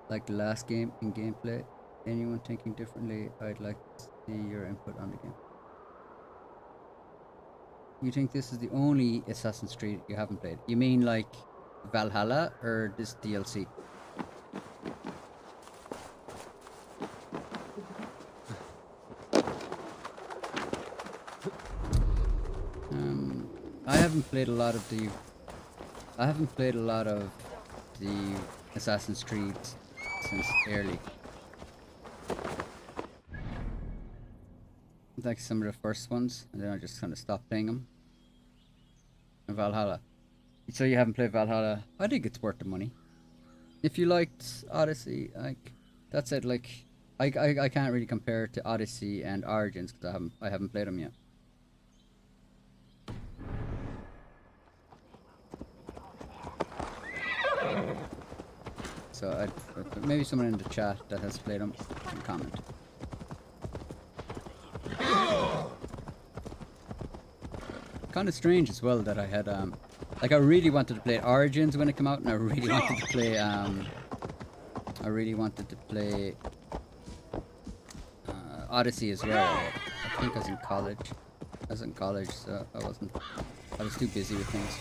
like the last game in gameplay. Anyone thinking differently, I'd like to see your input on the game. You think this is the only Assassin's Creed you haven't played? You mean like Valhalla or this DLC? I haven't played a lot of the Assassin's Creed since early. Like some of the first ones, and then I just kind of stopped playing them. And Valhalla. So you haven't played Valhalla? I think it's worth the money. If you liked Odyssey, like that's it. Like I can't really compare it to Odyssey and Origins because I haven't played them yet. So maybe someone in the chat that has played them can comment. Kind of strange as well that I had like I really wanted to play Origins when it came out, and I really wanted to play Odyssey as well. I think I was in college. So I was too busy with things.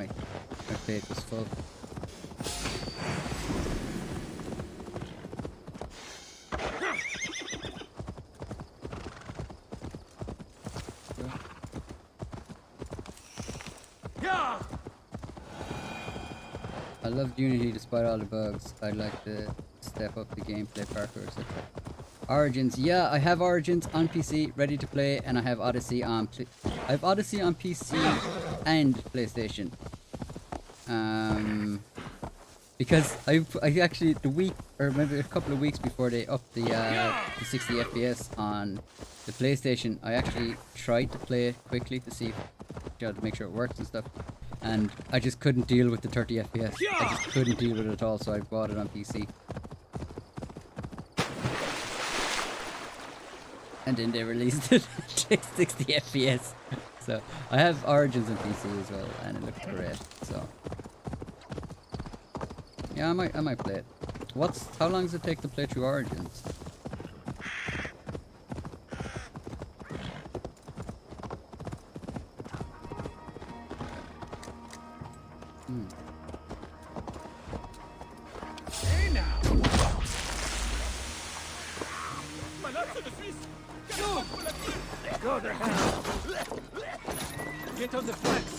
My plate was full. I loved Unity despite all the bugs. I'd like to step up the gameplay, parkour, etc. Origins, yeah, I have Origins on PC ready to play, and I have Odyssey on PC and PlayStation. Because I actually the week or maybe a couple of weeks before they upped the 60 FPS on the PlayStation, I actually tried to play it quickly to see, to make sure it works and stuff, and I just couldn't deal with the 30 FPS. I just couldn't deal with it at all, so I bought it on PC. And then they released it at 60 FPS. So I have Origins on PC as well, and it looks great. So yeah, I might play it. How long does it take to play through Origins? Get on the flanks!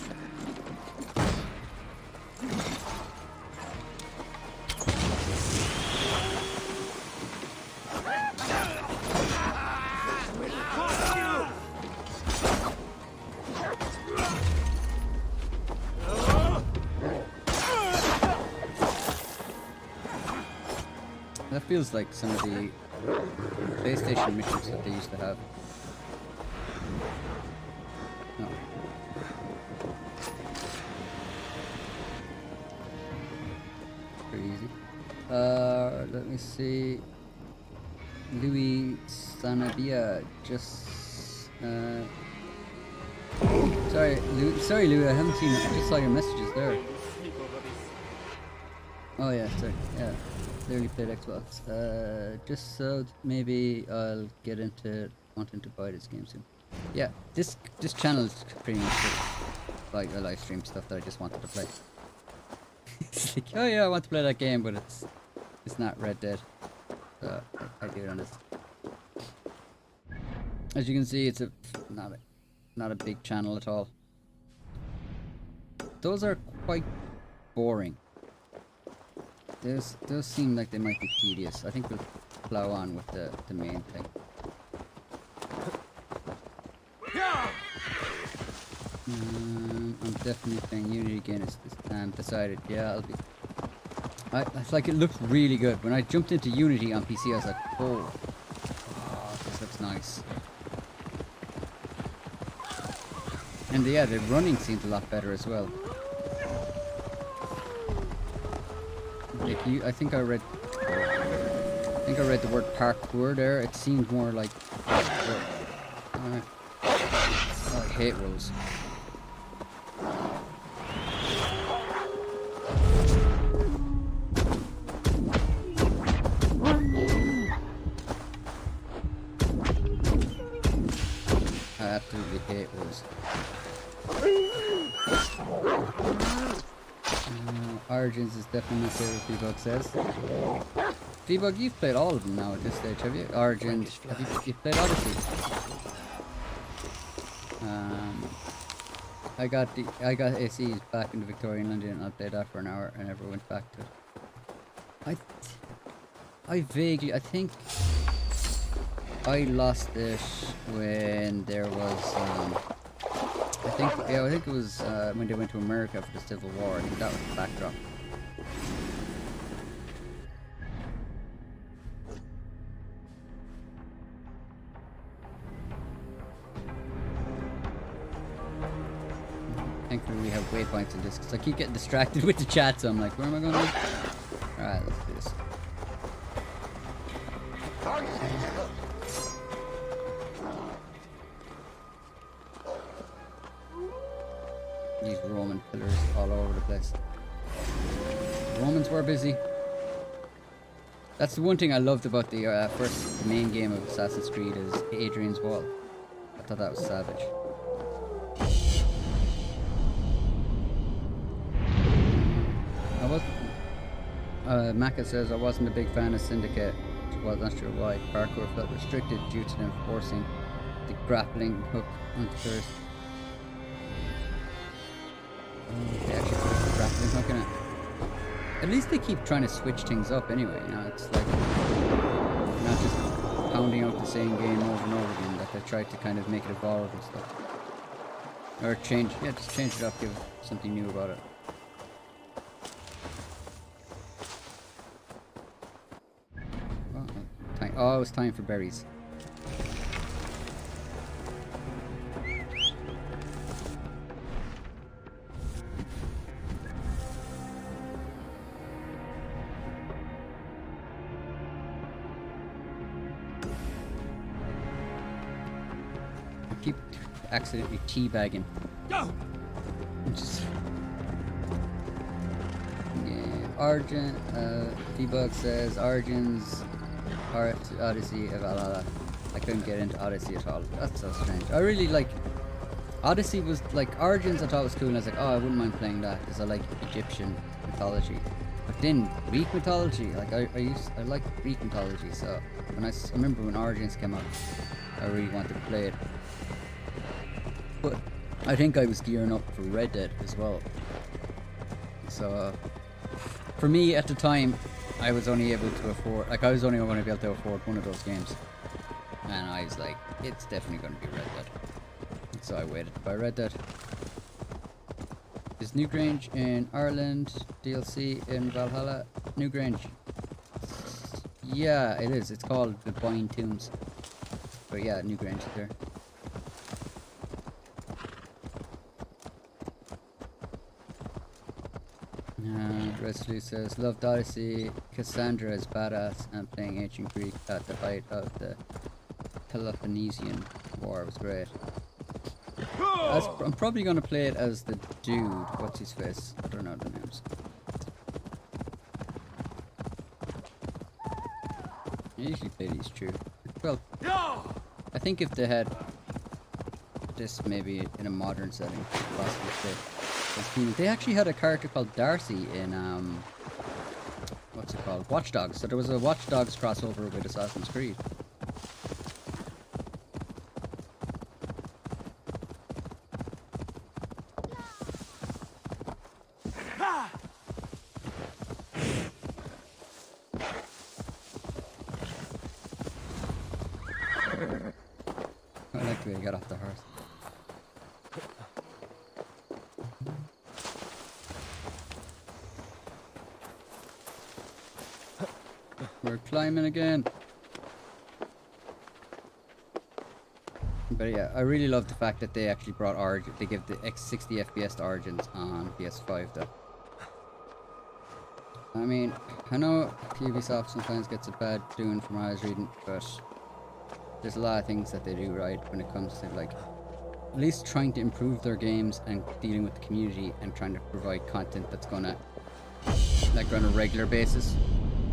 That feels like some of the PlayStation missions that they used to have. No. Pretty easy. Let me see. Louis Sanabia just sorry Louis, I haven't seen it. I just saw your messages there. Oh yeah, sorry. Yeah. Clearly played Xbox. Just so maybe I'll get into wanting to buy this game soon. Yeah, this channel is pretty much like a live stream stuff that I just wanted to play. It's like, oh yeah, I want to play that game, but it's not Red Dead. So I do it on this. As you can see, it's not a big channel at all. Those are quite boring. Those seem like they might be tedious. I think we'll plow on with the main thing. I'm definitely playing Unity again. It's decided. Yeah, I'll be. It's like it looked really good when I jumped into Unity on PC. I was like, oh, this looks nice. And yeah, the running seemed a lot better as well. Like I think I read the word parkour there. It seemed more like. Oh, I hate rules. I absolutely hate rules. Origins is definitely my favorite, V-Bug says. V-Bug, you've played all of them now at this stage, have you? Origins, you've played Odyssey. I got ACs back in the Victorian London and I played that for an hour and never went back to it. I think I lost it when there was I think it was when they went to America for the Civil War. I think that was the backdrop. Thankfully we have waypoints in this because I keep getting distracted with the chat, so I'm like, where am I going to go? Alright, let's do this. These Roman pillars all over the place. The Romans were busy. That's the one thing I loved about the main game of Assassin's Creed is Adrian's Wall. I thought that was savage. Maka says I wasn't a big fan of Syndicate. Well, not sure why. Parkour felt restricted due to them forcing the grappling hook onto theirs. They actually put the grappling hook in it. At least they keep trying to switch things up anyway, you know, it's like not just pounding out the same game over and over again, that they try to kind of make it evolve and stuff. Or change, yeah, just change it up, give something new about it. Oh, it was time for berries. I keep accidentally teabagging. Go! Just... Yeah, Argent, V-Bug says Origins Odyssey of Valhalla. I couldn't get into Odyssey at all. That's so strange. I really like Odyssey was like Origins. I thought was cool, and I was like, oh, I wouldn't mind playing that because I like Egyptian mythology. But then Greek mythology, like I like Greek mythology. So when I remember when Origins came out, I really wanted to play it. But I think I was gearing up for Red Dead as well. So, for me at the time, I was only able to afford, like I was only going to be able to afford one of those games. And I was like, it's definitely going to be Red Dead. So I waited to buy Red Dead. Is Newgrange in Ireland, DLC in Valhalla? Newgrange. Yeah, it is. It's called the Bind Tombs. But yeah, Newgrange is there. Resolute says, loved Odyssey, Cassandra is badass, and playing Ancient Greek at the height of the Peloponnesian War was great. I'm probably going to play it as the dude, what's his face? I don't know the names. I usually play these two. Well, I think if they had this maybe in a modern setting, possibly play. They actually had a character called Darcy in what's it called? Watch Dogs. So there was a Watch Dogs crossover with Assassin's Creed. I like the way he got off the horse. We're climbing again. But yeah, I really love the fact that they actually brought Origin. They give the X60 FPS to Origins on PS5 though. I mean, I know Ubisoft sometimes gets a bad doing from what I was reading, but there's a lot of things that they do right when it comes to like at least trying to improve their games and dealing with the community and trying to provide content that's gonna like on a regular basis.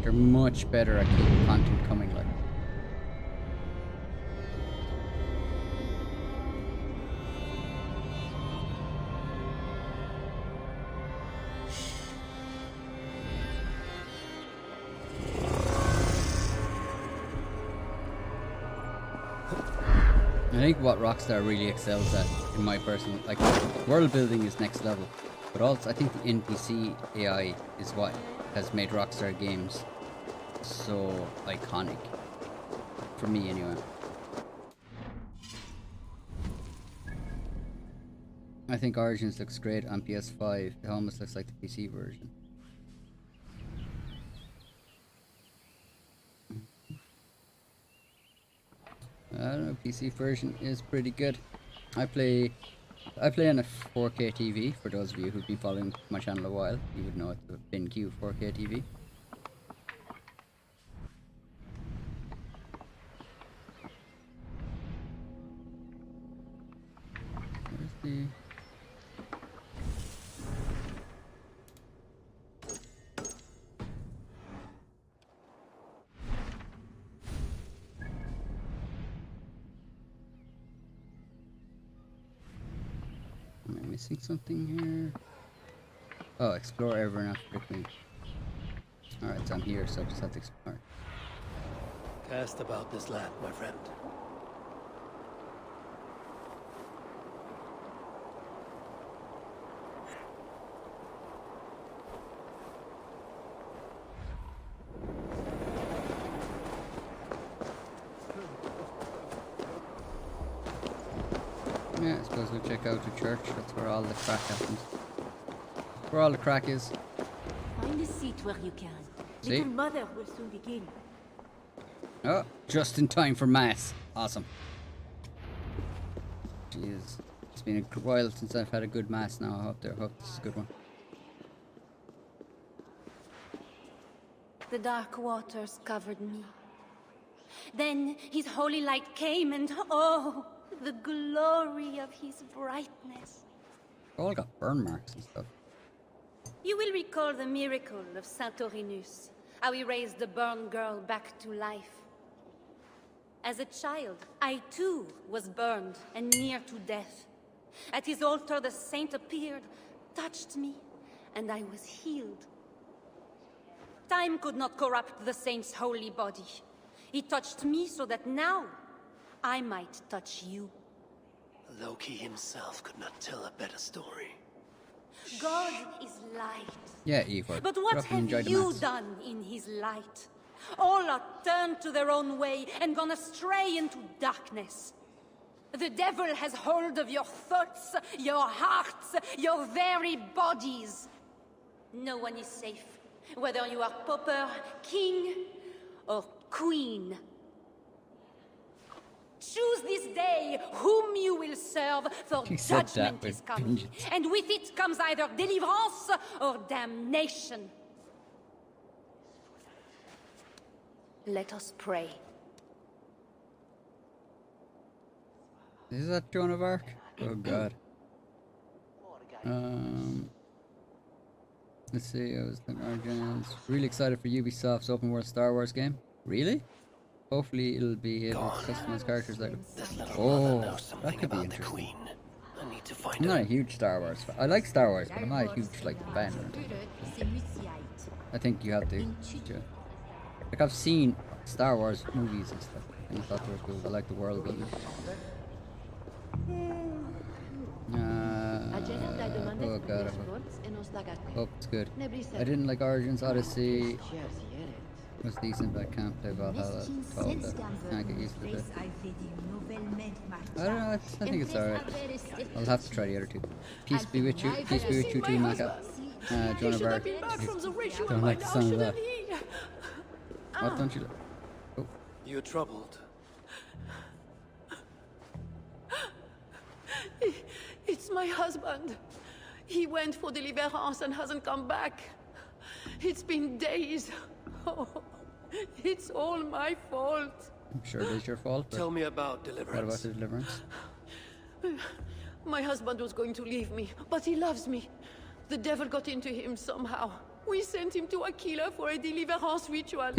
They're much better at keeping content coming like. I think what Rockstar really excels at, in my personal, like, world building is next level, but also I think the NPC AI is what has made Rockstar games so iconic, for me anyway. I think Origins looks great on PS5, it almost looks like the PC version. I don't know, PC version is pretty good. I play on a 4K TV. For those of you who've been following my channel a while, you would know it's the BenQ 4K TV. Where's the... Am I missing something here? Oh, explore everyone after the queen. Alright, so I'm here, so I just have to explore. Cast about this land, my friend. Yeah, I suppose we'll check out the church. That's where all the crack happens. Where all the crack is. Find a seat where you can. See? Little mother will soon begin. Oh, just in time for mass. Awesome. Jeez. It's been a while since I've had a good mass now. I hope this is a good one. The dark waters covered me. Then his holy light came and oh, the glory of his brightness. All got burn marks and stuff. You will recall the miracle of Saint Orinus, how he raised the burned girl back to life. As a child, I too was burned and near to death. At his altar the saint appeared, touched me, and I was healed. Time could not corrupt the saint's holy body. He touched me so that now I might touch you. Loki himself could not tell a better story. God is light. Yeah, Igor. But what have you done in his light? All are turned to their own way and gone astray into darkness. The devil has hold of your thoughts, your hearts, your very bodies. No one is safe, whether you are pauper, king, or queen. Choose this day whom you will serve, for judgment is coming. And with it comes either deliverance or damnation. Let us pray. Is that Joan of Arc? Oh god. Let's see, I was thinking Origins. Really excited for Ubisoft's open world Star Wars game. Really? Hopefully it'll be able to customize characters like... Oh, that could be interesting. I'm not a huge Star Wars fan. I like Star Wars, but I'm not a huge, like, fan. I think you have to. Like, I've seen Star Wars movies and stuff, and I thought they were cool. I like the world building. Oh god, I hope it's good. I didn't like Origins Odyssey. It was decent, but I can't play Valhalla. Can't get used to it. I don't know, I think it's alright. I'll have to try the other two. Peace be with you. Peace be with you too, Maka. Joan of Arc. Don't like the sound of that. What don't you like? Oh. You're troubled. It's my husband. He went for deliverance and hasn't come back. It's been days. Oh, it's all my fault. I'm sure it is your fault. Tell me about deliverance. What about the deliverance? My husband was going to leave me, but he loves me. The devil got into him somehow. We sent him to Aquila for a deliverance ritual.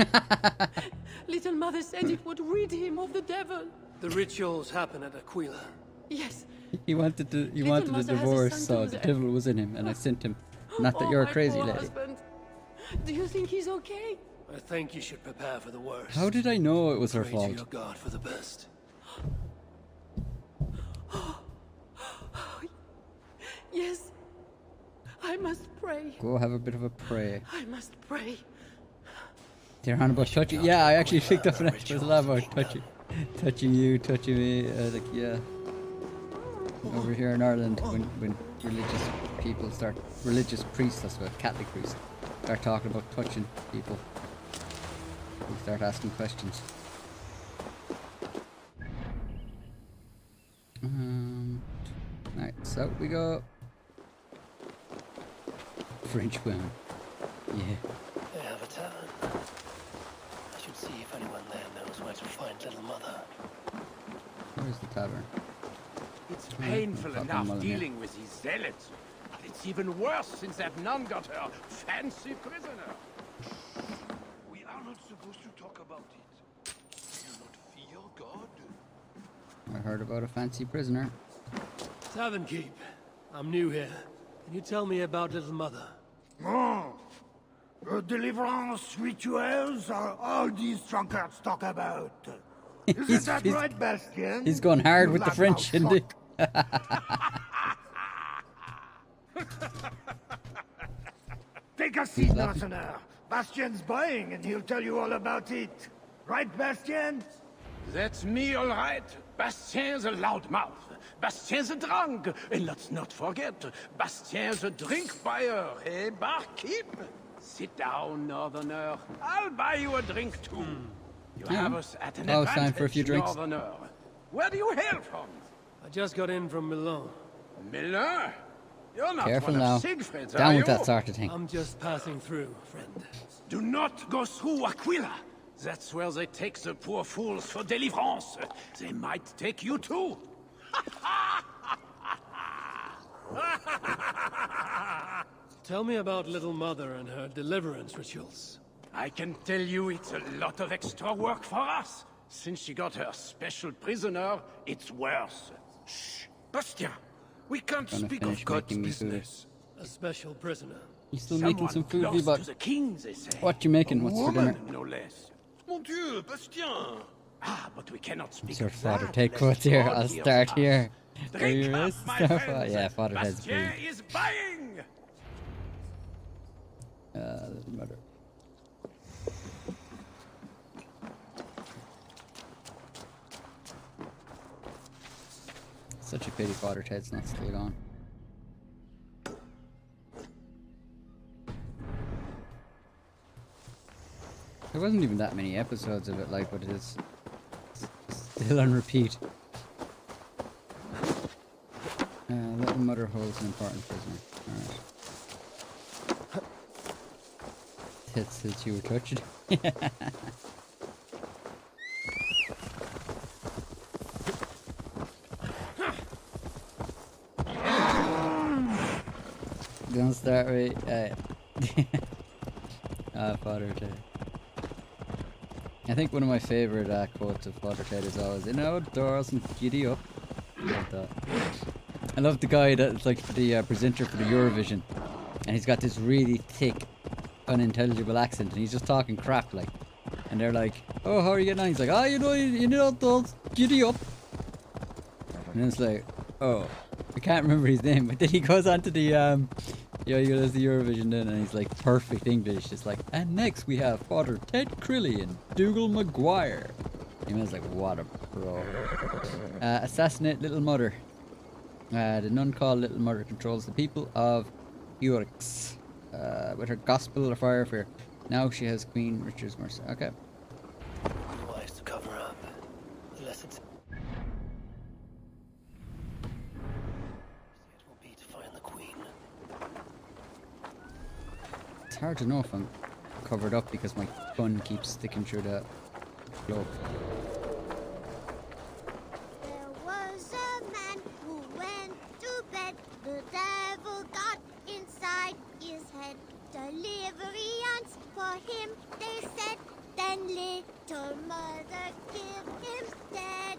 Little Mother said it would rid him of the devil. The rituals happen at Aquila. Yes. He wanted a divorce, so the devil was in him, and I sent him. Not that you're a crazy lady. Husband. Do you think he's okay? I think you should prepare for the worst. How did I know it was her Pray fault? to your God for the best. Yes. I must pray. Go have a bit of a pray. I must pray. They're on about touching. Yeah, I actually picked up an extra. There's a lot about touching you, touching me. Like, yeah. Over here in Ireland, when religious priests, that's what, Catholic priests, start talking about touching people, we start asking questions. Right, so we go. French women. Yeah. They have a tavern. I should see if anyone there knows where to find Little Mother. Where's the tavern? It's painful enough dealing with these zealots, but it's even worse since that nun got her fancy prisoner. We are not supposed to talk about it. Do you not fear God? I heard about a fancy prisoner. Tavern keep. I'm new here. Can you tell me about Little Mother? Oh, deliverance rituals are all these drunkards talk about. Isn't that right, Bastien? He's going hard with the French, isn't he? Take a seat, listener. Bastien's buying, and he'll tell you all about it. Right, Bastien? That's me, all right. Bastien's a loudmouth. Bastien's a drunk. And let's not forget, Bastien's a drink buyer. Hey, barkeep? Sit down, Northerner. I'll buy you a drink, too. You have us at an advantage, time for a few drinks. Northerner. Where do you hail from? I just got in from Milan. Milan? You're not Careful one now. of Siegfried's, Down are with you? that sort of thing. I'm just passing through, friend. Do not go through Aquila. That's where they take the poor fools for deliverance. They might take you too. Tell me about Little Mother and her deliverance rituals. I can tell you it's a lot of extra work for us. Since she got her special prisoner, it's worse. Shh, Bastien. We can't speak of God's business. A special prisoner. You still making some food, Someone but close to the king, they say. what you making? What's for dinner? No less. Mon Dieu, Bastien! Ah, but we cannot speak Sir of Father, that. take lest quotes here. God I'll hears start us. here. Drink up, my friends. Yeah, Father Ted's Bastien brilliant. is buying. Little mother. Such a pity Father Ted's not still gone. There wasn't even that many episodes of it, like, but it's still on repeat. Little mother holds an important prisoner. Alright. Ted says you were touched. Don't start with Father Ted. I think one of my favourite quotes of Father Ted is always, "In outdoors and giddy up." I love that. I love the guy that's like the presenter for the Eurovision, and he's got this really thick, unintelligible accent, and he's just talking crap, like. And they're like, "Oh, how are you getting on?" He's like, "Ah, you know outdoors, giddy up." And it's like, oh, I can't remember his name, but then he goes on to the he does the Eurovision then, and he's like perfect English. It's like, and next we have Father Ted Crilly and Dougal Maguire. And I was like, what a pro. Assassinate Little Mother. The nun called Little Mother controls the people of Urix with her gospel of fire fear. Now she has Queen Richard's mercy. Okay. Wise to cover up, unless it's... It will be to find the Queen. It's hard to know if I'm covered up because my gun keeps sticking through the cloak. There was a man who went to bed. The devil got inside his head. Deliverance for him, they said. Then little mother killed him dead.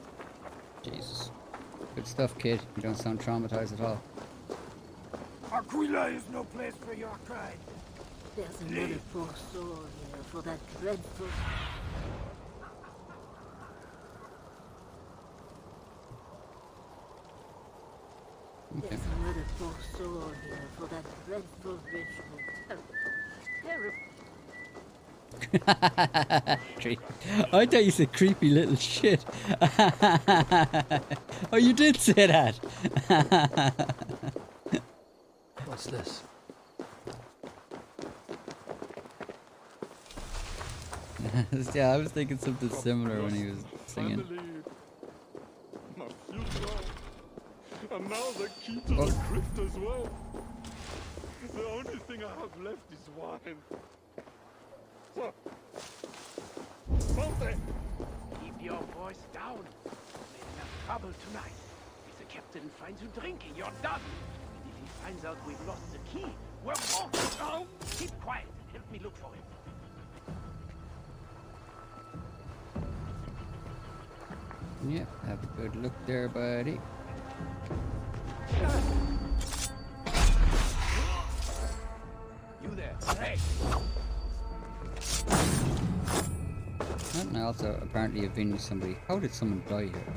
Jesus. Good stuff, kid. You don't sound traumatized at all. Aquila is no place for your kind. There's another poor soul here for that dreadful... Okay. There's another poor soul here for that dreadful ritual. Terrible. I thought you said creepy little shit. Oh, you did say that. What's this? Yeah, I was thinking something similar when he was singing. My future. And now the key to the crypt as well. The only thing I have left is wine. So, something. Keep your voice down. You've made enough trouble tonight. If the captain finds you drinking, you're done. And if he finds out we've lost the key, we're both down. Keep quiet and help me look for him. Yeah, have a good look there, buddy. You there? Hey! And I also apparently avenged somebody. How did someone die here?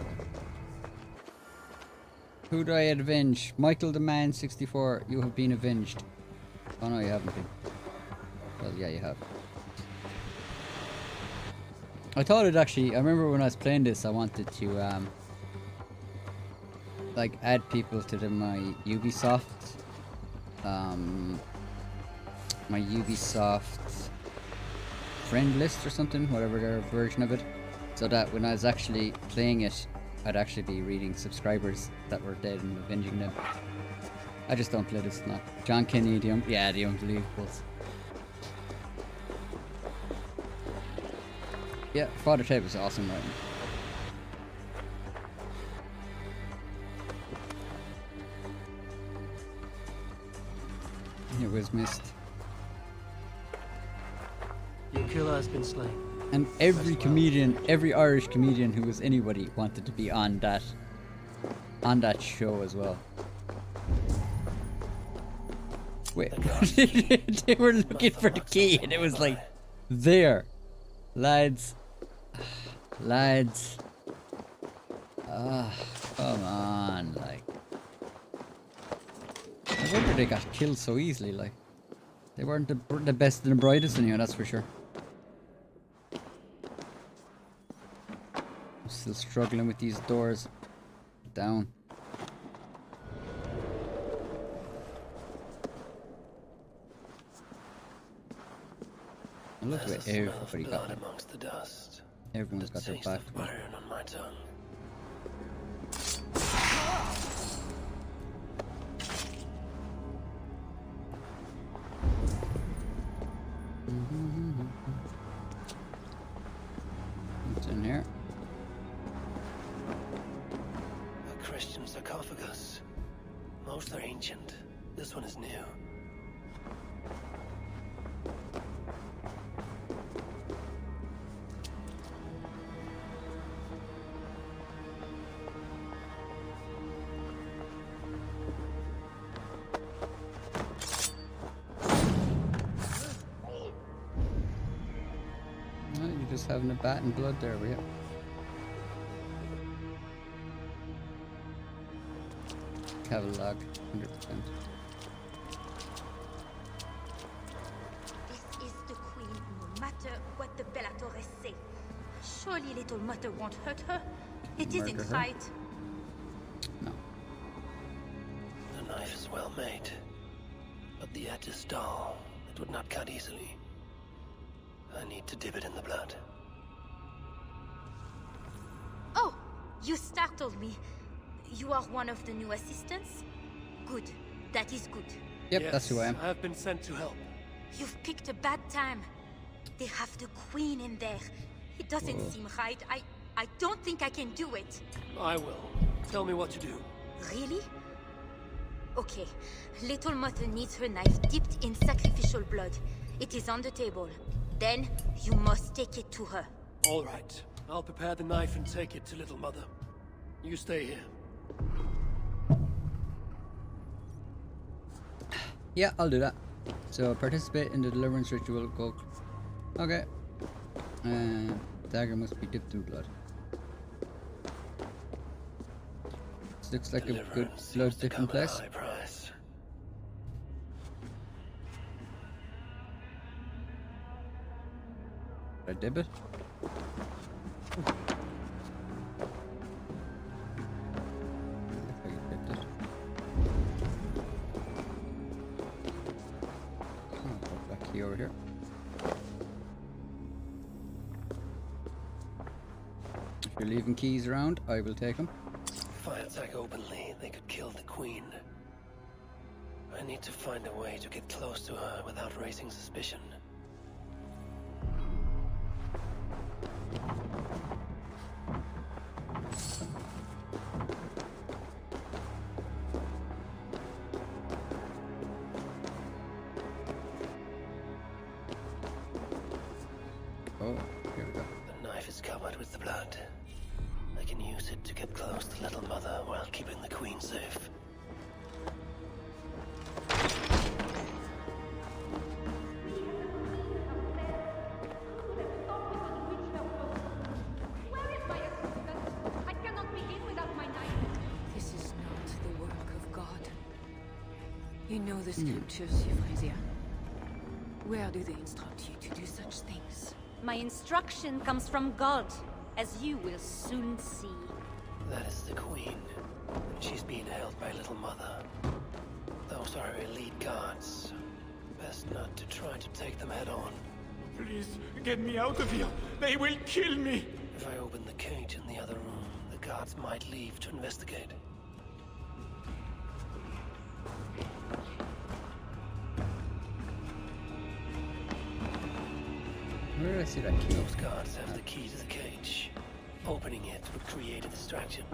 Who do I avenge? Michael the Man 64. You have been avenged. Oh no, you haven't been. Well, yeah, you have. I thought it actually. I remember when I was playing this, I wanted to like add people to my Ubisoft friend list or something, whatever their version of it, so that when I was actually playing it, I'd actually be reading subscribers that were dead and avenging them. I just don't play this now. John Kenny, the Unbelievables. Yeah, Father Ted was awesome writing. It was missed. Your killer has been slain. And every comedian, every Irish comedian who was anybody wanted to be on that show as well. Wait, they were looking for the key and it was like, there. Lads. Come on, like. I wonder they got killed so easily, like. They weren't the best and the brightest in here, that's for sure. I'm still struggling with these doors. Down. I look at everybody got it. Amongst the dust. Everyone's got their back. Burn on my tongue. What's in here? A Christian sarcophagus. Most are ancient. This one is new. Just having a bat and blood there, yeah. Catalog, 100%. This is the queen, no matter what the Bellatores say. Surely little mother won't hurt her. It is inside. No. The knife is well made, but the edge is dull. It would not cut easily. I need to dip it in the blood. Oh, you startled me. You are one of the new assistants? Good. That is good. Yep, yes, that's who I am. I have been sent to help. You've picked a bad time. They have the queen in there. It doesn't seem right. I don't think I can do it. I will. Tell me what to do. Really? Okay. Little mother needs her knife dipped in sacrificial blood. It is on the table. Then, you must take it to her. All right. I'll prepare the knife and take it to Little Mother. You stay here. Yeah, I'll do that. So, participate in the deliverance ritual. Go. Okay. Dagger must be dipped in blood. This looks like a good blood dipping place. I dip it. Back here over here. If you're leaving keys around, I will take them. If I attack openly, they could kill the queen. I need to find a way to get close to her without raising suspicion. Oh, here we go. The knife is covered with the blood. I can use it to get close to Little Mother while keeping the queen safe. This is not the work of God. You know the scriptures, Euphrasia. Where do they instruct you to do such things? My instruction comes from God, as you will soon see. That is the queen. She's being held by Little Mother. Those are her elite guards. Best not to try to take them head on. Please, get me out of here. They will kill me. If I open the cage in the other room, the guards might leave to investigate. Where did I see that key? Those guards have the key to the cage. Opening it would create a distraction.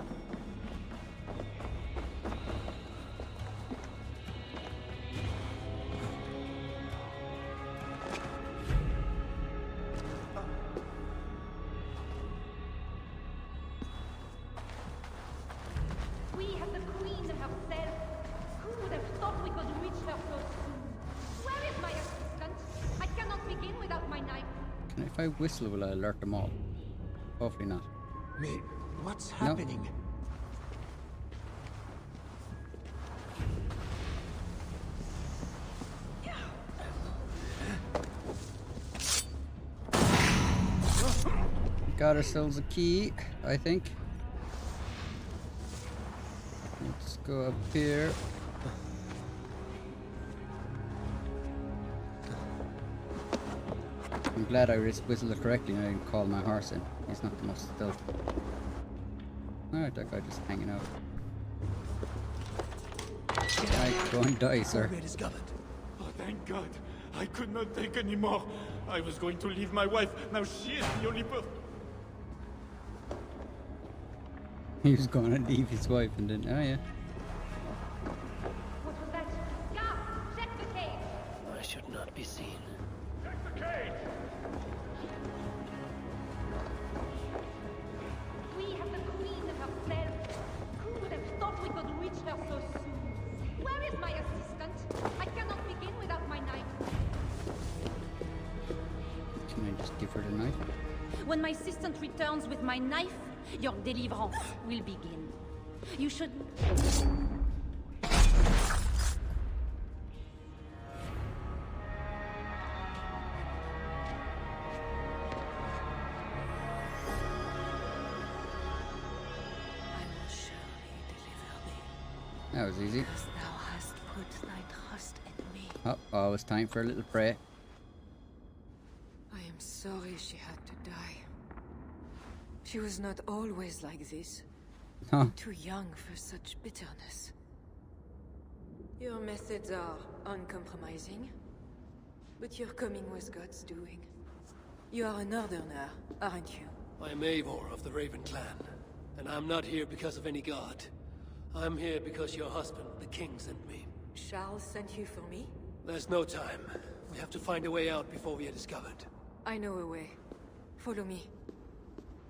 We have the queen herself. Who would have thought we could reach her so soon? Where is my assistant? I cannot begin without my knife. If I whistle, will I alert them all? Hopefully not. Wait, what's happening? got ourselves a key, I think. Let's go up here. I'm glad I whistled it correctly and I didn't call my horse in. He's not the most stealthy. Alright, that guy just hanging out. Right, go and die, sir. Oh, thank God. I could not take any more. I was going to leave my wife. Now she is the only person. He was going to leave his wife and then, oh yeah. What was that? Guard, check the cage. I should not be seen. Check the cage. We have the queen herself. Who would have thought we could reach her so soon? Where is my assistant? I cannot begin without my knife. Can I just give her the knife? When my assistant returns with my knife, your deliverance will begin. You should... That was easy. Thou hast put thy trust in me. Oh, it's time for a little prayer. I am sorry she had to die. She was not always like this. Huh. Too young for such bitterness. Your methods are uncompromising, but your coming was God's doing. You are a northerner, aren't you? I am Eivor of the Raven Clan, and I'm not here because of any god. I'm here because your husband, the king, sent me. Charles sent you for me? There's no time. We have to find a way out before we are discovered. I know a way. Follow me.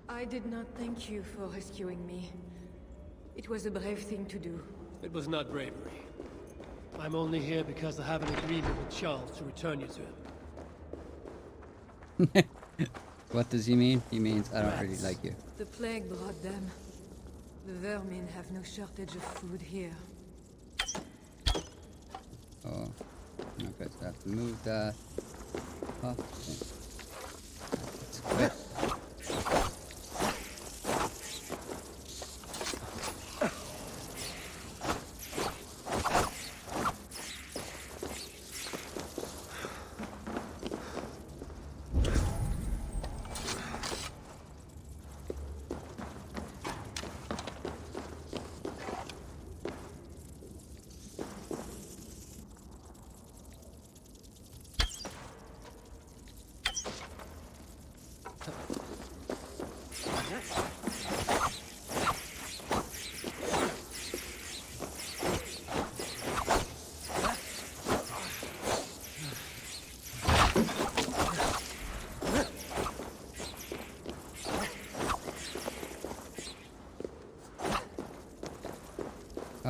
I did not thank you for rescuing me. It was a brave thing to do. It was not bravery. I'm only here because I have an agreement with Charles to return you to him. What does he mean? He means I don't really like you. The plague brought them. The vermin have no shortage of food here. Oh, okay, so I have to move that. Oh, okay. Let's quit.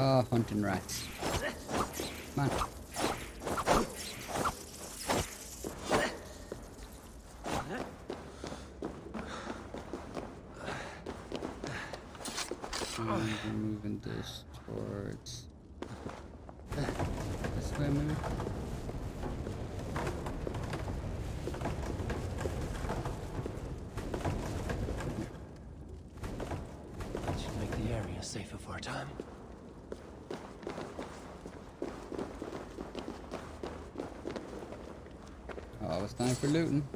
Oh, hunting rats. Come on. And we're moving this towards this way, maybe. That should make the area safer for a time. Oh, it's time for looting.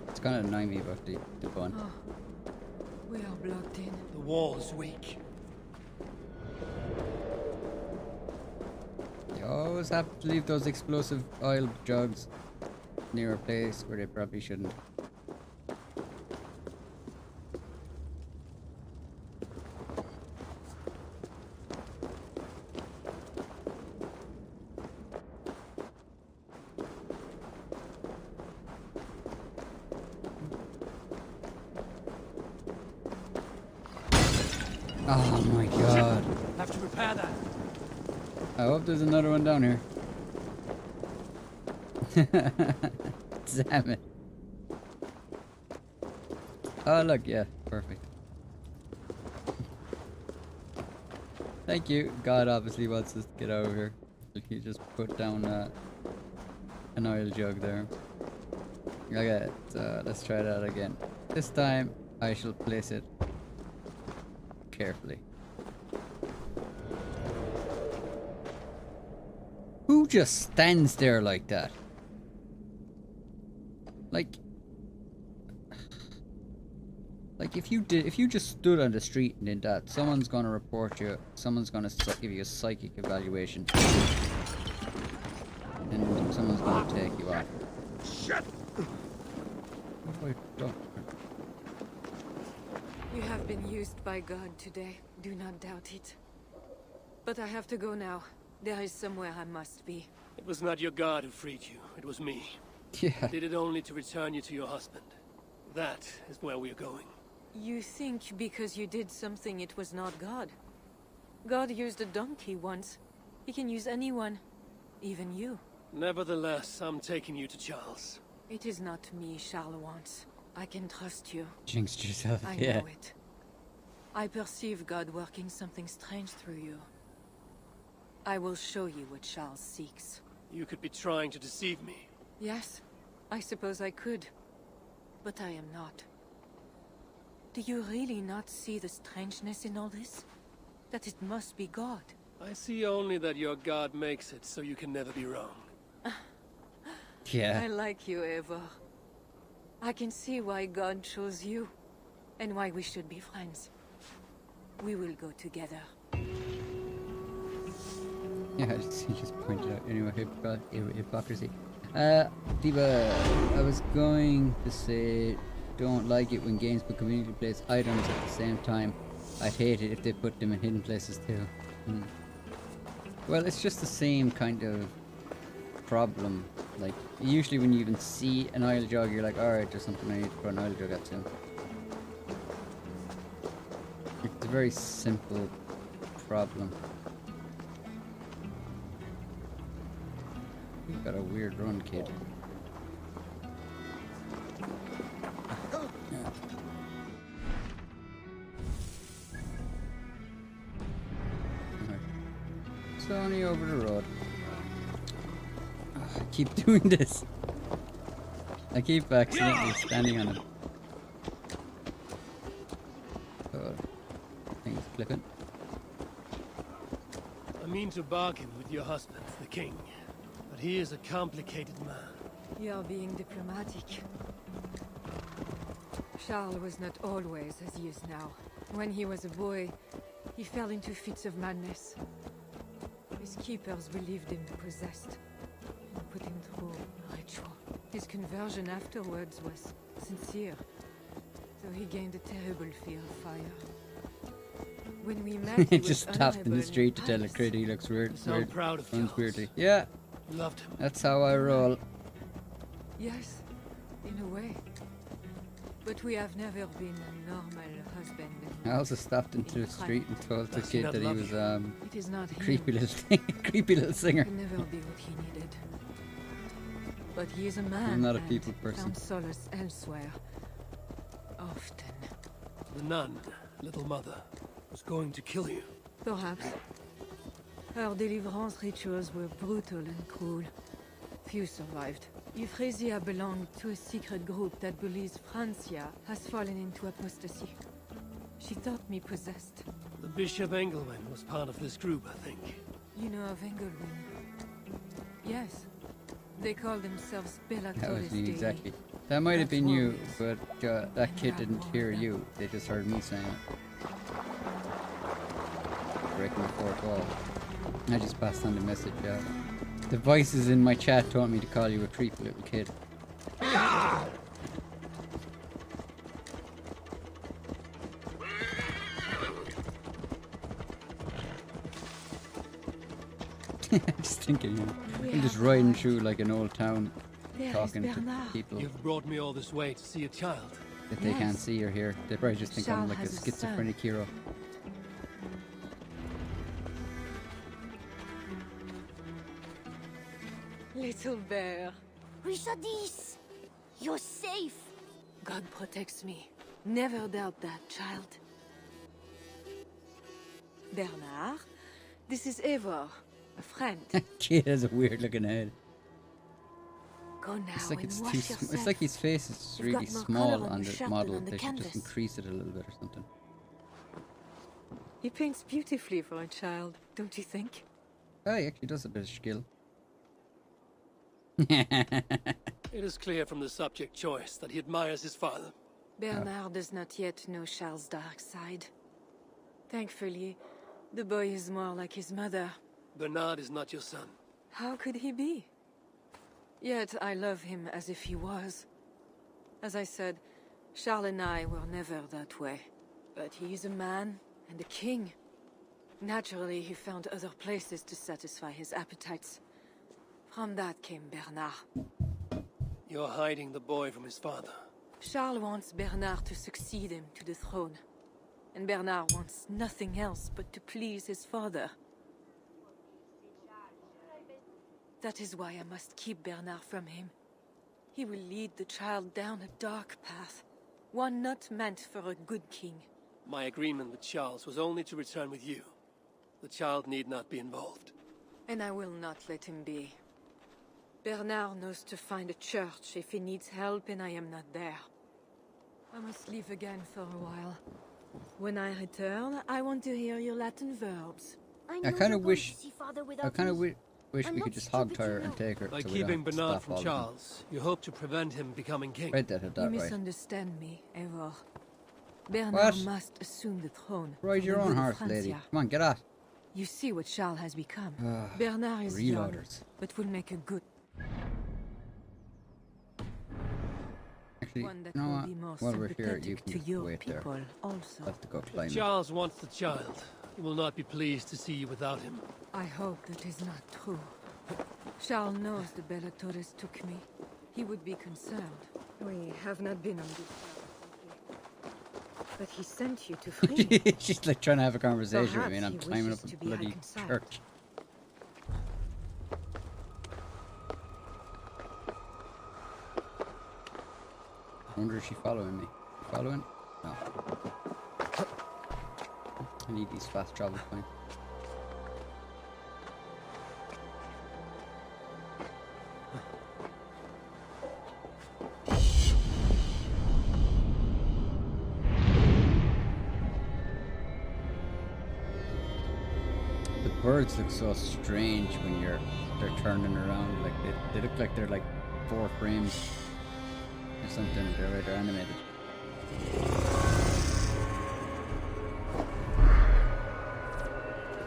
It's kind of annoying me about the bun. Oh, we are blocked in. The wall is weak. You always have to leave those explosive oil jugs near a place where they probably shouldn't. Oh my god. Have to repair that. I hope there's another one down here. Damn it. Oh look, yeah, perfect. Thank you. God obviously wants us to get over here. You just put down an oil jug there. Okay, so let's try that again. This time I shall place it carefully. Who just stands there like that? Like if you just stood on the street and did that, someone's gonna report you. Someone's gonna give you a psychic evaluation, and someone's gonna take you out. Shit! What have I done? You have been used by God today. Do not doubt it. But I have to go now. There is somewhere I must be. It was not your God who freed you. It was me. Yeah. I did it only to return you to your husband. That is where we are going. You think because you did something it was not God? God used a donkey once. He can use anyone. Even you. Nevertheless, I'm taking you to Charles. It is not me Charles wants. I can trust you. Jinxed yourself, I yeah. know it. I perceive God working something strange through you. I will show you what Charles seeks. You could be trying to deceive me. Yes, I suppose I could. But I am not. Do you really not see the strangeness in all this? That it must be God? I see only that your God makes it so you can never be wrong. Yeah. I like you, Eivor. I can see why God chose you, and why we should be friends. We will go together. Yeah, he just pointed out. Anyway, hypocrisy. Diva, I was going to say, don't like it when games put community place items at the same time. I'd hate it if they put them in hidden places too. Well, it's just the same kind of problem. Like, usually when you even see an oil jug, you're like, alright, there's something I need to put an oil jug at soon. It's a very simple problem. You've got a weird run, kid. It's only over the road. I keep doing this. I keep accidentally standing on it. Oh, things flipping. I mean to bargain with your husband, the king. But he is a complicated man. You are being diplomatic. Charles was not always as he is now. When he was a boy, he fell into fits of madness. His keepers believed him possessed and put him through a ritual. His conversion afterwards was sincere, though he gained a terrible fear of fire. When we met, He just stopped in the street to tell a kid he looks weird. Sound proud of Runs Charles. weirdly. Yeah. Loved him. That's how I roll. Yes, in a way. But we have never been a normal husband. I also stopped into the street and told the kid that he was It is not creepy him. little creepy little singer. Could never be what he needed. But he is a man. I'm not a and people person. Found solace elsewhere. Often. The nun, little mother, was going to kill you. Perhaps. Her deliverance rituals were brutal and cruel. Few survived. Euphrasia belonged to a secret group that believes Francia has fallen into apostasy. She thought me possessed. The Bishop Engelwin was part of this group, I think. You know of Engelwin? Yes. They call themselves That was Bellatrix. me exactly. That might have been you, but that kid didn't hear you. They just heard me saying it. Breaking the fourth wall. I just passed on the message. The voices in my chat told me to call you a creepy little kid. Just thinking, you know, I'm just riding through like an old town, talking to people You've brought me all this way to see a child. that they can't see or hear. They probably just think I'm Charles like a has a son. schizophrenic hero. Little bear. Richardis, you're safe. God protects me. Never doubt that, child. Bernard, this is Eivor, a friend. Kid has a weird looking head. Go now It's like and it's wash too. yourself. It's like his face is You've really got more small colour on on your the shirt model. than on the They should just canvas. increase it a little bit or something. He paints beautifully for a child, don't you think? Oh, he actually does a bit of skill. It is clear from the subject choice that he admires his father. Bernard does not yet know Charles' dark side. Thankfully, the boy is more like his mother. Bernard is not your son. How could he be? Yet I love him as if he was. As I said, Charles and I were never that way. But he is a man and a king. Naturally, he found other places to satisfy his appetites. From that came Bernard. You're hiding the boy from his father. Charles wants Bernard to succeed him to the throne. And Bernard wants nothing else but to please his father. That is why I must keep Bernard from him. He will lead the child down a dark path, one not meant for a good king. My agreement with Charles was only to return with you. The child need not be involved. And I will not let him be. Bernard knows to find a church if he needs help and I am not there. I must leave again for a while. When I return, I want to hear your Latin verbs. I kind of wish. Wish we could just hog tie her and take her. By so we don't keeping have to Bernard stop from all of them. Charles, you hope to prevent him becoming king. Read that that You way. misunderstand me, Eivor. Bernard What? must assume the throne. Ride for your the own good of horse, lady. Francia. Come on, get out. You see what Charles has become. Ah, Bernard is young, reloaders. but will make a good Actually, one that you know will what? be more While we're here, you sympathetic to can your wait there. people also. I have to go climb If it. Charles wants the child, he will not be pleased to see you without him. I hope that is not true. Charles knows the Bella Torres took me. He would be concerned. We have not been on this path. But he sent you to free me. She's like trying to have a conversation with me, and Perhaps I'm he climbing wishes up a to be bloody reconciled. church. I wonder if she's following me. Following? No. I need these fast travel points. The birds look so strange when they're turning around. Like they look like they're like 4 frames or something. They're animated.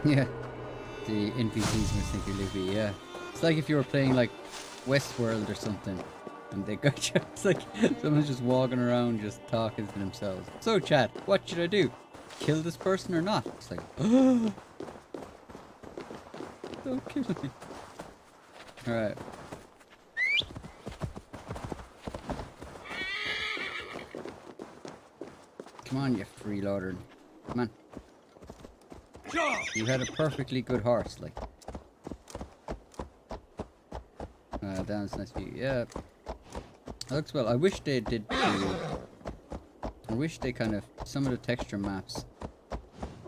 Yeah, the NPCs must think you're loopy. Yeah, it's like if you were playing like Westworld or something, and they got you. It's like someone's just walking around, just talking to themselves. So, chat, what should I do? Kill this person or not? It's like, oh, don't kill me. All right. Come on, you freeloader. Come on. You had a perfectly good horse, like. Down's nice view. Yeah. That looks well. I wish they did. I wish they kind of. Some of the texture maps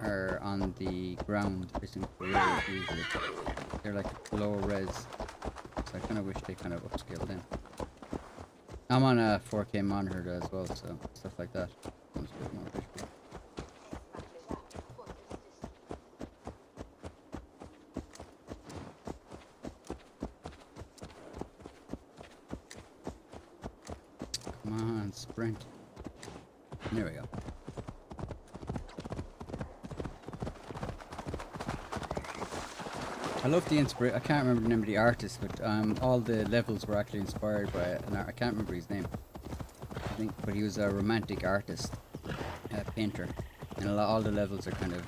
are on the ground. Isn't really usually. They're like low res. So I kind of wish they kind of upscaled them. I'm on a 4K monitor as well, so stuff like that. Sounds a bit more visual. Come on, sprint. There we go. I love the inspiration. I can't remember the name of the artist, but all the levels were actually inspired by an I can't remember his name. I think, but he was a romantic artist, painter, and all the levels are kind of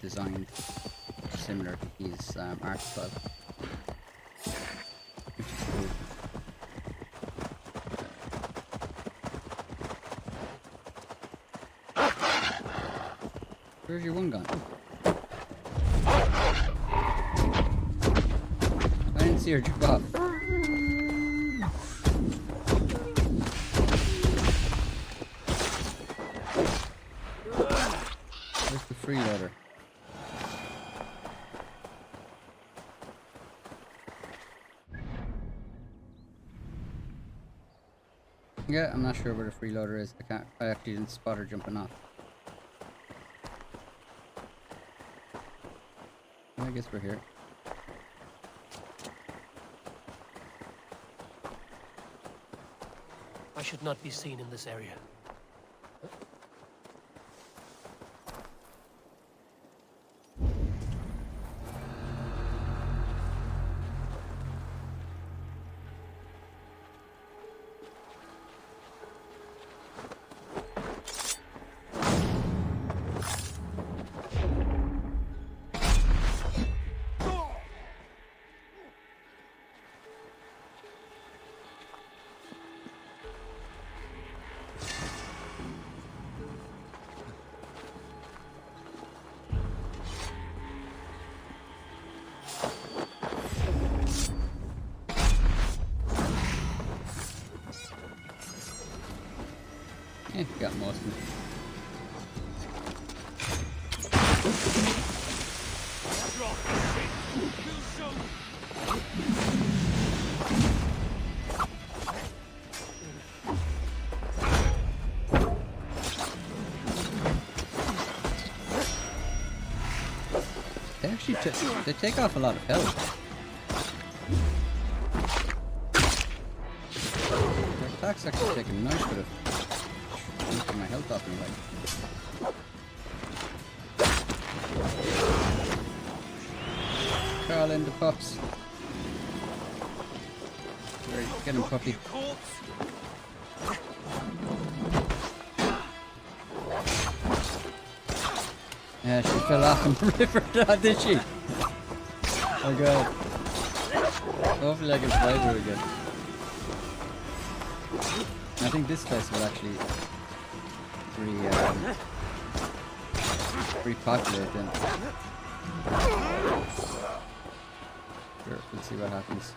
designed similar to his art style, which is cool. Where's your one gun? I didn't see her jump off. Where's the freeloader? Yeah, I'm not sure where the freeloader is. I actually didn't spot her jumping off. I guess we're here. I should not be seen in this area. Yeah, got most of it. They actually they take off a lot of health. Their attacks actually take a nice bit of my health off me, like. Call in the pups. Right, get him, puppy. Yeah, she fell off in the river, did she? Oh god. Hopefully I can fly her again. I think this place will actually repopulate then. Sure, let's see what happens.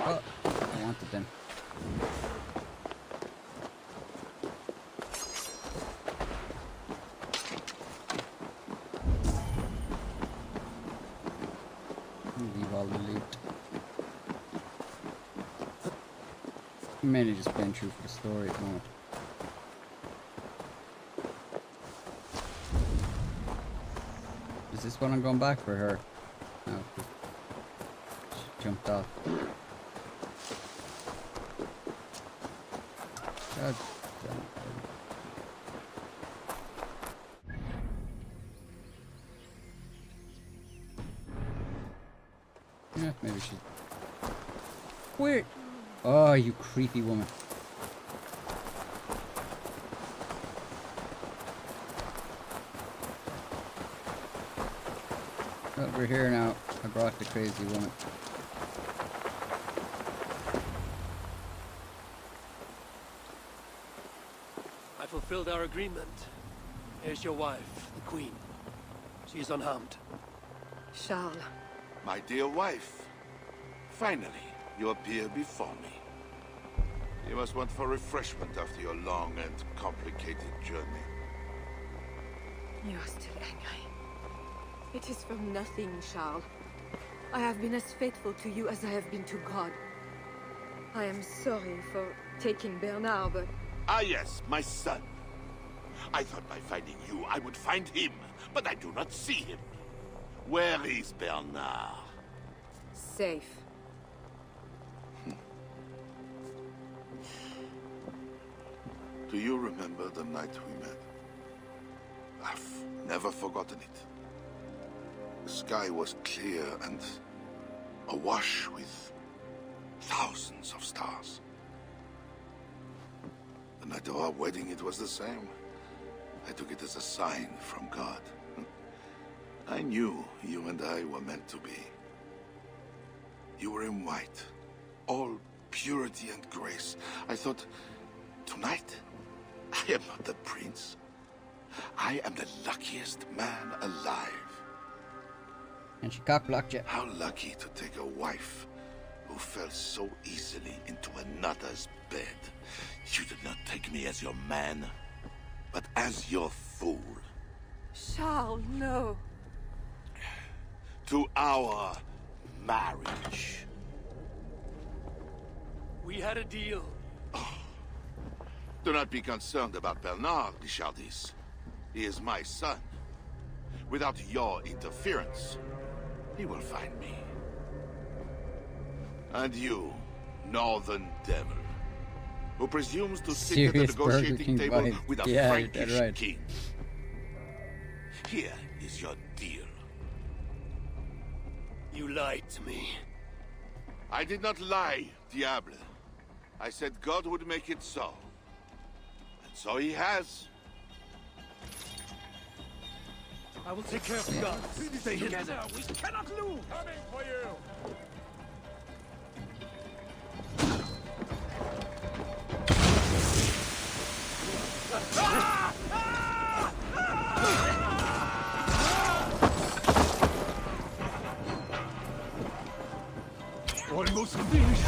Oh, I wanted them. Leave all the loot. I'm mainly just playing through for the story at the moment. Is this one I'm going back for her? No. She jumped off. God damn it. Yeah, maybe she... Where? Oh, you creepy woman. Well, we're here now. I brought the crazy woman. I fulfilled our agreement. Here's your wife, the Queen. She is unharmed. Charles. My dear wife, finally you appear before me. You must want for refreshment after your long and complicated journey. You are still angry. It is from nothing, Charles. I have been as faithful to you as I have been to God. I am sorry for taking Bernard, but... Ah yes, my son. I thought by finding you, I would find him, but I do not see him. Where is Bernard? Safe. Do you remember the night we met? I've never forgotten it. The sky was clear and awash with thousands of stars. The night of our wedding, it was the same. I took it as a sign from God. I knew you and I were meant to be. You were in white, all purity and grace. I thought, tonight, I am not the prince. I am the luckiest man alive. And she cock-blocked you. How lucky to take a wife who fell so easily into another's bed. You did not take me as your man, but as your fool. Charles, no. To our marriage. We had a deal. Do not be concerned about Bernard, Richardis. He is my son. Without your interference, he will find me. And you, Northern Devil, who presumes to sit at the negotiating table with a Frankish king. Here is your deal. You lied to me. I did not lie, Diable. I said God would make it so. And so he has. I will take care of the guards. Stay together. We cannot lose. Coming for you. Almost finished.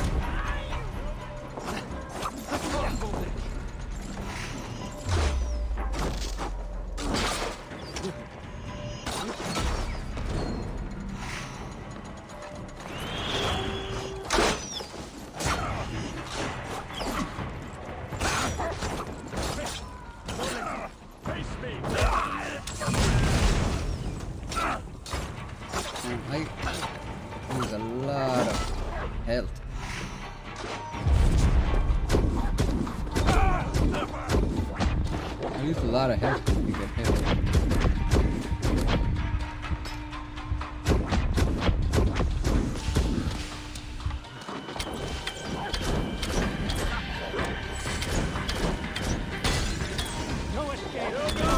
There's a lot of health. I use a lot of health when you get hit. No escape. No.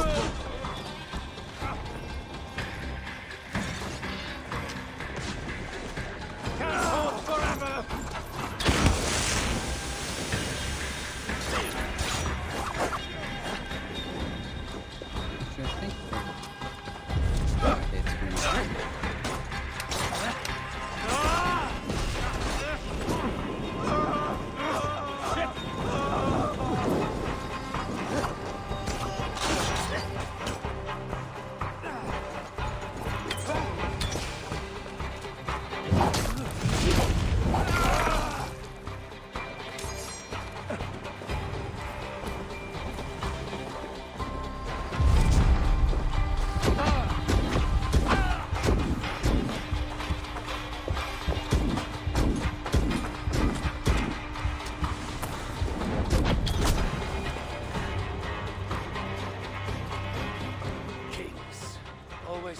Can't hold forever.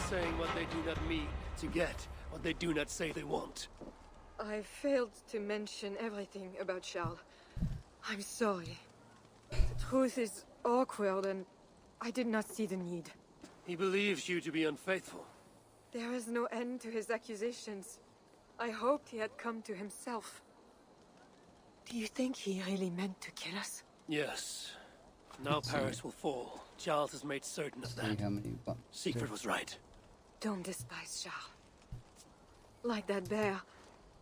Saying what they do not mean to get what they do not say they want. I failed to mention everything about Charles. I'm sorry. The truth is awkward and I did not see the need. He believes you to be unfaithful. There is no end to his accusations. I hoped he had come to himself. Do you think he really meant to kill us? Yes. Now Paris will fall. Charles has made certain of that. Siegfried was right. Don't despise Charles. Like that bear,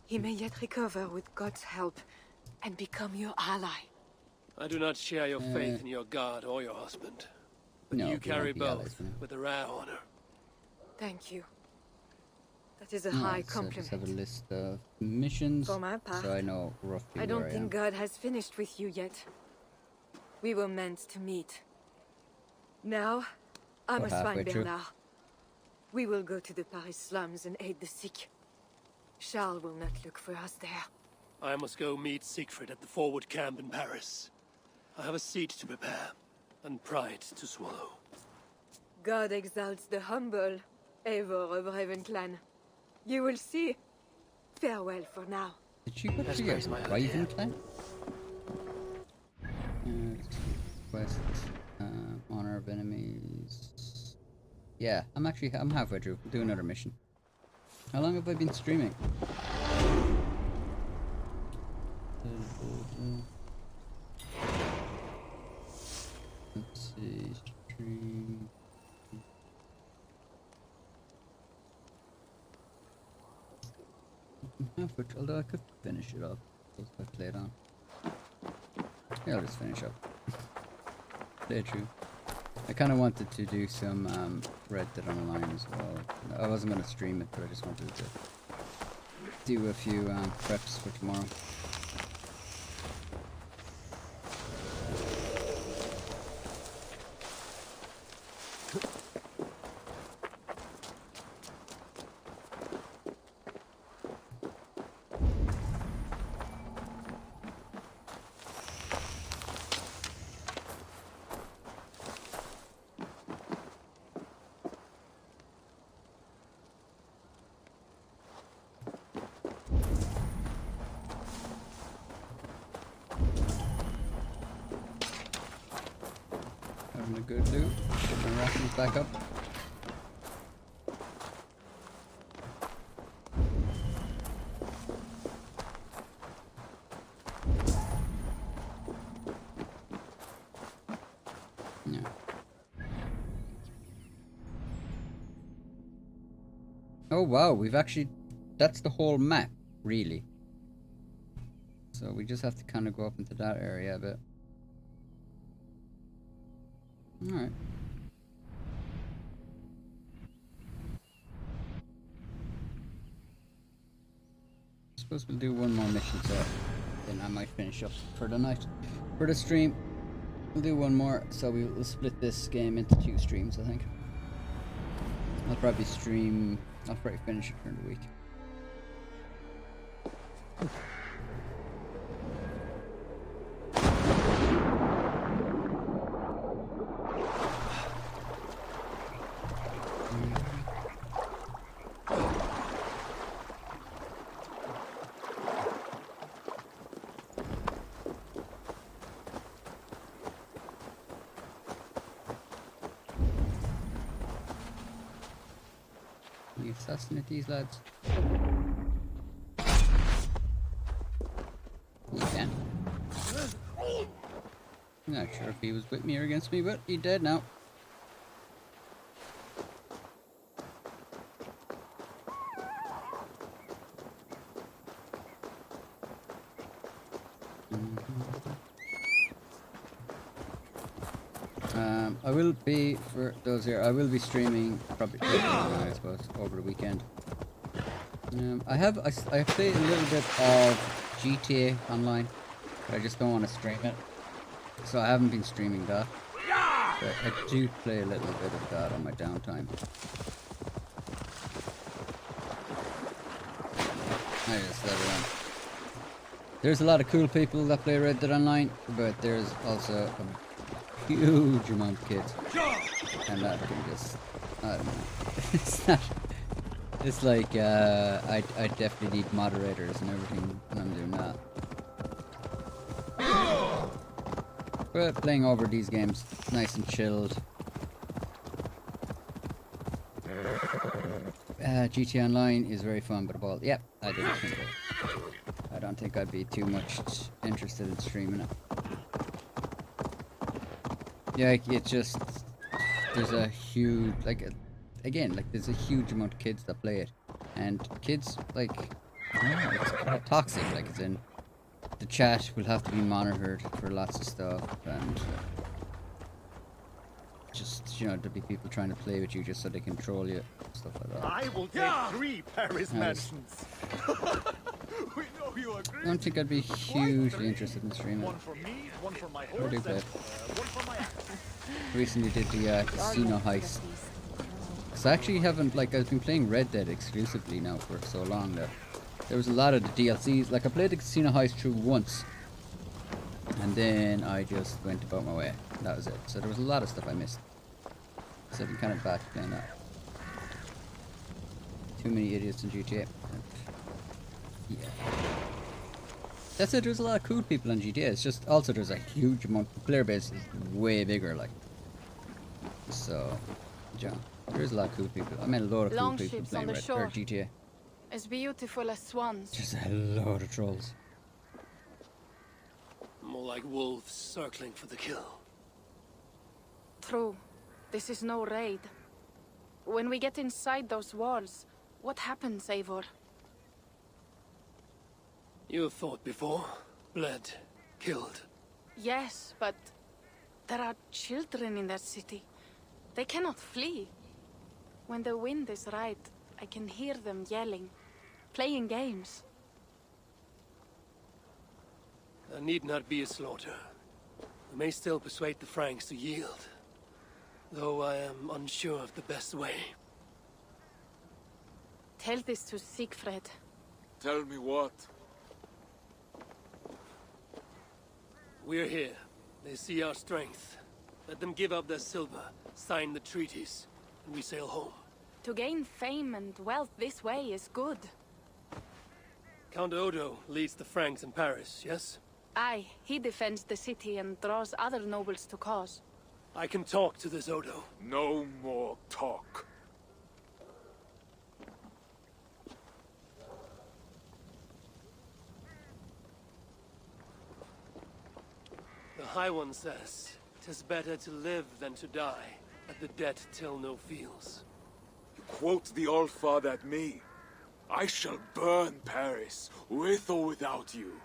he may yet recover with God's help and become your ally. I do not share your faith in your god or your husband. But No, you carry we won't be both allies, with a rare honor. Thank you. That is a high compliment. So just have a list of missions, For my part, so I know roughly I don't where I am. think God has finished with you yet. We were meant to meet. Now, I We're must halfway find through. Bernard. We will go to the Paris slums and aid the sick. Charles will not look for us there. I must go meet Siegfried at the forward camp in Paris. I have a seat to prepare, and pride to swallow. God exalts the humble, Eivor of Ravenclan. You will see. Farewell for now. Did you go to your Raven clan? Quest, honor of enemies. Yeah, I'm halfway through. Do another mission. How long have I been streaming? Let's see, stream. Halfway through, although I could finish it up if I played on. Yeah, I'll just finish up. Play through. I kind of wanted to do some Red Dead Online as well. I wasn't going to stream it, but I just wanted to do a few preps for tomorrow. good loot. Get my rations back up. Yeah. Oh wow, we've actually... That's the whole map, really. So we just have to kind of go up into that area a bit. Alright. I suppose we'll do one more mission, so then I might finish up for the night. For the stream, we'll do one more, so we'll split this game into 2 streams, I think. I'll probably finish it during the week. Can you assassinate these lads? You can. I'm not sure if he was with me or against me, but he's dead now. I will be, for those here, I will be streaming probably, I suppose, over the weekend. I played a little bit of GTA Online, but I just don't want to stream it. So I haven't been streaming that. But I do play a little bit of that on my downtime. I just let it on. There's a lot of cool people that play Red Dead Online, but there's also a huge amount of kids. And that can just, I don't know. It's not, it's like, I definitely need moderators and everything when I'm doing that. But playing over these games, nice and chilled. GTA Online is very fun, but about, yep, I didn't think of it. I don't think I'd be too much interested in streaming it. Yeah, it's just, there's a huge, again, there's a huge amount of kids that play it. And kids, I don't know, it's kind of toxic, it's in, the chat will have to be monitored for lots of stuff, and just, there'll be people trying to play with you just so they can troll you, stuff like that. I will take 3 Paris mansions. We know you agree. I don't think I'd be hugely interested in streaming. One for me, one for my I horse, do play it. one for my axe. Recently did the casino heist. Because I actually haven't, I've been playing Red Dead exclusively now for so long that there was a lot of the DLCs. I played the casino heist through once, and then I just went about my way. That was it. So there was a lot of stuff I missed. So I've been kind of back playing that. Too many idiots in GTA. Yeah. That's it, there's a lot of cool people on GTA. It's just, also there's a huge amount, the player base is way bigger, So, yeah, there's a lot of cool people. I met a lot of cool people playing GTA. As beautiful as swans. Just a load of trolls. More like wolves circling for the kill. True. This is no raid. When we get inside those walls, what happens, Eivor? You have fought before, bled, killed. Yes, but there are children in that city. They cannot flee. When the wind is right, I can hear them yelling, playing games. There need not be a slaughter. We may still persuade the Franks to yield, though I am unsure of the best way. Tell this to Siegfried. Tell me what? We're here. They see our strength. Let them give up their silver, sign the treaties, and we sail home. To gain fame and wealth this way is good. Count Odo leads the Franks in Paris, yes? Aye, he defends the city and draws other nobles to cause. I can talk to this Odo. No more talk. The High One says, 'tis better to live than to die, but the debt till no feels. You quote the All-Father at me. I shall burn Paris, with or without you.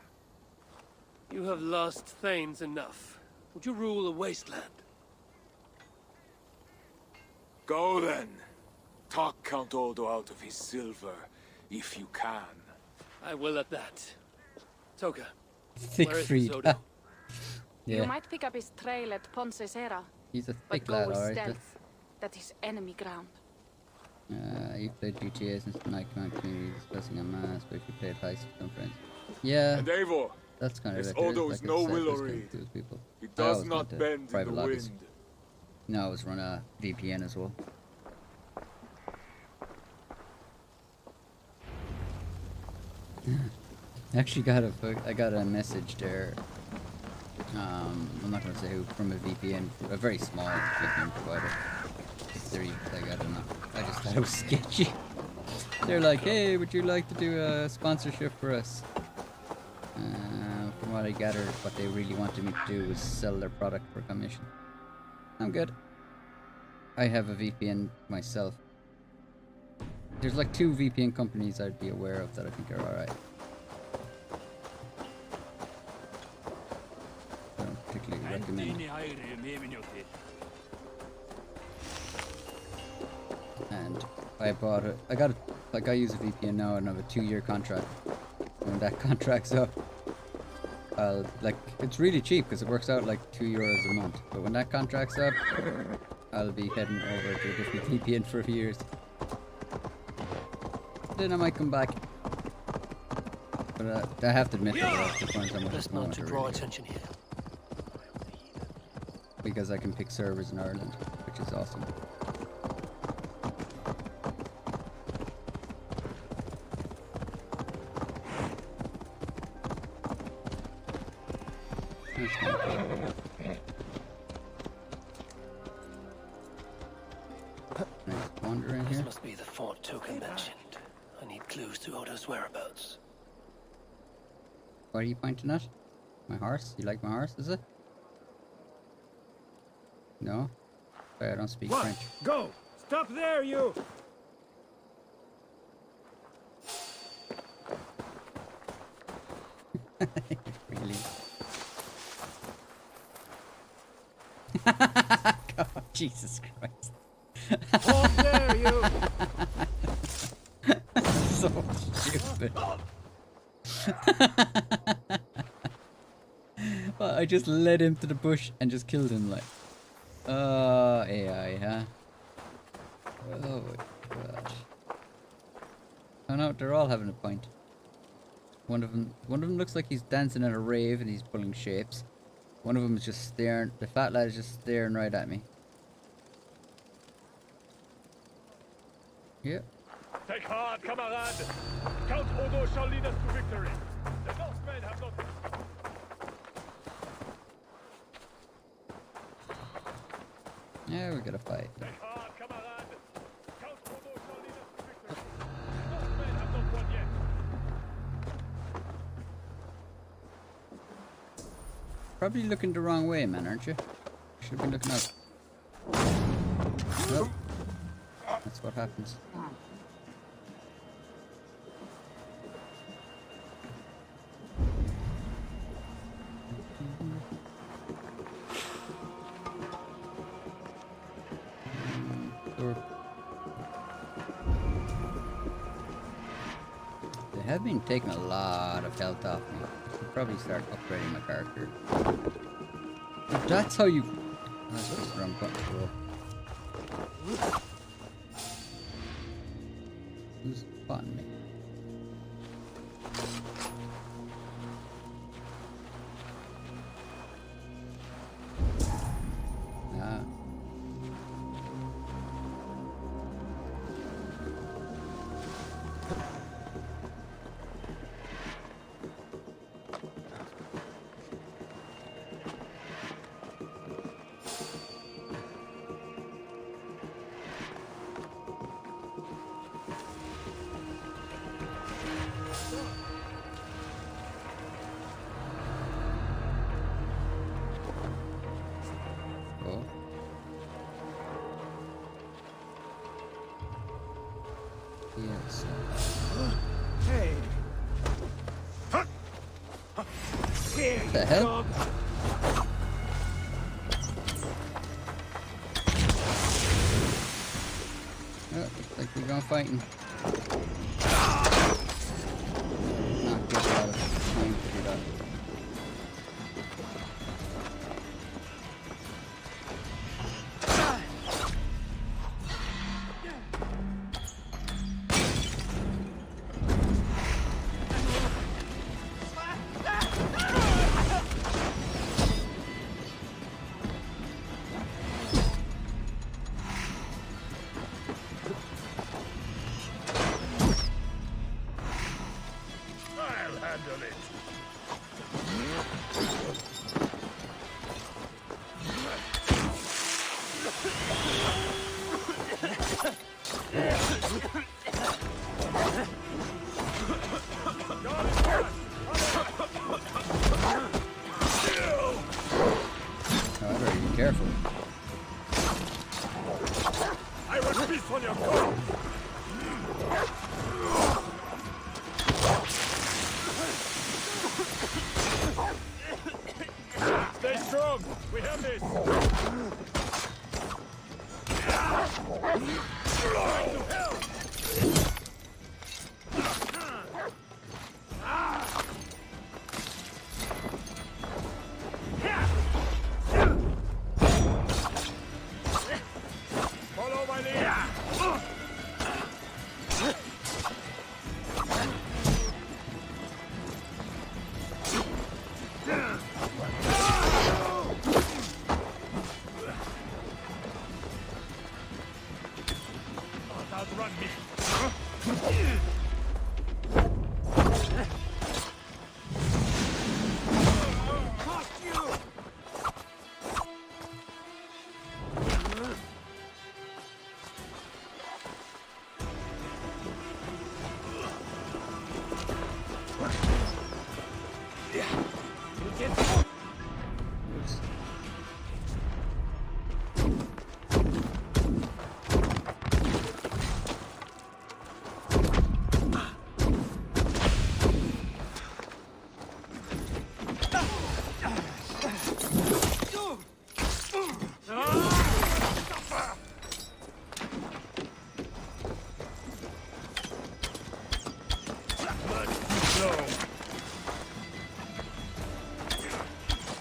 You have lost Thanes enough. Would you rule a wasteland? Go then. Talk Count Odo out of his silver, if you can. I will at that. Toka, Siegfried. Odo? Yeah. You might pick up his trail at Ponce Serra. He's a but thick go lad, with alright. stealth. That is enemy ground. You played GTA since the night command community discussing a mass, but if you played Heist with some friends. Yeah. And Eivor, that's kind of this it. There Odo like is no a side willow quest reed. to those people. He I does always not went to bend in private the lobbies. wind. No, I was run a VPN as well. I got a message there. I'm not gonna say who, from a VPN, a very small VPN provider. I don't know. I just thought it was sketchy. They're like, hey, would you like to do a sponsorship for us? From what I gathered, what they really wanted me to do was sell their product for commission. I'm good. I have a VPN myself. There's like 2 VPN companies I'd be aware of that I think are alright. I don't particularly recommend. And I use a VPN now and I have a 2-year contract. And when that contract's up, it's really cheap because it works out like €2 a month. But when that contract's up, I'll be heading over to a different VPN for years. Then I might come back. But I have to admit that I have to find someone Best not to draw attention here. Because I can pick servers in Ireland, which is awesome. This must be the fort Toka mentioned. I need clues to Odo's whereabouts. What are you pointing at? My horse? You like my horse, is it? No? Sorry, I don't speak French. Go! Stop there, you! Really? God, Jesus Christ. Hold there, you! So stupid. Well, I just led him to the bush and just killed him, like. AI, huh? Oh my god. Oh no, they're all having a point. One of them looks like he's dancing at a rave and he's pulling shapes. One of them is just staring. The fat lad is just staring right at me. Yep. Take heart, camarade! Count Odo shall lead us to victory. The Northmen have not... Yeah, we're gonna fight. Take heart, camarade! Count Odo shall lead us to victory. The Northmen have not won yet. Probably looking the wrong way, man, aren't you? Should be looking out. Nope. That's what happens. They have been taking a lot of health off me. I should probably start upgrading my character. If that's how you... That's the wrong button to roll. Who's spotting me? Ah. Yes. Hey. Here, What the you hell? dog. Oh, looks like we're going fighting. Not get a lot of time to do that. I'll handle it. However, be careful. I will feast on your corpse. Stay strong. We have this. Follow my lead. Outrun me.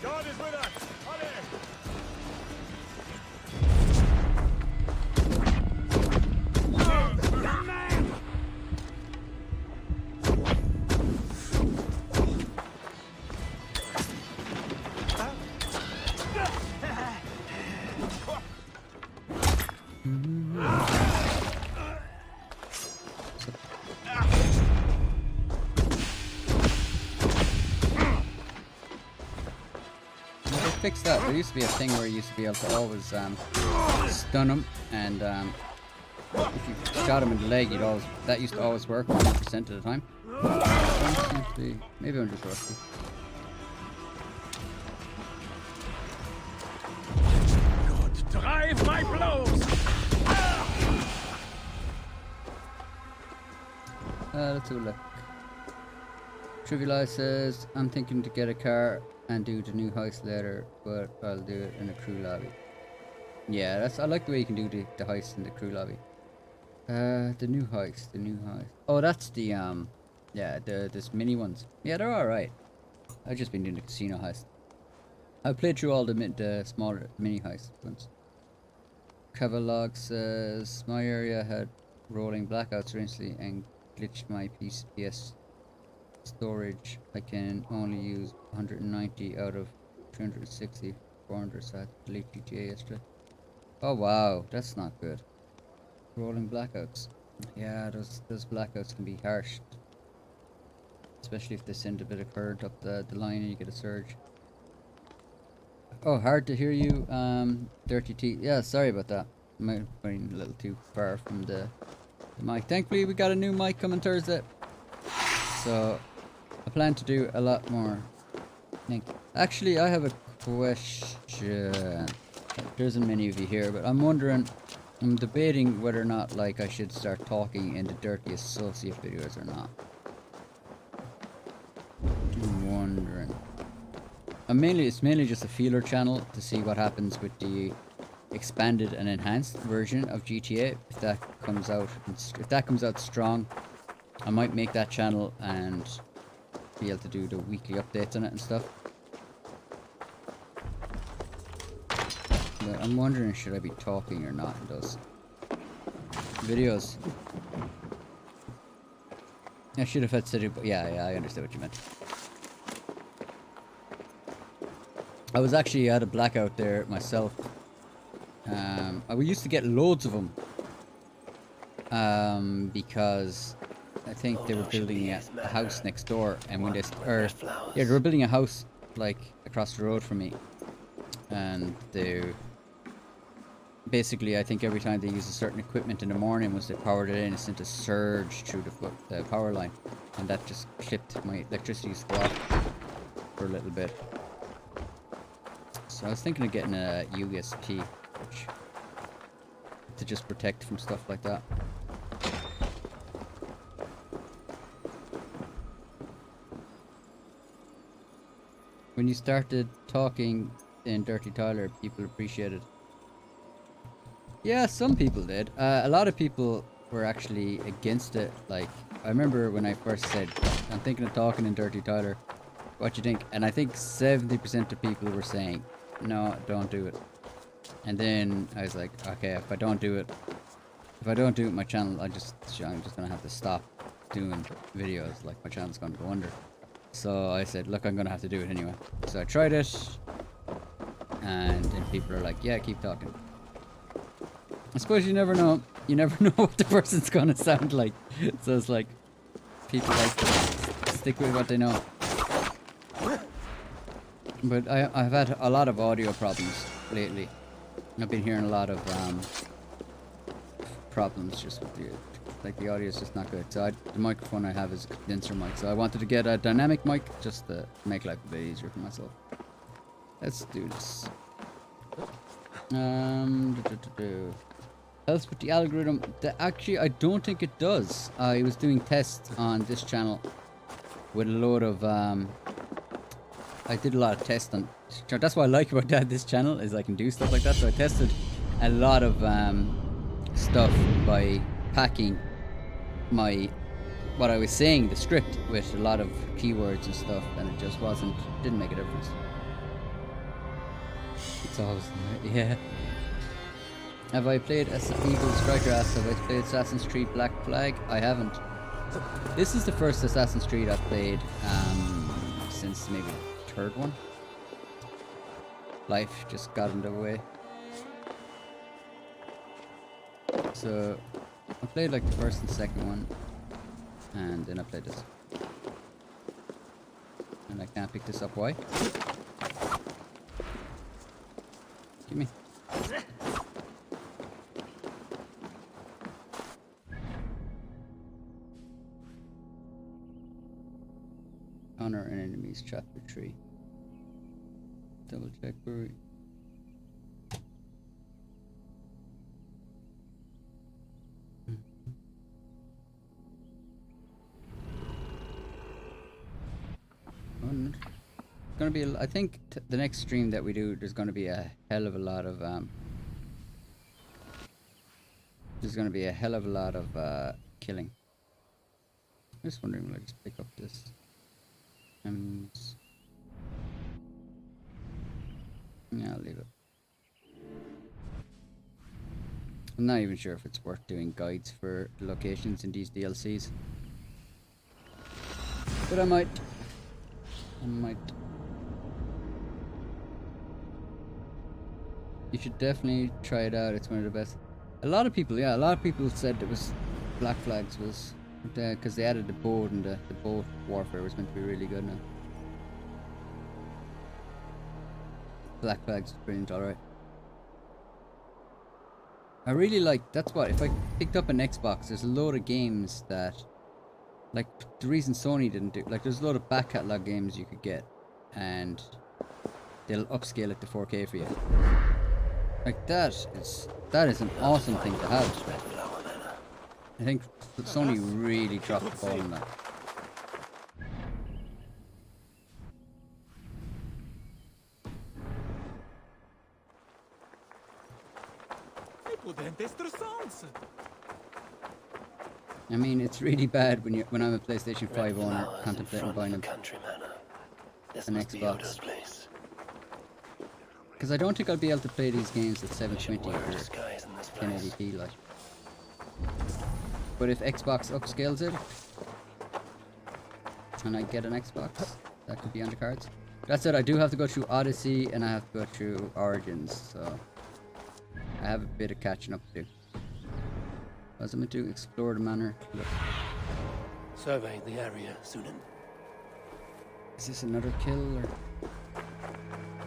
God is with us. Fix that. There used to be a thing where you used to be able to always stun him, and if you shot him in the leg, that used to always work 100% of the time. Maybe I'm just rusty. Good. Drive my blows. Let's have a look. Trivialize says, I'm thinking to get a car and do the new heist later, but I'll do it in a crew lobby. Yeah, I like the way you can do the heist in the crew lobby. The new heist. Oh, that's the yeah, there's mini ones. Yeah, they're alright. I've just been doing the casino heist. I played through all the smaller mini heist ones. Cavalog says, my area had rolling blackouts recently and glitched my PS storage. I can only use 190 out of 360, 400, so I had to delete GTA yesterday. Oh wow, that's not good. Rolling blackouts. Yeah, those blackouts can be harsh. Especially if they send a bit of current up the line and you get a surge. Oh, hard to hear you, Dirty T. Yeah, sorry about that. Might have been a little too far from the mic. Thankfully, we got a new mic coming Thursday. So, I plan to do a lot more. Actually, I have a question. There isn't many of you here, but I'm wondering, I'm debating whether or not, like, I should start talking in the Dirty Associate videos or not. I'm wondering. It's mainly just a feeler channel to see what happens with the expanded and enhanced version of GTA. If that comes out strong, I might make that channel and be able to do the weekly updates on it and stuff. But I'm wondering, should I be talking or not in those videos? I should have had to do, but yeah, I understand what you meant. I was actually at a blackout there myself. We used to get loads of them. Because I think they were building a house next door, and when they were building a house like across the road from me, and they basically, I think every time they used a certain equipment in the morning, once they powered it in, it sent a surge through the power line, and that just clipped my electricity squad for a little bit. So I was thinking of getting a USP, which to just protect from stuff like that. When you started talking in Dirty Tyler, people appreciated. Yeah, some people did. A lot of people were actually against it. Like, I remember when I first said, I'm thinking of talking in Dirty Tyler, what you think? And I think 70% of people were saying, no, don't do it. And then I was like, okay, if I don't do it my channel, I'm just gonna have to stop doing videos. Like, my channel's gonna go under. So I said, look, I'm gonna have to do it anyway. So I tried it, and then people are like, yeah, keep talking. I suppose you never know. You never know what the person's gonna sound like. So it's like, people like to stick with what they know. But I've had a lot of audio problems lately. I've been hearing a lot of problems just with the audio is just not good. So the microphone I have is a condenser mic. So I wanted to get a dynamic mic just to make life a bit easier for myself. Let's do this. Helps with the algorithm. Actually, I don't think it does. I was doing tests on this channel with a load of I did a lot of tests on. That's what I like about this channel, is I can do stuff like that. So I tested a lot of stuff by packing what I was saying, the script, with a lot of keywords and stuff, and it just didn't make a difference. It's always, yeah. Have I played Eagle Strikegrass? Have I played Assassin's Creed Black Flag? I haven't. This is the first Assassin's Creed I've played since maybe the third one. Life just got in the way. So I played like the first and second one, and then I played this. And I can't pick this up. Why? Give me. Honor and enemies, chapter 3. Double check where we... It's gonna be, I think the next stream that we do, there's gonna be a hell of a lot of killing. I'm just wondering, will I just pick up this? Yeah, I'll leave it. I'm not even sure if it's worth doing guides for locations in these DLCs, but I might. You should definitely try it out. It's one of the best. A lot of people said it was Black Flags was because they added the boat, and the boat warfare was meant to be really good now. Black Flags is brilliant, alright. I really like, that's what, if I picked up an Xbox, there's a load of games that, like, the reason Sony didn't do, like, there's a load of back catalog games you could get, and they'll upscale it to 4K for you. Like that is an awesome thing to have. I think Sony really dropped the ball on that. I mean, it's really bad when I'm a PlayStation 5 owner contemplating buying an Xbox. Because I don't think I'll be able to play these games at 720 or 1080p like. But if Xbox upscales it, and I get an Xbox, that could be on the cards. That said, I do have to go through Odyssey and I have to go through Origins, so I have a bit of catching up to do. As I'm going to explore the manor. Look. Surveying the area, Sunan. Is this another kill or?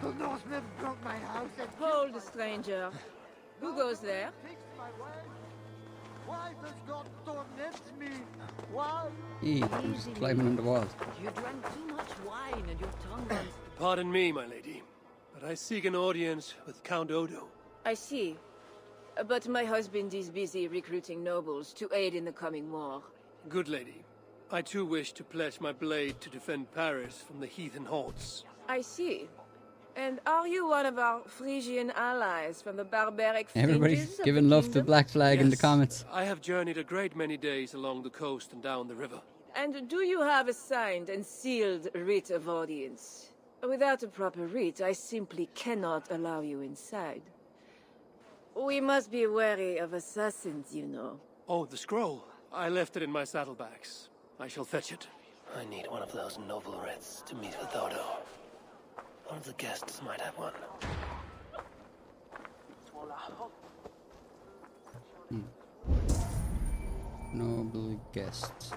The Northmen broke my house and Hold, stranger. Who goes there? why does God torment me? Why? I'm just climbing on the walls. You drank too much wine and your tongue runs. Pardon me, my lady, but I seek an audience with Count Odo. I see. But my husband is busy recruiting nobles to aid in the coming war. Good lady, I too wish to pledge my blade to defend Paris from the heathen hordes. I see. And are you one of our Frisian allies from the barbaric Everybody's giving love to Black Flag in the comments. I have journeyed a great many days along the coast and down the river. And do you have a signed and sealed writ of audience? Without a proper writ, I simply cannot allow you inside. We must be wary of assassins, you know. Oh, the scroll. I left it in my saddlebags. I shall fetch it. I need one of those noble writs to meet with Odo. One of the guests might have one. Noble guests.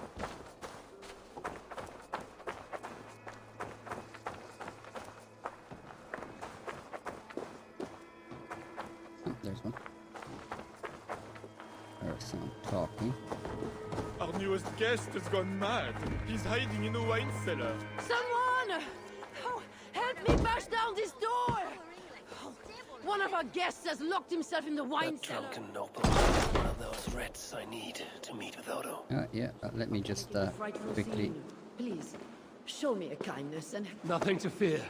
Oh, there's one. There's someone talking. Our newest guest has gone mad. He's hiding in a wine cellar. Someone! Oh, help me bash down this door! Oh, one of our guests has locked himself in the wine cellar. Drunken noble. One of those writs I need to meet with Odo. Yeah, let me just quickly. Please, show me a kindness and... Nothing to fear.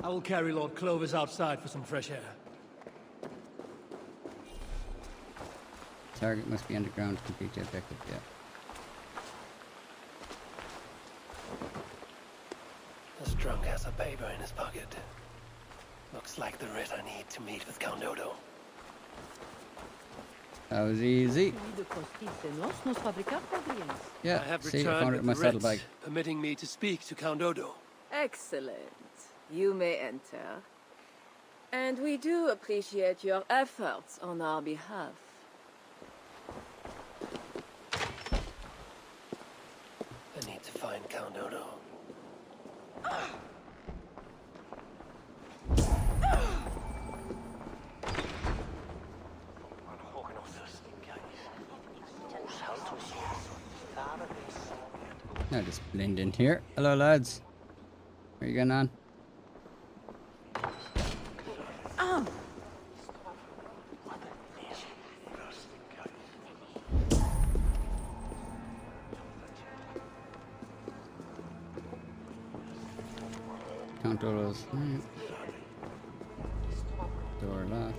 I will carry Lord Clovis outside for some fresh air. Target must be underground to complete the objective, yeah. This drunk has a paper in his pocket. Looks like the writ I need to meet with Count Odo. That was easy. Yeah, I have see, I returned found it in my with the writ, saddlebag. permitting me to speak to Count Odo. Excellent. You may enter. And we do appreciate your efforts on our behalf. I need to find Count Odo. I'll just blend in here. Hello, lads. How are you getting on? Count Odo's. Door locked.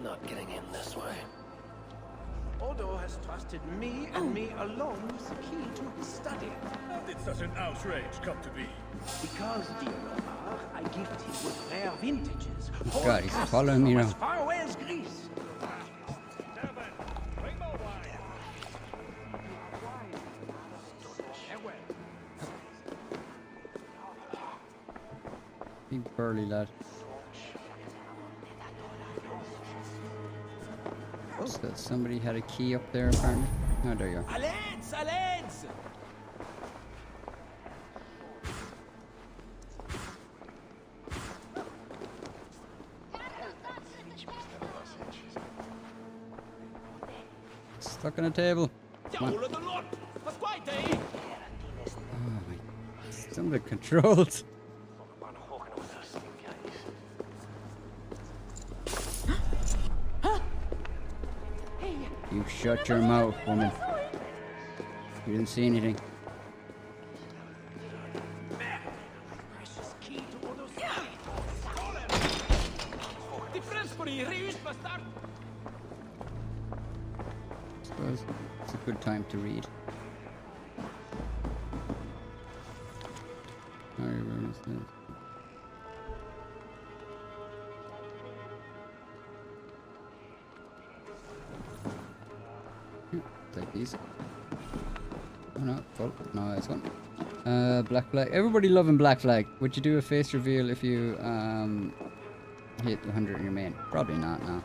Not getting in this way. Odo has trusted me and me alone with the key to his study. How did such an outrage come to be? Because, dear Omar, I gifted him with rare vintages. God, he's following me now. As far away as Greece. Big burly lad. because somebody had a key up there apparently. Oh, there you are. Allez, allez! Stuck on a table. Come on. Oh my. Some of the controls. You shut your mouth, woman. You didn't see anything. Suppose it's a good time to read. Take these. Oh no, full. No, it's one. Black flag. Everybody loving black flag. Would you do a face reveal if you hit 100 in your main? Probably not, no.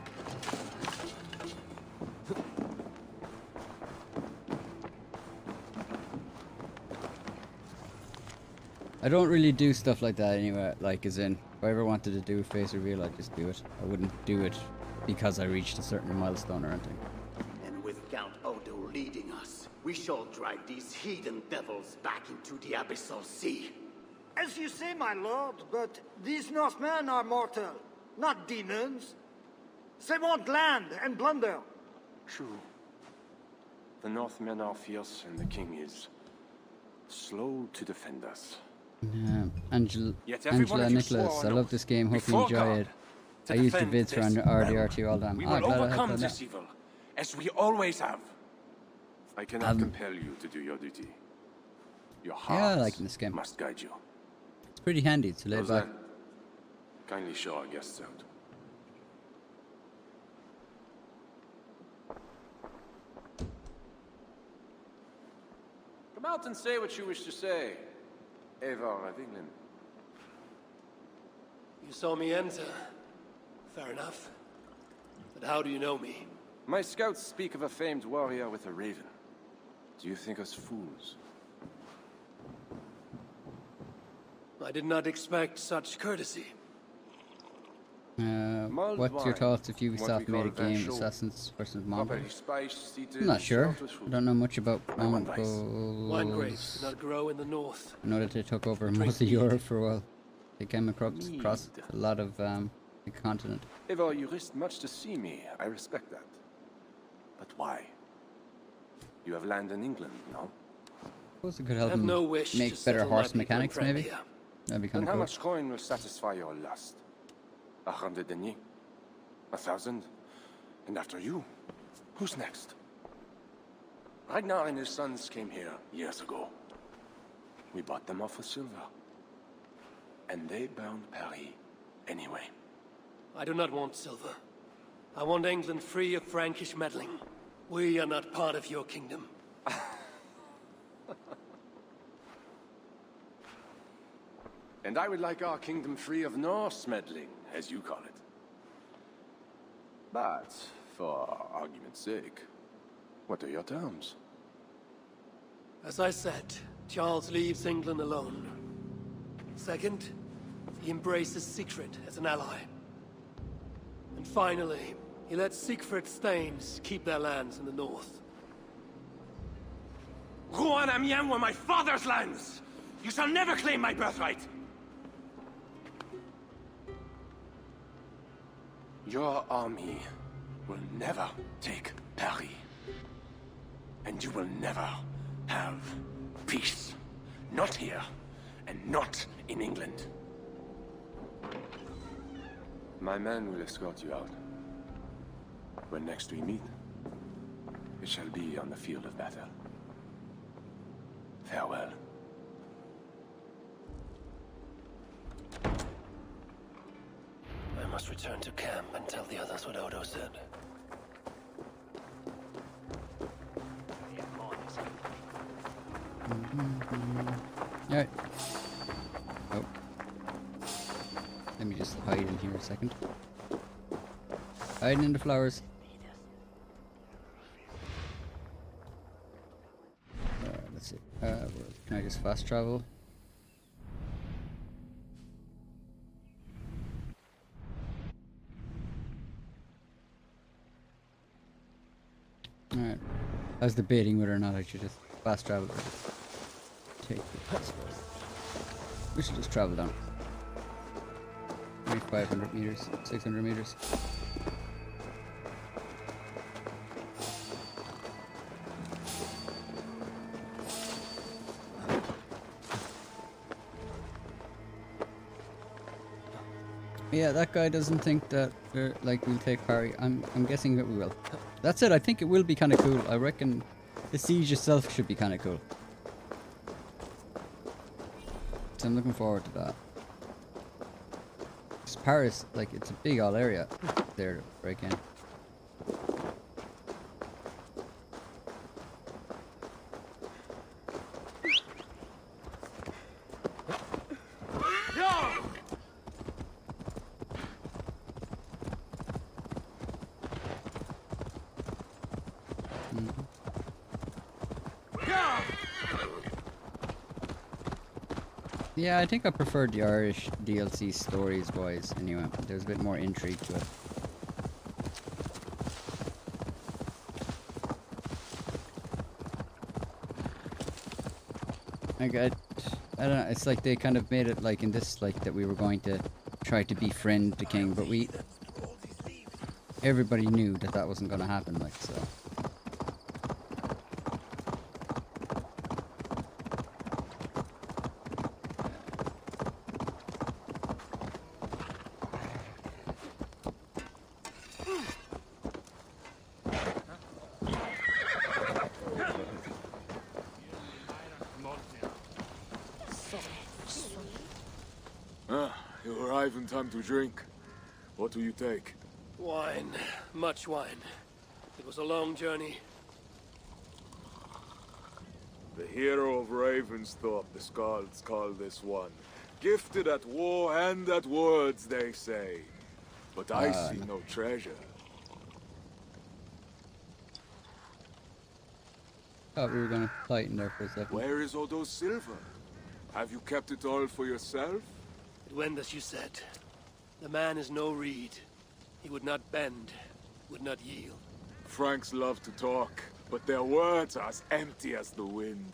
I don't really do stuff like that anyway, like as in, if I ever wanted to do a face reveal, I'd just do it. I wouldn't do it because I reached a certain milestone or anything. And with Count Odo leading us, we shall drive these heathen devils back into the abyssal sea. As you say, my lord, but these Northmen are mortal, not demons. They want land and plunder. True. The Northmen are fierce and the king is slow to defend us. Angela Nicholas, I love this game, hope you enjoy it. I used your vids for RDR2 all done. We will overcome this evil, as we always have. I cannot compel you to do your duty. Your heart must guide you. It's pretty handy, it's laid back. Kindly show our guests out. Come out and say what you wish to say. Eivor of England. You saw me enter. Fair enough. But how do you know me? My scouts speak of a famed warrior with a raven. Do you think us fools? I did not expect such courtesy. What's your thoughts if Ubisoft made a game, Assassins vs. Mongols? I'm not sure. I don't know much about Mongols. Wine grapes do not grow in the north. I know that they took over most of Europe for a while. They came across a lot of the continent. Eivor, you risked much to see me. I respect that. But why? You have land in England, no? I suppose it could help them make better horse mechanics, maybe? That'd be kind of cool. How much coin will satisfy your lust? 100 deniers? 1,000? And after you, who's next? Ragnar and his sons came here years ago. We bought them off with silver. And they bound Paris anyway. I do not want silver. I want England free of Frankish meddling. We are not part of your kingdom. And I would like our kingdom free of Norse meddling, as you call it. But, for argument's sake, what are your terms? As I said, Charles leaves England alone. Second, he embraces Siegfried as an ally. And finally, he lets Siegfried's Thanes keep their lands in the north. Rouen and Amiens were my father's lands! You shall never claim my birthright! Your army will never take Paris. And you will never have peace. Not here, and not in England. My men will escort you out. When next we meet, it shall be on the field of battle. Farewell. I must return to camp and tell the others what Odo said. Alright. Oh. Let me just hide in here a second. Hiding in the flowers. Let's see. Can I just fast travel? Alright. I was debating whether or not I should just fast travel or just take the passport. We should just travel down. Maybe 500 meters, 600 meters. Yeah, that guy doesn't think that like we'll take Paris. I'm guessing that we will. That's it. I think it will be kind of cool. I reckon the siege itself should be kind of cool. So I'm looking forward to that. 'Cause Paris, like, it's a big all area there to break in. Yeah, I think I preferred the Irish DLC stories wise anyway. There's a bit more intrigue to it. I don't know, it's like they kind of made it like in this, like that we were going to try to befriend the king, but everybody knew that that wasn't going to happen, like, so. You arrive in time to drink. What do you take? Wine. Much wine. It was a long journey. The hero of Ravensthorpe, the Skalds call this one. Gifted at war and at words, they say. But I see no treasure. Thought we were gonna fight in there for a second. Where is all those silver? Have you kept it all for yourself? It went as you said. The man is no reed. He would not bend, would not yield. Franks love to talk, but their words are as empty as the wind.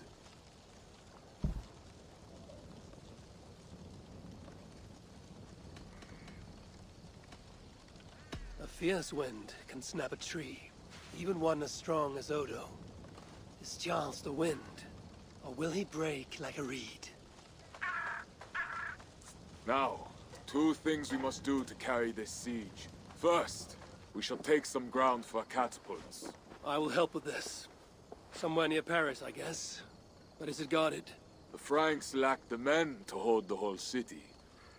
A fierce wind can snap a tree, even one as strong as Odo. Is Charles the wind, or will he break like a reed? Now, two things we must do to carry this siege. First, we shall take some ground for catapults. I will help with this. Somewhere near Paris, I guess. But is it guarded? The Franks lack the men to hold the whole city.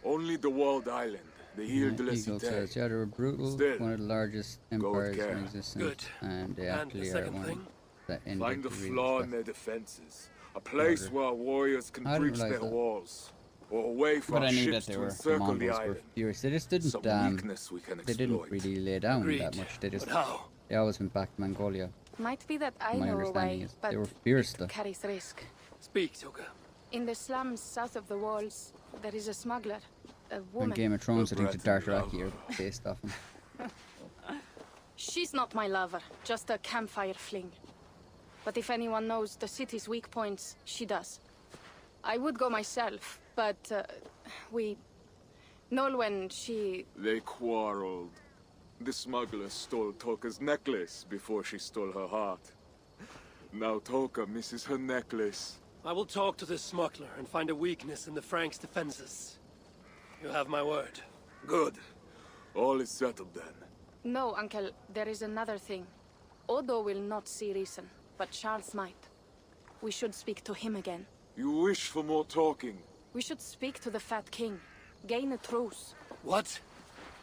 Only the walled island, the Ile de la Eagle says, Cité. yeah, they were brutal, Still, one of the largest empires in existence, Good. and they And actually the are second one thing? that ended Find a the flaw real in their defenses. A place where warriors can I didn't breach their realize that. walls. Or a way for But our I knew ships that they to were encircle the Mongols were island. furious. They just didn't. Some weakness we can They didn't exploit. really lay down Agreed. that much. They just. But how? They always went back to Mongolia. Might be that I My know a understanding way, is but they were fierce though. it carries risk. Speak, Toka. In the slums south of the walls, there is a smuggler, a On woman. Game of Thrones, I think the Dothraki are based off him. She's not my lover, just a campfire fling. But if anyone knows the city's weak points, she does. I would go myself, but Nolwenn, she... They quarreled. The smuggler stole Toka's necklace before she stole her heart. Now Toka misses her necklace. I will talk to this smuggler and find a weakness in the Franks' defenses. You have my word. Good. All is settled then. No, Uncle, there is another thing. Odo will not see reason, but Charles might. We should speak to him again. You wish for more talking? We should speak to the Fat King. Gain a truce. What?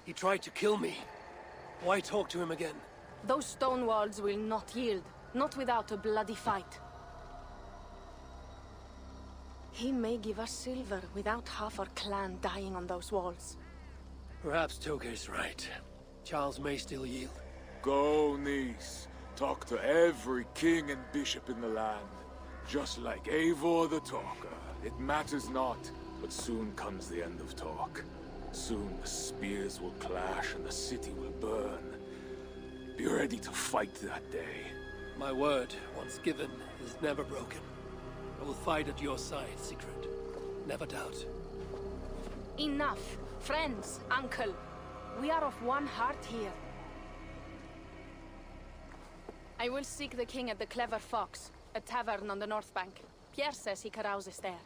He tried to kill me. Why talk to him again? Those stone walls will not yield. Not without a bloody fight. He may give us silver without half our clan dying on those walls. Perhaps Toka is right. Charles may still yield. Go, niece. Talk to every king and bishop in the land. Just like Eivor the Talker. It matters not, but soon comes the end of talk. Soon the spears will clash and the city will burn. Be ready to fight that day. My word, once given, is never broken. I will fight at your side, Sigrid. Never doubt. Enough. Friends, uncle. We are of one heart here. I will seek the king at the Clever Fox, a tavern on the north bank. Pierre says he carouses there.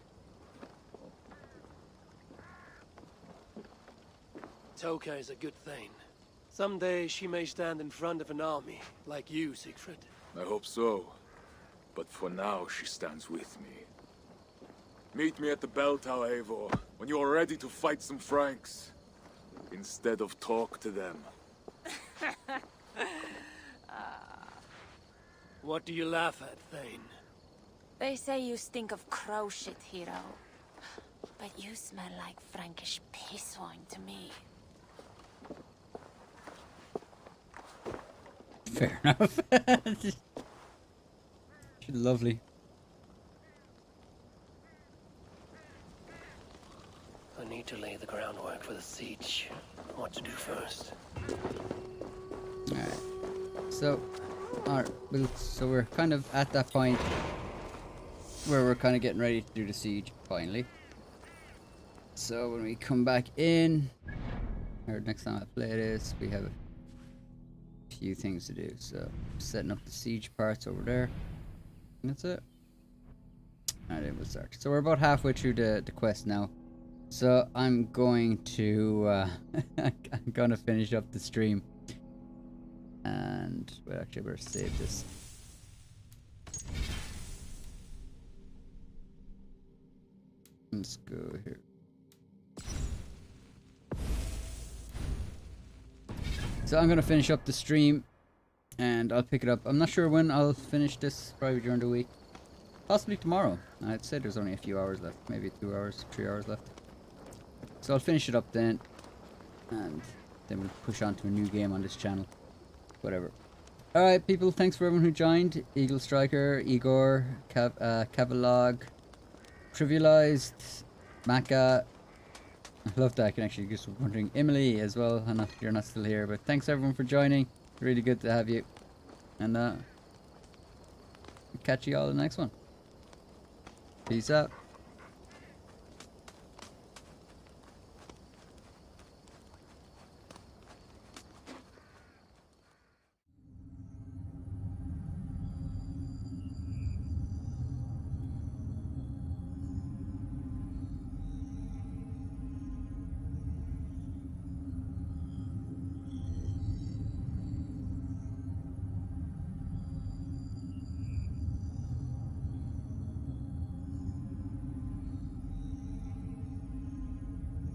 Toka is a good thing. Someday she may stand in front of an army, like you, Siegfried. I hope so. But for now, she stands with me. Meet me at the bell tower, Eivor, when you are ready to fight some Franks. Instead of talk to them. What do you laugh at, Thane? They say you stink of crow shit, hero. But you smell like Frankish piss wine to me. Fair enough. She's lovely. I need to lay the groundwork for the siege. What to do first? Alright. So, so we're kind of at that point where we're kind of getting ready to do the siege, finally. So when we come back in, or next time I play this, we have a few things to do. So, setting up the siege parts over there. And that's it. Alright, we'll start. So we're about halfway through the quest now. So I'm going to I'm gonna finish up the stream, and well, actually, I better save this. Let's go here. So I'm gonna finish up the stream, and I'll pick it up. I'm not sure when I'll finish this. Probably during the week, possibly tomorrow. I'd say there's only a few hours left, maybe 2 hours, 3 hours left. So I'll finish it up then, and then we'll push on to a new game on this channel. Whatever. Alright people, thanks for everyone who joined. Eagle Striker, Igor, Cavalog, Trivialized, Maka. I love that I can actually just wondering. Emily as well. I know you're not still here, but thanks everyone for joining. Really good to have you. And catch you all in the next one. Peace out.